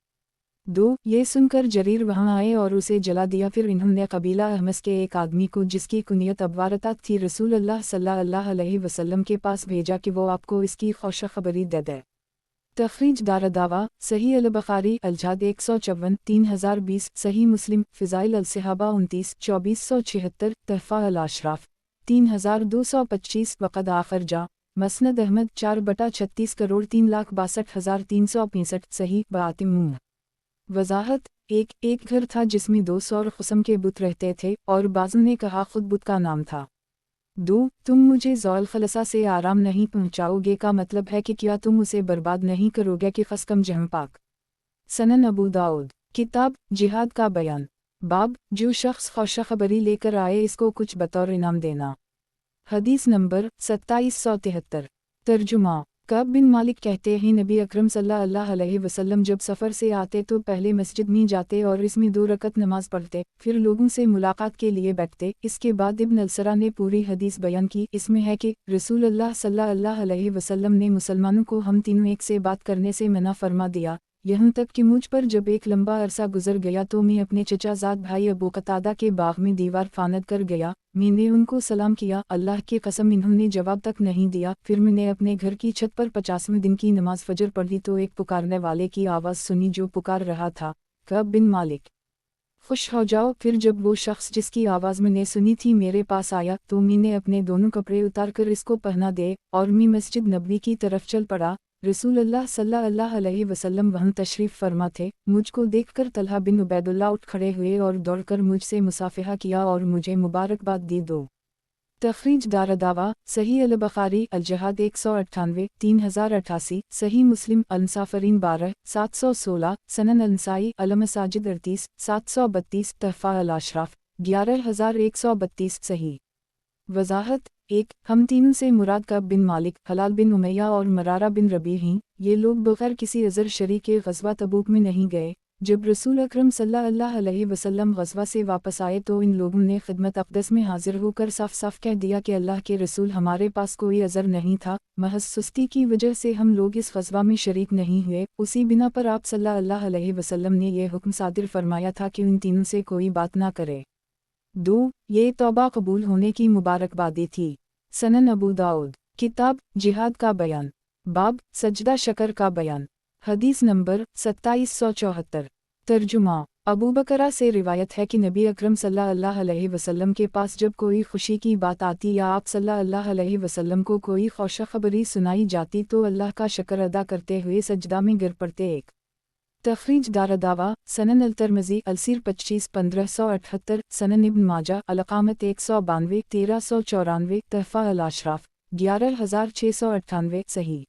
2 ये सुनकर जरीर वहाँ आए और उसे जला दिया। फिर इन्होंने कबीला अहमस के एक आदमी को जिसकी कुनियत अब्वारता थी रसूल अल्लाह सल्लल्लाहु अलैहि वसल्लम के पास भेजा कि वो आपको इसकी खुशखबरी दे दे। तखरीज दारदावा सही अल-बुखारी अलजाद 154 3020 सही मुस्लिम फ़िज़ाइल अल-सहाबा 29 2476 तहफ़ा अल-अशराफ 3225 वक़द आखिर जा। मसनद अहमद 4/36 करोड़ 3,62,365 सही बातिम। वजाहत एक घर था जिसमें 200 क़स्म के बुत रहते थे और बाज़ों ने कहा खुद बुत का नाम था। 2 तुम मुझे ज़ौल खलसा से आराम नहीं पहुँचाओगे का मतलब है कि क्या तुम उसे बर्बाद नहीं करोगे कि क़स्म जहम पाक। सनन अबू दाऊद किताब जिहाद का बयान। बाब जो शख्स खुशखबरी लेकर आए इसको कुछ बतौर इनाम देना। हदीस नंबर 2773। तर्जुमा कब बिन मालिक कहते हैं नबी अकरम सल्लल्लाहु अलैहि वसल्लम जब सफ़र से आते तो पहले मस्जिद में जाते और इसमें 2 रकत नमाज पढ़ते, फिर लोगों से मुलाकात के लिए बैठते। इसके बाद इब्न अलसरा ने पूरी हदीस बयान की। इसमें है कि रसूलुल्लाह सल्लल्लाहु अलैहि वसल्लम ने मुसलमानों को हम तीनों एक से बात करने से मना फरमा दिया, यहाँ तक कि मुझ पर जब एक लंबा अरसा गुजर गया तो मैं अपने चचाजाद भाई अबू कतादा के बाग में दीवार फानद कर गया। मैंने उनको सलाम किया, अल्लाह की कसम इन्होंने जवाब तक नहीं दिया। फिर मैंने अपने घर की छत पर 50वें दिन की नमाज फजर पढ़ी तो एक पुकारने वाले की आवाज़ सुनी जो पुकार रहा था, कब बिन मालिक खुश हो जाओ। फिर जब वो शख्स जिसकी आवाज़ मैंने सुनी थी मेरे पास आया तो मैंने अपने दोनों कपड़े उतार कर इसको पहना दे और मैं मस्जिद नबवी की तरफ चल पड़ा। रसूलुल्लाह सल्लल्लाहु अलैहि वसल्लम वहाँ तशरीफ़ फरमा थे। मुझको देखकर तलहा बिन उबैदुल्लाह उठ खड़े हुए और दौड़कर मुझसे मुसाफिहा किया और मुझे मुबारकबाद दी। 2 तखरीज दारदावा सही अल बुखारी अल जहाद 198 3088 सही मुस्लिम अल मुसाफिरीन 12 716 सनन अल नसाई अल मसाजिद 38 732 तहफ़ा अल अशराफ 11132 सही। वजाहत हम तीनों से मुराद कब बिन मालिक, हलाल बिन उमैया और मरारा बिन रबी हैं। ये लोग बगैर किसी अज़र शरीक के ग़ज़वा तबूक में नहीं गए। जब रसूल अकरम सल्लल्लाहु अलैहि वसल्लम ग़ज़वा से वापस आए तो इन लोगों ने खिदमत अक़दस में हाजिर होकर साफ साफ कह दिया कि अल्लाह के रसूल हमारे पास कोई अज़र नहीं था, महज सुस्ती की वजह से हम लोग इस ग़ज़वा में शरीक नहीं हुए। उसी बिना पर आप सल्लल्लाहु अलैहि वसल्लम ने यह हुक्म सादिर फरमाया था कि उन तीनों से कोई बात ना करे। 2 ये तौबा कबूल होने की मुबारकबादी थी। सनन अबू दाऊद किताब जिहाद का बयान। बाब सजदा शकर का बयान। हदीस नंबर 2774। तर्जुमा अबू बकरा से रिवायत है कि नबी अकरम सल्लल्लाहु अलैहि वसल्लम के पास जब कोई खुशी की बात आती या आप सल्लल्लाहु अलैहि वसल्लम को कोई खुशखबरी सुनाई जाती तो अल्लाह का शुक्र अदा करते हुए सजदा में गिर पड़ते। 1 तखरीज दारदावा सनन अल तिरमिज़ी अलसीर 25 1578 सनन इब्न माजा अलकामत 192 1394 तहफ़ा अल अशराफ 11698 सही।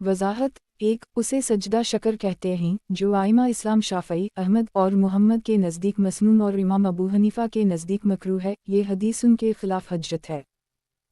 वजाहत उसे सजदा शकर कहते हैं जो आइमा इस्लाम शाफ़ई अहमद और मुहम्मद के नज़दीक मसनून और इमाम अबू हनीफ़ा के नज़दीक मकरूह है। ये हदीस उनके खिलाफ हजरत है।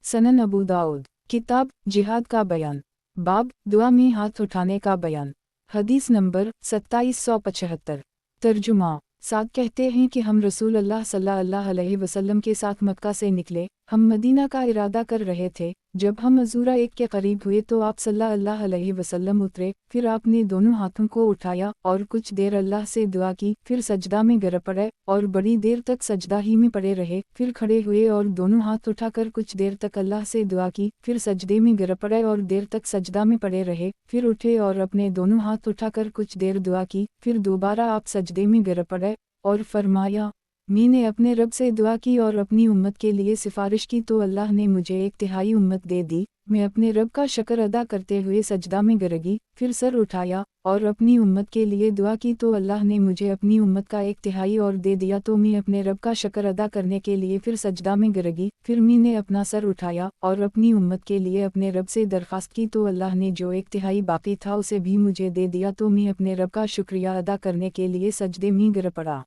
सनन अबू दाऊद किताब जिहाद का बयान। बाब दुआ में हाथ उठाने का बयान। हदीस नंबर 2775। तर्जुमा साद कहते हैं कि हम रसूलुल्लाह सल्लल्लाहु अलैहि वसल्लम के साथ मक्का से निकले। हम मदीना का इरादा कर रहे थे। जब हम मज़ूरा 1 के करीब हुए तो आप सल्लल्लाहु अलैहि वसल्लम उतरे। फिर आपने दोनों हाथों को उठाया और कुछ देर अल्लाह से दुआ की, फिर सजदा में गिर पड़े और बड़ी देर तक सजदा ही में पड़े रहे। फिर खड़े हुए और दोनों हाथ उठाकर कुछ देर तक अल्लाह से दुआ की, फिर सजदे में गिर पड़े और देर तक सजदा में पड़े रहे। फिर उठे और अपने दोनों हाथ उठाकर कुछ देर दुआ की, फिर दोबारा आप सजदे में गिर पड़े और फरमाया, मैंने अपने रब से दुआ की और अपनी उम्मत के लिए सिफारिश की तो अल्लाह ने मुझे 1/3 उम्मत दे दी। मैं अपने रब का शुक्र अदा करते हुए सजदा में गिरगी, फिर सर उठाया और अपनी उम्मत के लिए दुआ की तो अल्लाह ने मुझे अपनी उम्मत का 1/3 और दे दिया। तो मैं अपने रब का शुक्र अदा करने के लिए फिर सजदा में गिरगी, फिर मैंने अपना सर उठाया और अपनी उम्मत के लिए अपने रब से दरख्वास्त की तो अल्लाह ने जो 1/3 बाकी था उसे भी मुझे दे दिया। तो मैं अपने रब का शुक्रिया अदा करने के लिए सजदे में गिर पड़ा।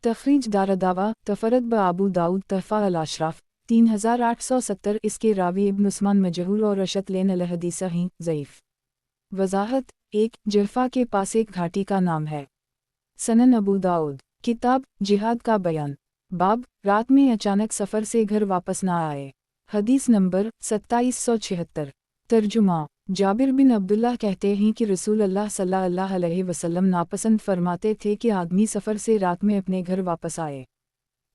तखरीज दारदावा तफरद ब अबू दाऊद तहफ़ा अल अशराफ 3870। इसके रावी इब्न उस्मान मजहूल और अशत लेन अल हदीसा हैं ज़ईफ़। वजाहत जहफ़ा के पास एक घाटी का नाम है। सनन अबू दाऊद किताब जिहाद का बयान। बाब रात में अचानक सफ़र से घर वापस ना आए। हदीस नंबर 2776। तर्जुमा जाबिर बिन अब्दुल्लाह कहते हैं कि रसूलुल्लाह सल्लल्लाहु अलैहि वसल्लम नापसंद फरमाते थे कि आदमी सफ़र से रात में अपने घर वापस आए।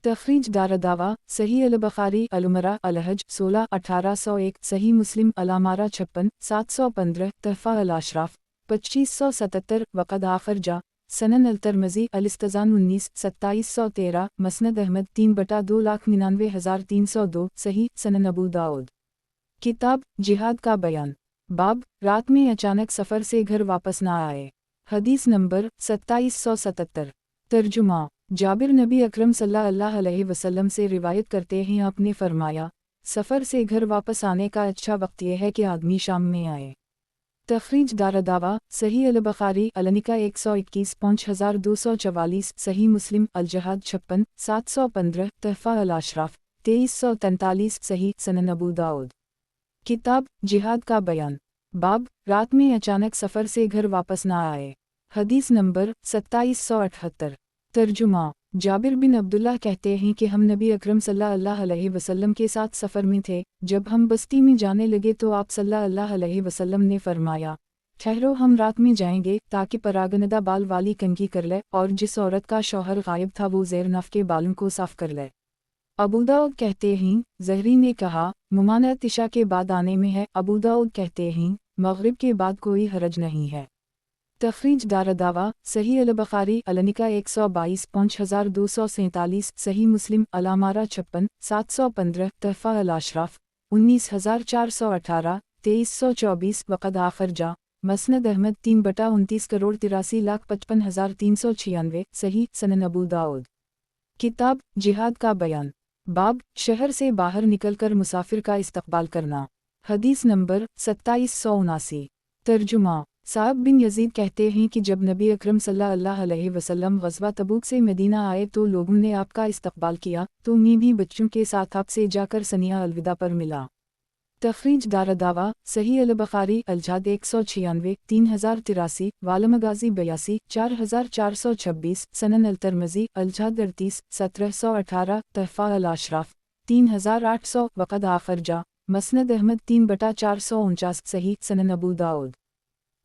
तखरीज दारदावा सही अल बुखारी अल-उमरा अल-हज 16 1801 सही मुस्लिम अल-अमारा 56 715 तहफ़ा अल अशराफ 2577 वक़द आखिर जा। सनन अल-तिरमिज़ी अल-इस्तिज़ान 19-2713, मस्नद अहमद 3/299,302, सही सनन अबू दाऊद। किताब जिहाद का बयान। बाब रात में अचानक सफ़र से घर वापस ना आए। हदीस नंबर 2777। तर्जुमा जाबिर नबी अकरम सल्लल्लाहु अलैहि वसल्लम से रिवायत करते हैं, आपने फरमाया, सफ़र से घर वापस आने का अच्छा वक्त यह है कि आदमी शाम में आए। तखरीज दारदावा सही अल-बुखारी अलनिका 121 5244, सही मुस्लिम अल-जहाद 56 715, तहफ़ा अल-अशराफ 2343, सही सनन अबू दाऊद। किताब जिहाद का बयान। बाब रात में अचानक सफ़र से घर वापस ना आए। हदीस नंबर 2778। तर्जुमा जाबिर बिन अब्दुल्लाह कहते हैं कि हम नबी अकरम सल्लल्लाहु अलैहि वसल्लम के साथ सफ़र में थे। जब हम बस्ती में जाने लगे तो आप सल्लल्लाहु अलैहि वसल्लम ने फरमाया, ठहरो, हम रात में जाएंगे ताकि परागनदा बाल वाली कंघी कर ले, और जिस औरत का शौहर गायब था वो ज़ेर नफ के बालों को साफ कर ले। अबू दाऊद कहते हैं, ज़हरी ने कहा, मुमानत इशा के बाद आने में है। अबू दाऊद कहते हैं, मग़रिब के बाद कोई हरज नहीं है। तखरीज दारदावा सही अल-बुखारी अलनिका 122 5247, सही मुस्लिम अल-अमारा 56 715, तहफ़ा अल-अशराफ 19418 2324, वक़द आखिर जा मस्नद अहमद 3/29,83,55,396, सही सनन अबू दाऊद। किताब जिहाद का बयान। बाब शहर से बाहर निकलकर मुसाफिर का इस्तक़बाल करना। हदीस नंबर 2779। तर्जुमा साहब बिन यजीद कहते हैं कि जब नबी अकरम सल्लल्लाहु अलैहि वसल्लम ग़ज़वा तबूक से मदीना आए तो लोगों ने आपका इस्तक़बाल किया, तो मैं भी बच्चों के साथ आपसे जाकर सनिया अलविदा पर मिला। तखरीज दारदावा सही अल-बुखारी अल-जहाद 196 3083, वालमगाज़ी 82 4426, सनन अल-तिरमिज़ी अल-जहाद 38 1718, तहफ़ा अल-अशराफ 3800, वक़द आखिर जा मस्नद अहमद 3/449, सही सनन अबू दाऊद।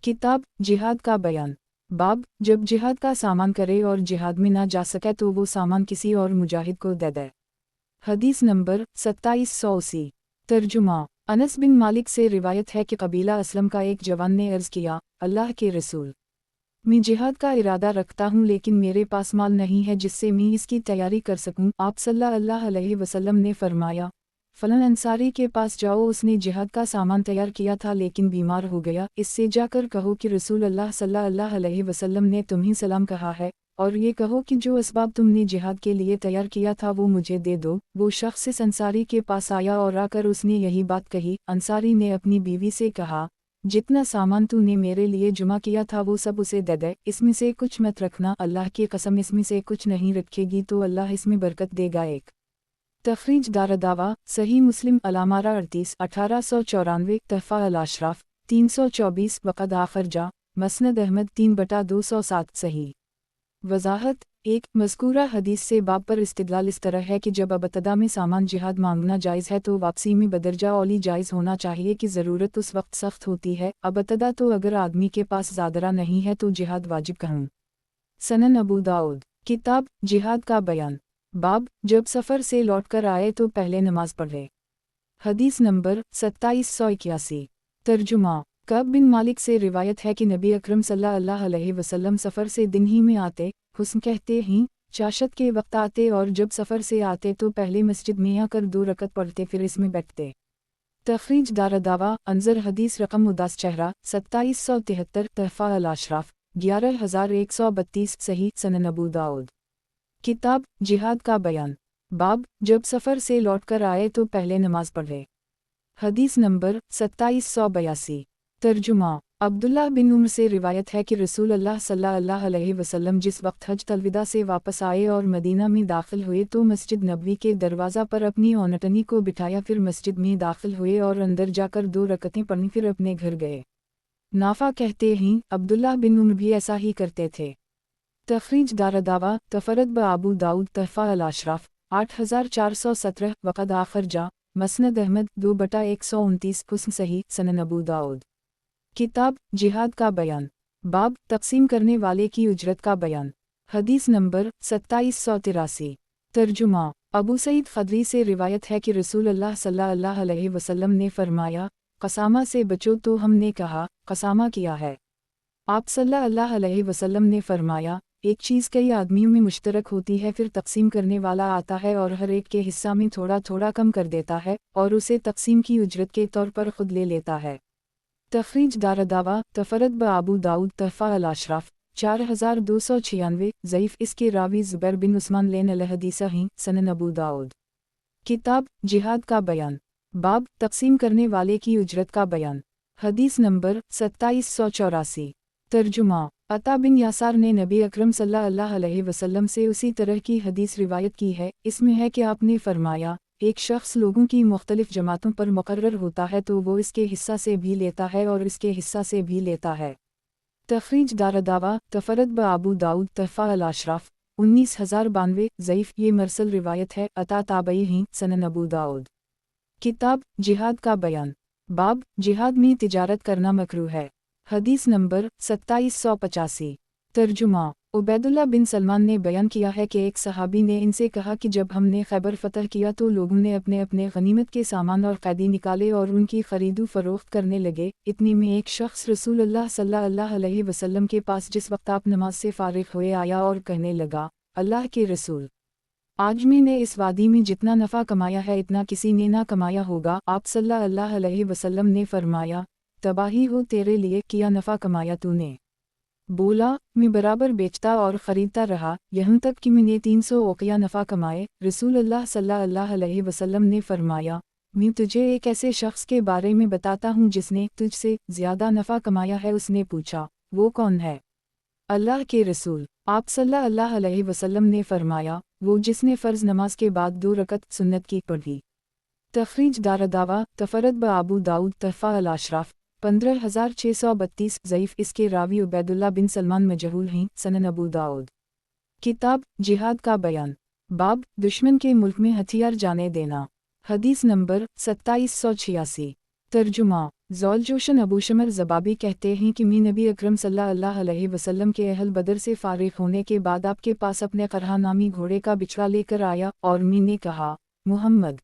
किताब जिहाद का बयान। बाब जब जिहाद का सामान करे और जिहाद में ना जा सके तो वो सामान किसी और मुजाहिद को दे दे। हदीस नंबर 2780। तर्जुमा अनस बिन मालिक से रिवायत है कि कबीला असलम का एक जवान ने अर्ज़ किया, अल्लाह के रसूल, मैं जिहाद का इरादा रखता हूँ लेकिन मेरे पास माल नहीं है जिससे मैं इसकी तैयारी कर सकूँ। आप सल्लल्लाहु अलैहि वसल्लम ने फरमाया, फलन अंसारी के पास जाओ, उसने जिहाद का सामान तैयार किया था लेकिन बीमार हो गया, इससे जाकर कहो कि रसूल अल्लाह सल्लल्लाहु अलैहि वसल्लम ने तुम्हें सलाम कहा है, और ये कहो कि जो असबाब तुमने जिहाद के लिए तैयार किया था वो मुझे दे दो। वो शख्स इस अंसारी के पास आया और आकर उसने यही बात कही। अंसारी ने अपनी बीवी से कहा, जितना सामान तूने मेरे लिए जुमा किया था वो सब उसे दे दे, इसमें से कुछ मत रखना, अल्लाह की कसम इसमें से कुछ नहीं रखेगी तो अल्लाह इसमें बरकत देगा। एक तखरीज दारदावा सही मुस्लिम अल-अमारा 38 1894, तहफ़ा अल-अशराफ 324, वक़द आखिर जा मस्नद अहमद 3/207, सही। वज़ाहत 1 मज़कूरा हदीस से बाब पर इस्तिदलाल इस तरह है कि जब अबतदा में सामान जिहाद मांगना जायज़ है तो वापसी में बदरजा औली जायज़ होना चाहिए कि ज़रूरत उस वक्त सख्त होती है। अबतदा तो अगर आदमी के पास ज़ादरा नहीं है तो जिहाद वाजिब कहूँ। सनन अबू दाऊद। किताब जिहाद का बयान। बाब जब सफ़र से लौटकर आए तो पहले नमाज पढ़े। हदीस नंबर 2781। तर्जुमा कब बिन मालिक से रिवायत है कि नबी अकरम सल्लल्लाहु अलैहि वसल्लम सफ़र से दिन ही में आते। हुस्न कहते हैं, चाशत के वक्त आते और जब सफ़र से आते तो पहले मस्जिद में आकर 2 रकत पढ़ते फिर इसमें बैठते। तखरीज दारदावा अंजर हदीस रकम उदास चेहरा 2773, तहफ़ा अल-अशराफ 11132, सही सनन अबू दाऊद। किताब जिहाद का बयान। बाब जब सफ़र से लौटकर आए तो पहले नमाज पढ़े। हदीस नंबर 2782। तर्जुमा अब्दुल्लाह बिन उम्र से रिवायत है कि रसूल अल्लाह सल्लल्लाहु अलैहि वसल्लम जिस वक्त हज तलविदा से वापस आए और मदीना में दाखिल हुए तो मस्जिद नबवी के दरवाज़ा पर अपनी औनटनी को बिठाया, फिर मस्जिद में दाखिल हुए और अंदर जाकर 2 रकतें पढ़ी, फिर अपने घर गए। नाफा कहते हैं, अब्दुल्लाह बिन उम्र भी ऐसा ही करते थे। तखरीज दारदावा तफरद ब अबू दाऊद, तहफ़ा अल-अशराफ 8417, वक़द आखिर जा मस्नद अहमद 2/129, हुस्न सही सनन अबू दाऊद। किताब जिहाद का बयान। बाब तक़सीम करने वाले की उजरत का बयान। हदीस नंबर 2783। तर्जुमा अबू सईद ख़दरी से रिवायत है कि रसूल अल्लाह सल्लल्लाहु अलैहि वसल्लम ने फरमाया, क़सामा से बचो, तो हमने कहा, क़सामा किया है? आप सल्लल्लाहु अलैहि वसल्लम ने फरमाया, एक चीज़ कई आदमियों में मुश्तरक होती है, फिर तकसीम करने वाला आता है और हर एक के हिस्सा में थोड़ा थोड़ा कम कर देता है और उसे तकसीम की उजरत के तौर पर खुद ले लेता है। तखरीज दारदावा तफरत ब अबू दाऊद तहफ़ा अल-अशराफ 4296 ज़ईफ़। इसके रावी ज़ुबैर बिन उस्मान लेन अल-हदीसा ही सनन अबू दाऊद। किताब जिहाद का बयान, बाब तकसीम करने वाले की उजरत का बयान। हदीस नंबर 2784। तर्जुमा, अता बिन यासार ने नबी अकरम सल्लल्लाहु अलैहि वसल्लम से उसी तरह की हदीस रिवायत की है। इसमें है कि आपने फरमाया, एक शख्स लोगों की मुख्तलिफ जमातों पर मुकर्रर होता है तो वो इसके हिस्सा से भी लेता है और इसके हिस्सा से भी लेता है। तखरीज दारदावा तफरत ब अबू दाऊद तहफ़ा अल-अशराफ 19092 ज़ईफ़। ये मरसल रिवायत है। अता ताबई ही सनन अबू दाऊद। किताब जिहाद का बयान, बाब जिहाद में तिजारत करना मकरूह है। हदीस नंबर 2785। तर्जुमा, उबैदुल्लाह बिन सलमान ने बयान किया है कि एक सहाबी ने इनसे कहा कि जब हमने खैबर फतह किया तो लोगों ने अपने अपने गनीमत के सामान और कैदी निकाले और उनकी खरीदो फरोख्त करने लगे। इतने में एक शख्स रसूलुल्लाह सल्लल्लाहु अलैहि वसल्लम के पास जिस वक्त आप नमाज से फारिग हुए आया और कहने लगा, अल्लाह के रसूल, आज मैंने इस वादी में जितना नफ़ा कमाया है इतना किसी ने ना कमाया होगा। आप सल्लल्लाहु अलैहि वसल्लम ने फरमाया, तबाही हो तेरे लिए, किया नफ़ा कमाया तूने। बोला, मैं बराबर बेचता और ख़रीदता रहा यहाँ तक कि मैंने 300 ओक़िया नफ़ा कमाए। रसूलुल्लाह सल्लल्लाहु अलैहि वसल्लम ने फरमाया, मैं तुझे एक ऐसे शख्स के बारे में बताता हूँ जिसने तुझसे ज़्यादा नफ़ा कमाया है। उसने पूछा, वो कौन है? अल्लाह के रसूल। आप सल्लल्लाहु अलैहि वसल्लम ने फरमाया, वो जिसने फ़र्ज़ नमाज के बाद 2 रकत सुन्नत की पढ़ी। तखरीज दारदावा तफरत ब अबू दाऊद तहफ़ा अल-अशराफ 15632 ज़ईफ़। इसके रावी उबैदुल्लाह बिन सलमान मजहूल हैं सनन अबू दाऊद। किताब जिहाद का बयान, बाब दुश्मन के मुल्क में हथियार जाने देना। हदीस नंबर 2786। तर्जुमा, ज़ौलजोशन अबू शमर ज़बाबी कहते हैं कि मैं नबी अकरम सल्लल्लाहु अलैहि वसल्लम के अहल बदर से फारिग होने के बाद आपके पास अपने करहा नामी घोड़े का बिचड़ा लेकर आया और मैंने कहा, मुहम्मद,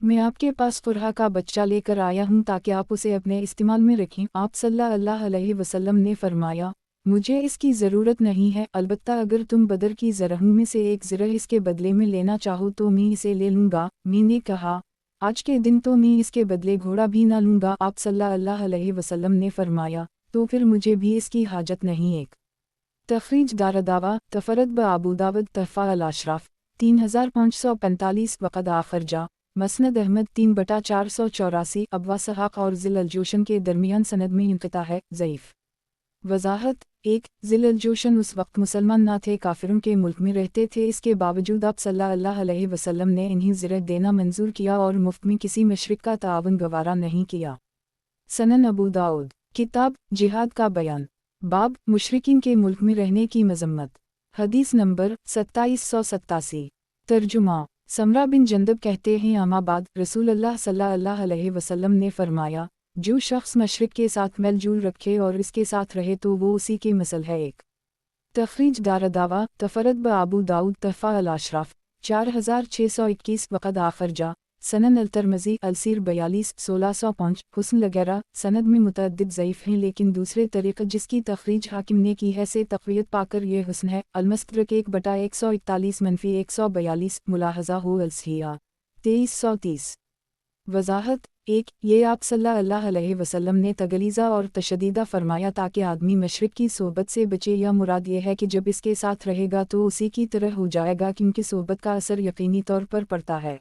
मैं आपके पास फुरहा का बच्चा लेकर आया हूँ ताकि आप उसे अपने इस्तेमाल में रखें। आप सल्लल्लाहु अलैहि वसल्लम ने फरमाया, मुझे इसकी ज़रूरत नहीं है, अलबत्ता अगर तुम बदर की ज़रहों में से एक ज़रह इसके बदले में लेना चाहो तो मैं इसे ले लूँगा। मैंने कहा, आज के दिन तो मैं इसके बदले घोड़ा भी ना लूँगा। आप सल्लल्लाहु अलैहि वसल्लम ने फरमाया, तो फिर मुझे भी इसकी हाजत नहीं। एक तखरीज दारदावा तफरत ब अबू दाऊद तहफ़ा अल-अशराफ 3545 वक़द आखरजा मसनद अहमद 3/484 अबवा सहाक़ और ज़िल अल-जोशन के दरमियान सनद में इंक़िता है। ज़ईफ़। वज़ाहत 1 ज़िल अल-जोशन उस वक्त मुसलमान ना थे, काफिरों के मुल्क में रहते थे। इसके बावजूद आप सल्लल्लाहु अलैहि वसल्लम ने इन्हें ज़िरह देना मंजूर किया और मुफ्त में किसी मुशरिक का ताअवुन गवारा नहीं किया। सनन अबू दाऊद। किताब जिहाद का बयान, बाब मुशरिकीन के मुल्क में रहने की मज़म्मत। हदीस नंबर 2787। तर्जुमा, समरा बिन जंदब कहते हैं, अमाबाद रसूलुल्लाह सल्लल्लाहु अलैहि वसल्लम ने फरमाया, जो शख्स मशरिक के साथ मेल जोल रखे और इसके साथ रहे तो वो उसी के मसल है। एक तखरीज दारदावा तफरत ब अबू दाऊद तहफ़ा अल-अशराफ 4621 वक़द आखरजा सनन अल-तरमज़ी अलसीर 42 1605 हुस्न लगैरा। सनद में मुतअद्दिद ज़ईफ़ हैं लेकिन दूसरे तरीक़े जिसकी तखरीज हाकिम ने की है से तक़वियत पाकर ये हुस्न है। अलमस्तदरक 1/141 मनफ़ी 142 मुलाहज़ा हो अलसिया 2330। वज़ाहत 1 ये आप सल्लल्लाहु अलैहि वसल्लम ने तगलीज़ा और तशदीदा फरमाया ताकि आदमी मशरिक की सोबत से बचे, या मुराद ये है कि जब इसके साथ रहेगा तो उसी की तरह हो जाएगा क्योंकि सोबत का असर यकीनी तौर पर पड़ता है।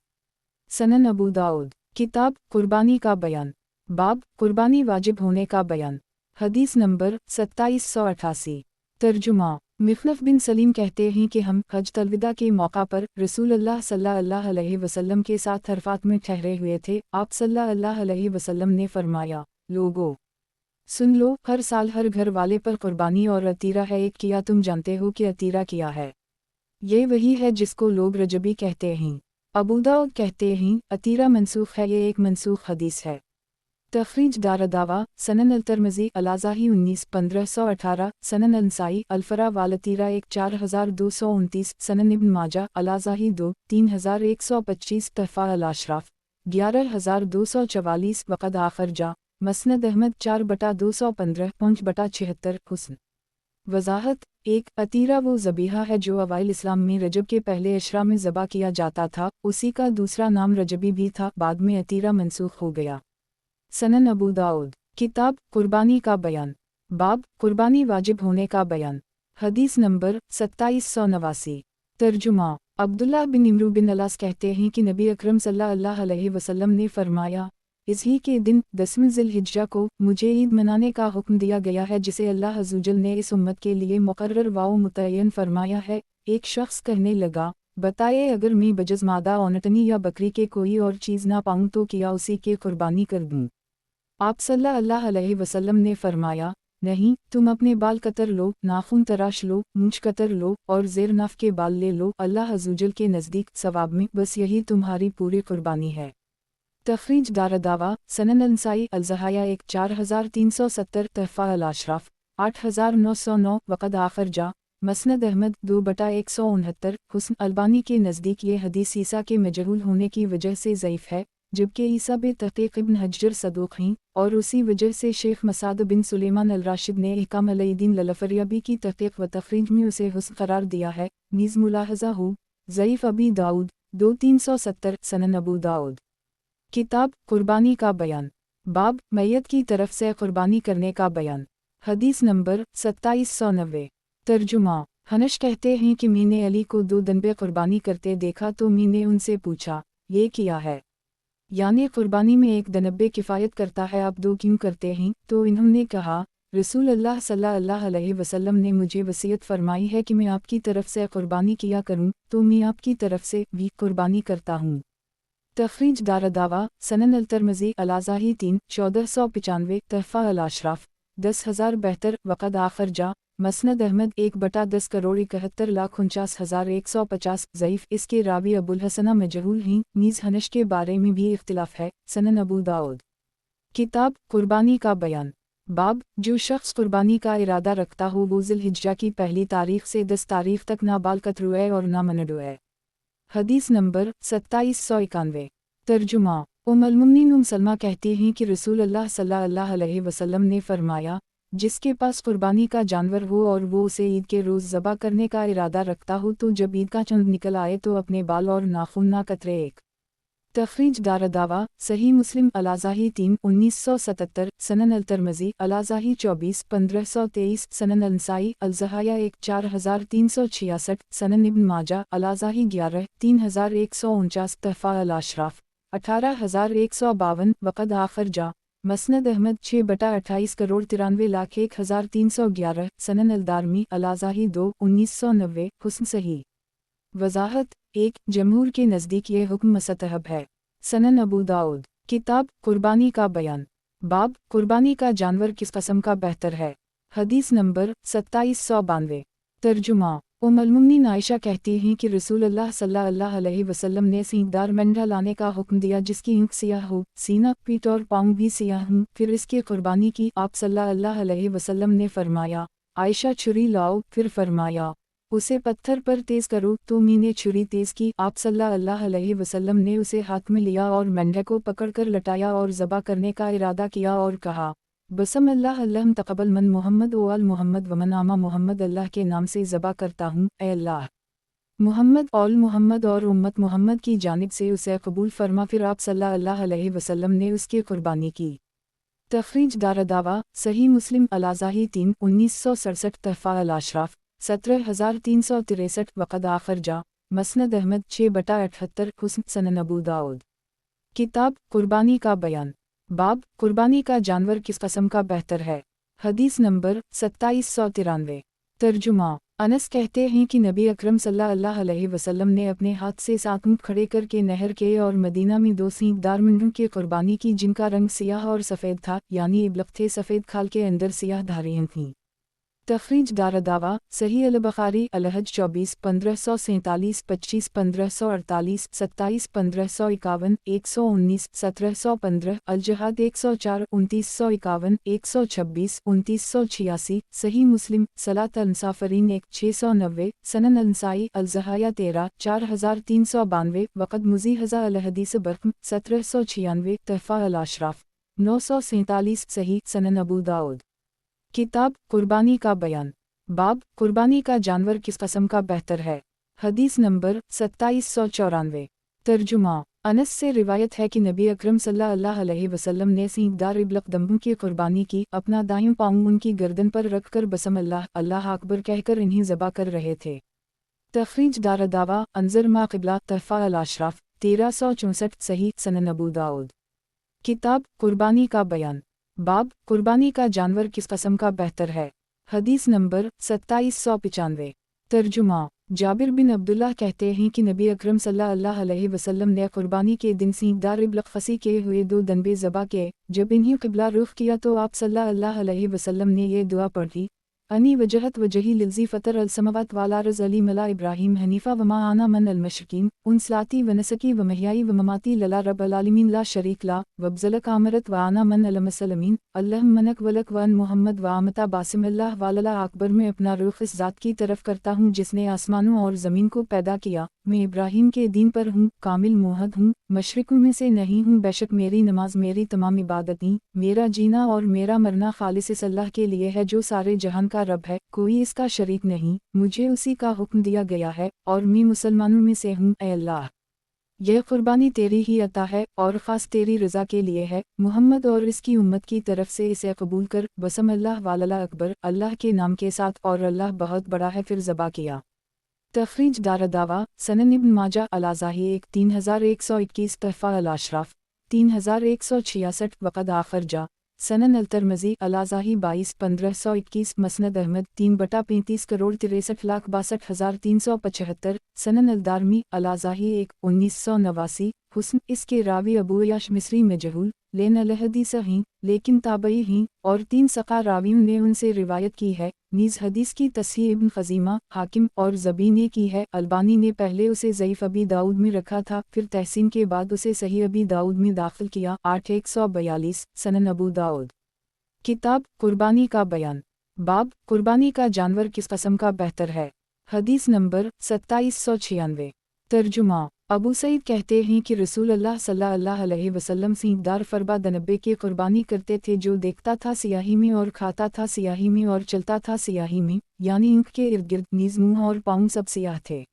सनन अबू दाऊद। किताब कुर्बानी का बयान, बाब कुर्बानी वाजिब होने का बयान। हदीस नंबर 2788। तर्जुमा, मिखनफ बिन सलीम कहते हैं कि हम हज तलविदा के मौका पर रसूलुल्लाह सल्लल्लाहु अलैहि वसल्लम के साथ अरफात में ठहरे हुए थे। आप सल्लल्लाहु अलैहि वसल्लम ने फरमाया, लोगो सुन लो, हर साल हर घर वाले पर कुर्बानी और अतीरा है एक। किया तुम जानते हो कि अतीरा क्या है? ये वही है जिसको लोग रजबी कहते हैं। अबू दाऊद कहते हैं, अतीरा मनसूख है, ये एक मनसूख हदीस है। तखरीज दारदावा सनन अल-तरमज़ी अलाज़ाही 19 1518 सनन अल-नसाई अल-फरा वालतीरा 1 4229 सनन इब्न माजा अलाज़ाही 2 3125 तहफ़ा अल-अशराफ 11244 वक़द आखरजा مسند احمد 4/215 5/76 حسن وضاحت 1 عتیرہ وہ ذبیحہ ہے جو اوائل اسلام میں رجب کے پہلے اشرا میں ذبح کیا جاتا تھا، اسی کا دوسرا نام رجبی بھی تھا، بعد میں عتیرہ منسوخ ہو گیا۔ سنن ابو داؤد کتاب قربانی کا بیان، باب قربانی واجب ہونے کا بیان، حدیث نمبر 2789۔ ترجمہ عبداللہ بن عمرو بن العاص کہتے ہیں کہ نبی اکرم صلی اللہ علیہ وسلم نے فرمایا، اس ہی کے دن 10ویں ذی الحجہ کو مجھے عید منانے کا حکم دیا گیا ہے جسے اللہ عزوجل نے اس امت کے لیے مقرر و متعین فرمایا ہے۔ ایک شخص کہنے لگا، بتائے اگر میں بجز مادہ اونٹنی یا بکری کے کوئی اور چیز نہ پاؤں تو کیا اسی کے قربانی کر دوں؟ آپ صلی اللہ علیہ وسلم نے فرمایا، نہیں، تم اپنے بال کتر لو، ناخن تراش لو، مونچھ کتر لو اور زیر ناف کے بال لے لو، اللہ عزوجل کے نزدیک ثواب میں بس یہی تمہاری پوری قربانی ہے۔ تخریج دارالدعوہ سنن النسائی الضحایا 4370 تحفہ الاشراف 8909 وقد آخر جا مسند احمد 2/169 حسن البانی کے نزدیک یہ حدیث عیسیٰ کے مجہول ہونے کی وجہ سے ضعیف ہے، جبکہ عیسیٰ بن تحقیق ابن حجر صدوق ہیں، اور اسی وجہ سے شیخ مسعد بن سلیمان الراشد نے احکام علی الدین للفریابی کی تحقیق و تخریج میں اسے حسن قرار دیا ہے۔ نیز ملاحظہ ہو ضعیف ابی داؤد 2370 سنن ابو داؤد کتاب قربانی کا بیان، باب میت کی طرف سے قربانی کرنے کا بیان، حدیث نمبر 2790۔ ترجمہ حنش کہتے ہیں کہ میں نے علی کو 2 دنبے قربانی کرتے دیکھا تو میں نے ان سے پوچھا، یہ کیا ہے؟ یعنی قربانی میں 1 دنبے کفایت کرتا ہے، آپ 2 کیوں کرتے ہیں؟ تو انہوں نے کہا، رسول اللہ صلی اللہ علیہ وسلم نے مجھے وصیت فرمائی ہے کہ میں آپ کی طرف سے قربانی کیا کروں، تو میں آپ کی طرف سے بھی قربانی کرتا ہوں۔ تخریج دارالدعوہ سنن الترمذی الاضاحی 1495 تحفہ الاشراف 10072 وقد آخر جا مسند احمد 1/10,71,49,150 ضعیف، اس کے راوی ابو الحسنہ مجہول ہیں، نیز حنش کے بارے میں بھی اختلاف ہے۔ سنن ابو داؤد کتاب قربانی کا بیان، باب جو شخص قربانی کا ارادہ رکھتا ہو وہ ذی الحجہ کی پہلی تاریخ سے 10 تاریخ تک نہ بال کتروئے اور نہ منڈوئے۔ حدیث نمبر 2791۔ ترجمہ المؤمنین سلمہ کہتی ہیں کہ رسول اللہ صلی اللہ علیہ وسلم نے فرمایا، جس کے پاس قربانی کا جانور ہو اور وہ اسے عید کے روز ذبح کرنے کا ارادہ رکھتا ہو تو جب عید کا چند نکل آئے تو اپنے بال اور ناخن نہ کترے۔ 1 تخریج دارالدعوہ صحیح مسلم الاضاحی 1977 سنن الترمذی الاضاحی 24/1523 سنن النسائی الضحایا 4366 سنن ابن ماجہ الاضاحی 11/3149 تحفہ الاشراف 18152 وقد آخر جا مسند احمد 6/28,93,01,311 سنن الدارمی الاضاحی 2/1990 حسن صحیح۔ وضاحت 1 جمہور کے نزدیک یہ حکم مستحب ہے۔ سنن ابو داؤد کتاب قربانی کا بیان، باب قربانی کا جانور کس قسم کا بہتر ہے، حدیث نمبر 2792۔ ترجمہ المؤمنین عائشہ کہتی ہیں کہ رسول اللہ صلی اللہ علیہ وسلم نے سینگدار مینڈھا لانے کا حکم دیا جس کی اینک سیاہ ہو، سینہ، پیٹھ اور پاؤں بھی سیاہ ہوں، پھر اس کی قربانی کی۔ آپ صلی اللہ علیہ وسلم نے فرمایا، عائشہ چھری لاؤ، پھر فرمایا، اسے پتھر پر تیز کرو، تو میں نے چھری تیز کی، آپ صلی اللہ علیہ وسلم نے اسے ہاتھ میں لیا اور مینڈھے کو پکڑ کر لٹایا اور ذبح کرنے کا ارادہ کیا اور کہا، بسم اللہ اللہم تقبل من محمد و آل محمد ومن آما محمد، اللہ کے نام سے ذبح کرتا ہوں، اے اللہ محمد، آل محمد اور امت محمد کی جانب سے اسے قبول فرما۔ پھر آپ صلی اللہ علیہ وسلم نے اس کی قربانی کی۔ تخریج دارالدعوہ صحیح مسلم الاضاحی 3/1967 تحفہ الاشراف 17363 وقد آخر جا مسند احمد 6/78 حسن سنن ابو داؤد کتاب قربانی کا بیان، باب قربانی کا جانور کس قسم کا بہتر ہے، حدیث نمبر 2793۔ ترجمہ انس کہتے ہیں کہ نبی اکرم صلی اللہ علیہ وسلم نے اپنے ہاتھ سے 7 اونٹ کھڑے کر کے نہر کے اور مدینہ میں 2 سینگدار مینڈھوں کی قربانی کی جن کا رنگ سیاہ اور سفید تھا، یعنی ابلق تھے، سفید کھال کے اندر سیاہ دھاریاں تھیں۔ تخریج دارالدعوہ صحیح البخاری الحج 24/1547 25/1548 27/1551 119 1715 الجہاد 104 2951 126 2986 صحیح مسلم صلاۃ المسافرین 1690 سنن النسائی الضحایا 13 4392 وقد مزیحزہ الحدیث برقم 1796 تحفہ الاشراف 947 सही सनन अबू दाऊद। किताब कुर्बानी का बयान। बाब कुर्बानी का जानवर किस किस्म का बेहतर है। हदीस नंबर 2794। तर्जुमा। अनस से रिवायत है कि नबी अकरम सल्लल्लाहु अलैहि वसल्लम ने सींगदार इब्लकदम्बों की कुर्बानी की, अपना दायूं पाँव उनकी गर्दन पर रखकर बसम अल्लाह अल्लाह अकबर कहकर इन्हें ज़बा कर रहे थे। तखरीज दारदावा अंजर मा क़िबला तहफ़ा अल-अशराफ 1364 सही सनन अबू दाऊद। किताब कुर्बानी का बयान। बाब कुर्बानी का जानवर किस किस्म का बेहतर है। हदीस नंबर 2795। तर्जुमा। जाबिर बिन अब्दुल्लाह कहते हैं कि नबी अकरम सल्लल्लाहु अलैहि वसल्लम ने कुर्बानी के दिन सींगदार इब्लक फसी किए हुए 2 दंबे ज़बा किए। जब इन्हें क़िबला रुख किया तो आप सल्लल्लाहु अलैहि वसल्लम ने ये दुआ पढ़ी, अनी वजहत वजही लिल्ज़ी फ़तर अलसमावात वाला रज़ अली मला इब्राहीम हनीफ़ा वमा आना मन अलमशरकीन उन सलाती व नसकी व महयाई व ममाती लला रब अलालिमीन ला शरीक ला वब्ज़लक आमरत व आना मन अलमसलमीन अल्लाह मनक वलक वन मोहम्मद व आमता बासिम अल्लाह वालला अकबर में अपना रुख इस ज़ात की तरफ करता हूँ जिसने आसमानों और ज़मीन को पैदा किया। मैं इब्राहीम के दीन पर हूँ, कामिल मोहद हूँ, मशरिकों में से नहीं हूँ। बेशक मेरी नमाज मेरी तमाम इबादतें, मेरा जीना और मेरा मरना खालिस अल्लाह के लिए है जो सारे जहान का रब है, कोई इसका शरीक नहीं। मुझे उसी का हुक्म दिया गया है और मैं मुसलमानों में से हूँ। ऐ अल्लाह, यह कुर्बानी तेरी ही अता है और ख़ास तेरी रज़ा के लिए है। मुहम्मद और इसकी उम्मत की तरफ से इसे कबूल कर। बसम अल्लाह वालला अकबर, अल्लाह के नाम के साथ और अल्लाह बहुत बड़ा है। फिर ज़बा किया। तखरीज दारदावा सनन इब्न माजा अलाज़ाही 3121 तहफ़ा अल-अशराफ 3166 वक़द आखर जा। सनन अल-तरमज़ी अलाज़ाही 22 1521 मसनद अहमद 3/35 करोड़ 63,62,375। सनन अल-दारमी अलाज़ाही 1989 हुस्न इसके रावी अबू याश मिस्री में जहूल लेन अल-हदीस हैं लेकिन ताबई हैं और 3 सक़ा रावियों ने उनसे रिवायत की है। नीज़ हदीस की तस्हीह इब्न ख़ज़ीमा, हाकिम और ज़बी ने की है। अल्बानी ने पहले उसे ज़ईफ़ अबी दाऊद में रखा था, फिर तहसीन के बाद उसे सही अबी दाऊद में दाखिल किया। 8142 सनन अबू दाऊद। किताब कुर्बानी का बयान। बाब कुर्बानी का जानवर किस किस्म का बेहतर है। हदीस नंबर 2796। तर्जुमा। अबू सईद कहते हैं कि रसूल अल्लाह सल्लल्लाहु अलैहि वसल्लम सींगदार फरबा दनबे की कुर्बानी करते थे जो देखता था सियाही में और खाता था सियाही में और चलता था सियाही में, यानी ऊँट के इर्द गिर्द नीज़ मुँह और पाँव सब सियाह थे।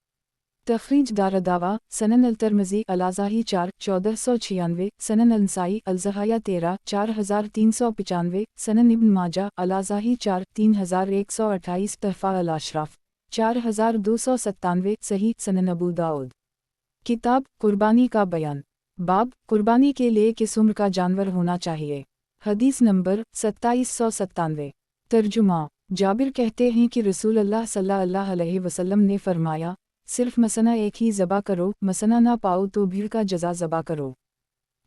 तखरीज दारदावा सनन अल-तरमज़ी अलाज़ाही 4 1496 सनन अल-नसाई अल-ज़हाया 13 4395 सनन इब्न माजा अलाज़ाही 4 3128 तहफ़ा अल-अशराफ 4297 सही सनन अबू दाऊद। किताब कुर्बानी का बयान। बाब कुर्बानी के लिए किस उम्र का जानवर होना चाहिए। हदीस नंबर 2797। तर्जुमा। जाबिर कहते हैं कि रसूल अल्लाह सल्लल्लाहु अलैहि वसल्लम ने फरमाया, सिर्फ मसना एक ही ज़बा करो, मसना ना पाओ तो भीड़ का जज़ा ज़बा करो।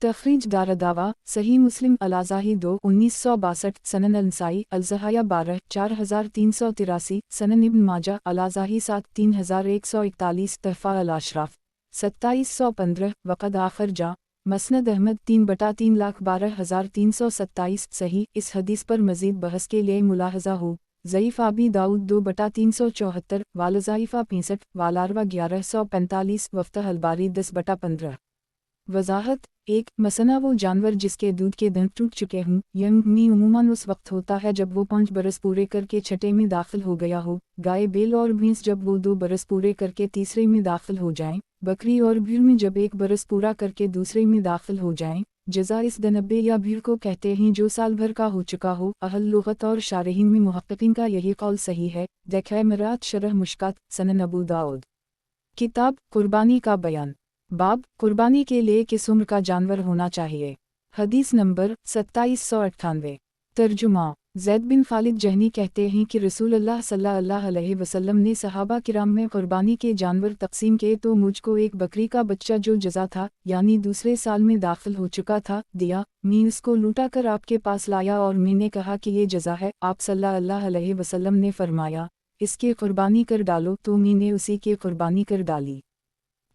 तखरीज दारदावा सही मुस्लिम अलाज़ाही 2 1962 सनन अल-नसाई अल-ज़हाया 12 4383 सनन इब्न माजा अलाज़ाही 7 3141 तहफ़ा अल-अशराफ 2715 वक़द आखर जा। मसनद अहमद 3/312,327 सही। इस हदीस पर मज़ीद बहस के लिए मुलाहज़ा हो। ज़ईफ़ अबी दाऊद 2/374 वालज़ाइफ़ा 65 वालारवा 1145 वफ़्तह अलबारी 10/15। वज़ाहत 1 मसना वो जानवर जिसके दूध के दंत टूट चुके हों। यंग मी उमूमन उस वक्त होता है जब वो 5 बरस पूरे करके छठे में दाखिल हो गया हो। गाय बैल और भैंस जब वो 2 बरस पूरे करके तीसरे में दाखिल हो जाएं। बकरी और भीड़ में जब 1 बरस पूरा करके दूसरे में दाखिल हो जाएं। जज़ा इस दनबे या भीड़ को कहते हैं जो साल भर का हो चुका हो। अहल लुग़त और शारहीन में मुहक्किकीन का यही कौल सही है। देखै मरात शरह मुश्कात सनन अबू दाऊद। किताब कुर्बानी का बयान। बाब कुर्बानी के लिए किस उम्र का जानवर होना चाहिए। हदीस नंबर 2798। तर्जुमा। ज़ैद बिन खालिद जहनी कहते हैं कि रसूल अल्लाह सल्लल्लाहु अलैहि वसल्लम ने सहाबा किराम में कुर्बानी के जानवर तक़सीम किए तो मुझको एक बकरी का बच्चा जो जज़ा था यानी दूसरे साल में दाखिल हो चुका था दिया। मैं इसको लूटा कर आपके पास लाया और मैंने कहा कि ये जज़ा है। आप सल्लल्लाहु अलैहि वसल्लम ने फरमाया, इसकी कुर्बानी कर डालो, तो मैंने उसी की कुर्बानी कर डाली।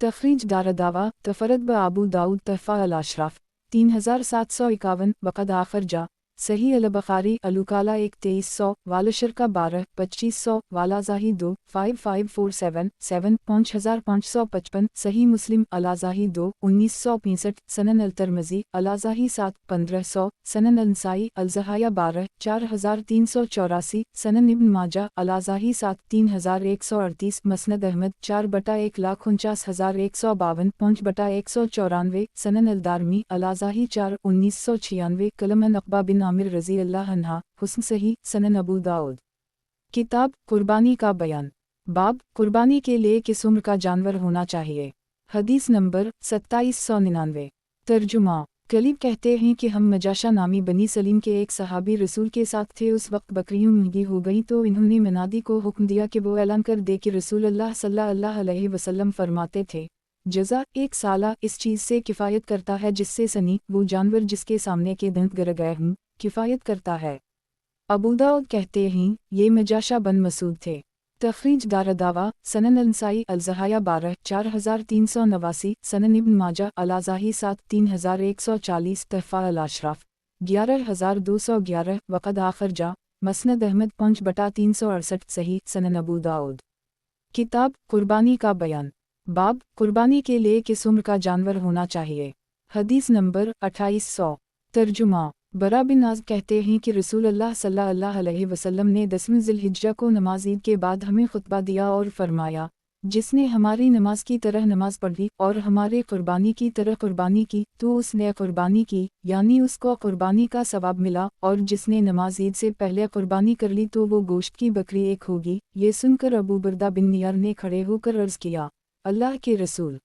तखरीज दारदावा तफरद ब अबू दाऊद तहफ़ा अल-अशराफ 3751 वक़द आखर जा। صحیح البخاری الوکالہ 1 2300 والشرکہ 12 2500 والازاہی 2 5547 7 5555 صحیح مسلم الازاہی 2 1965 سنن الترمذی الازاہی 7 1500 سنن النسائی الزہایہ 12 4384 سنن ابن ماجہ الازاہی 7 3138 مسند احمد 4/149,152 5/194 سنن الدارمی الازاہی 4 1996 کلم نقبہ بن عامر رضی اللہ عنہ حسن صحیح سنن ابو داؤد۔ کتاب قربانی کا بیان، باب قربانی کے لیے کس عمر کا جانور ہونا چاہیے۔ حدیث نمبر 2799۔ ترجمہ کلیب کہتے ہیں کہ ہم مجاشہ نامی بنی سلیم کے ایک صحابی رسول کے ساتھ تھے، اس وقت بکریوں مہنگی ہو گئیں تو انہوں نے منادی کو حکم دیا کہ وہ اعلان کر دے کہ رسول اللہ صلی اللہ علیہ وسلم فرماتے تھے، جزا ایک سالہ اس چیز سے کفایت کرتا ہے جس سے سنی، وہ جانور جس کے سامنے کے دانت گر گئے ہوں کفایت کرتا ہے۔ ابو داؤد کہتے ہیں یہ مجاشہ بن مسعود تھے۔ تخریج دارالدعویٰ سنن النسائی الزہایہ 12 4389 سنن ابن ماجہ الازاہی 7 3140 تحفہ الاشراف 11211 وقد آخرجہ مسند احمد 5/368 صحیح سنن ابو داؤد۔ کتاب قربانی کا بیان، باب قربانی کے لیے کس عمر کا جانور ہونا چاہیے۔ حدیث نمبر 2800۔ ترجمہ برا بن عازب کہتے ہیں کہ رسول اللہ صلی اللہ علیہ وسلم نے 10ویں ذی الحجہ کو نماز عید کے بعد ہمیں خطبہ دیا اور فرمایا، جس نے ہماری نماز کی طرح نماز پڑھی اور ہمارے قربانی کی طرح قربانی کی تو اس نے قربانی کی، یعنی اس کو قربانی کا ثواب ملا، اور جس نے نماز عید سے پہلے قربانی کر لی تو وہ گوشت کی بکری ایک ہوگی۔ یہ سن کر ابو بردہ بن نیار نے کھڑے ہو کر عرض کیا، اللہ کے رسول،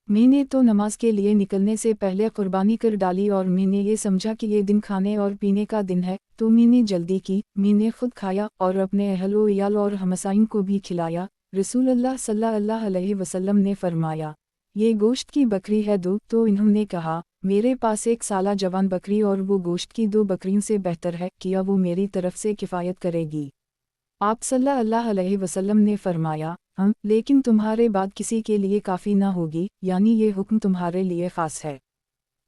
میں نے تو نماز کے لیے نکلنے سے پہلے قربانی کر ڈالی اور میں نے یہ سمجھا کہ یہ دن کھانے اور پینے کا دن ہے، تو میں نے جلدی کی، میں نے خود کھایا اور اپنے اہل و عیال اور ہمسائن کو بھی کھلایا۔ رسول اللہ صلی اللہ علیہ وسلم نے فرمایا، یہ گوشت کی بکری ہے دو، تو انہوں نے کہا، میرے پاس ایک سالہ جوان بکری اور وہ گوشت کی 2 بکریوں سے بہتر ہے، کیا وہ میری طرف سے کفایت کرے گی؟ آپ صلی اللہ علیہ وسلم نے فرمایا، ہاں، لیکن تمہارے بعد کسی کے لیے کافی نہ ہوگی، یعنی یہ حکم تمہارے لیے خاص ہے۔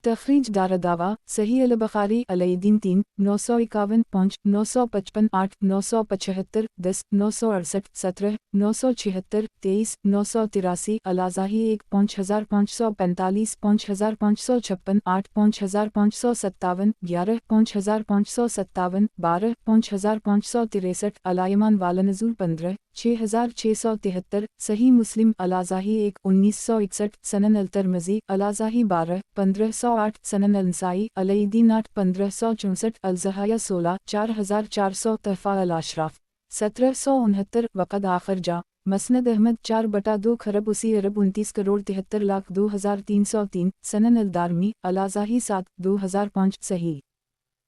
تخریج دارالدعویٰ صحیح البخاری الدین 3 951 5 955 8 975 10 968 17 976 23 983 الازاہی 1 5545 5556 8 5557 11 5557 12 5563 الایمان والنزول 15 6673 صحیح مسلم الازاہی 1 1961 سنن الترمذی الازاہی 12 1508 سنن النسائی الدین 8 1564 الزہایہ 16 4400 تحفہ الاشراف 1769 وقد آخرجہ مسند احمد 4/2 خرب 80 ارب 29,33,02,303 سنن الدارمی الازاہی 7 2005 صحیح۔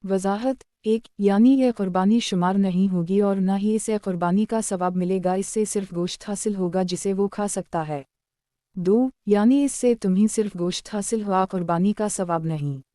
وضاحت 1 یعنی یہ قربانی شمار نہیں ہوگی اور نہ ہی اسے قربانی کا ثواب ملے گا، اس سے صرف گوشت حاصل ہوگا جسے وہ کھا سکتا ہے۔ 2 یعنی اس سے تمہیں صرف گوشت حاصل ہوا، قربانی کا ثواب نہیں۔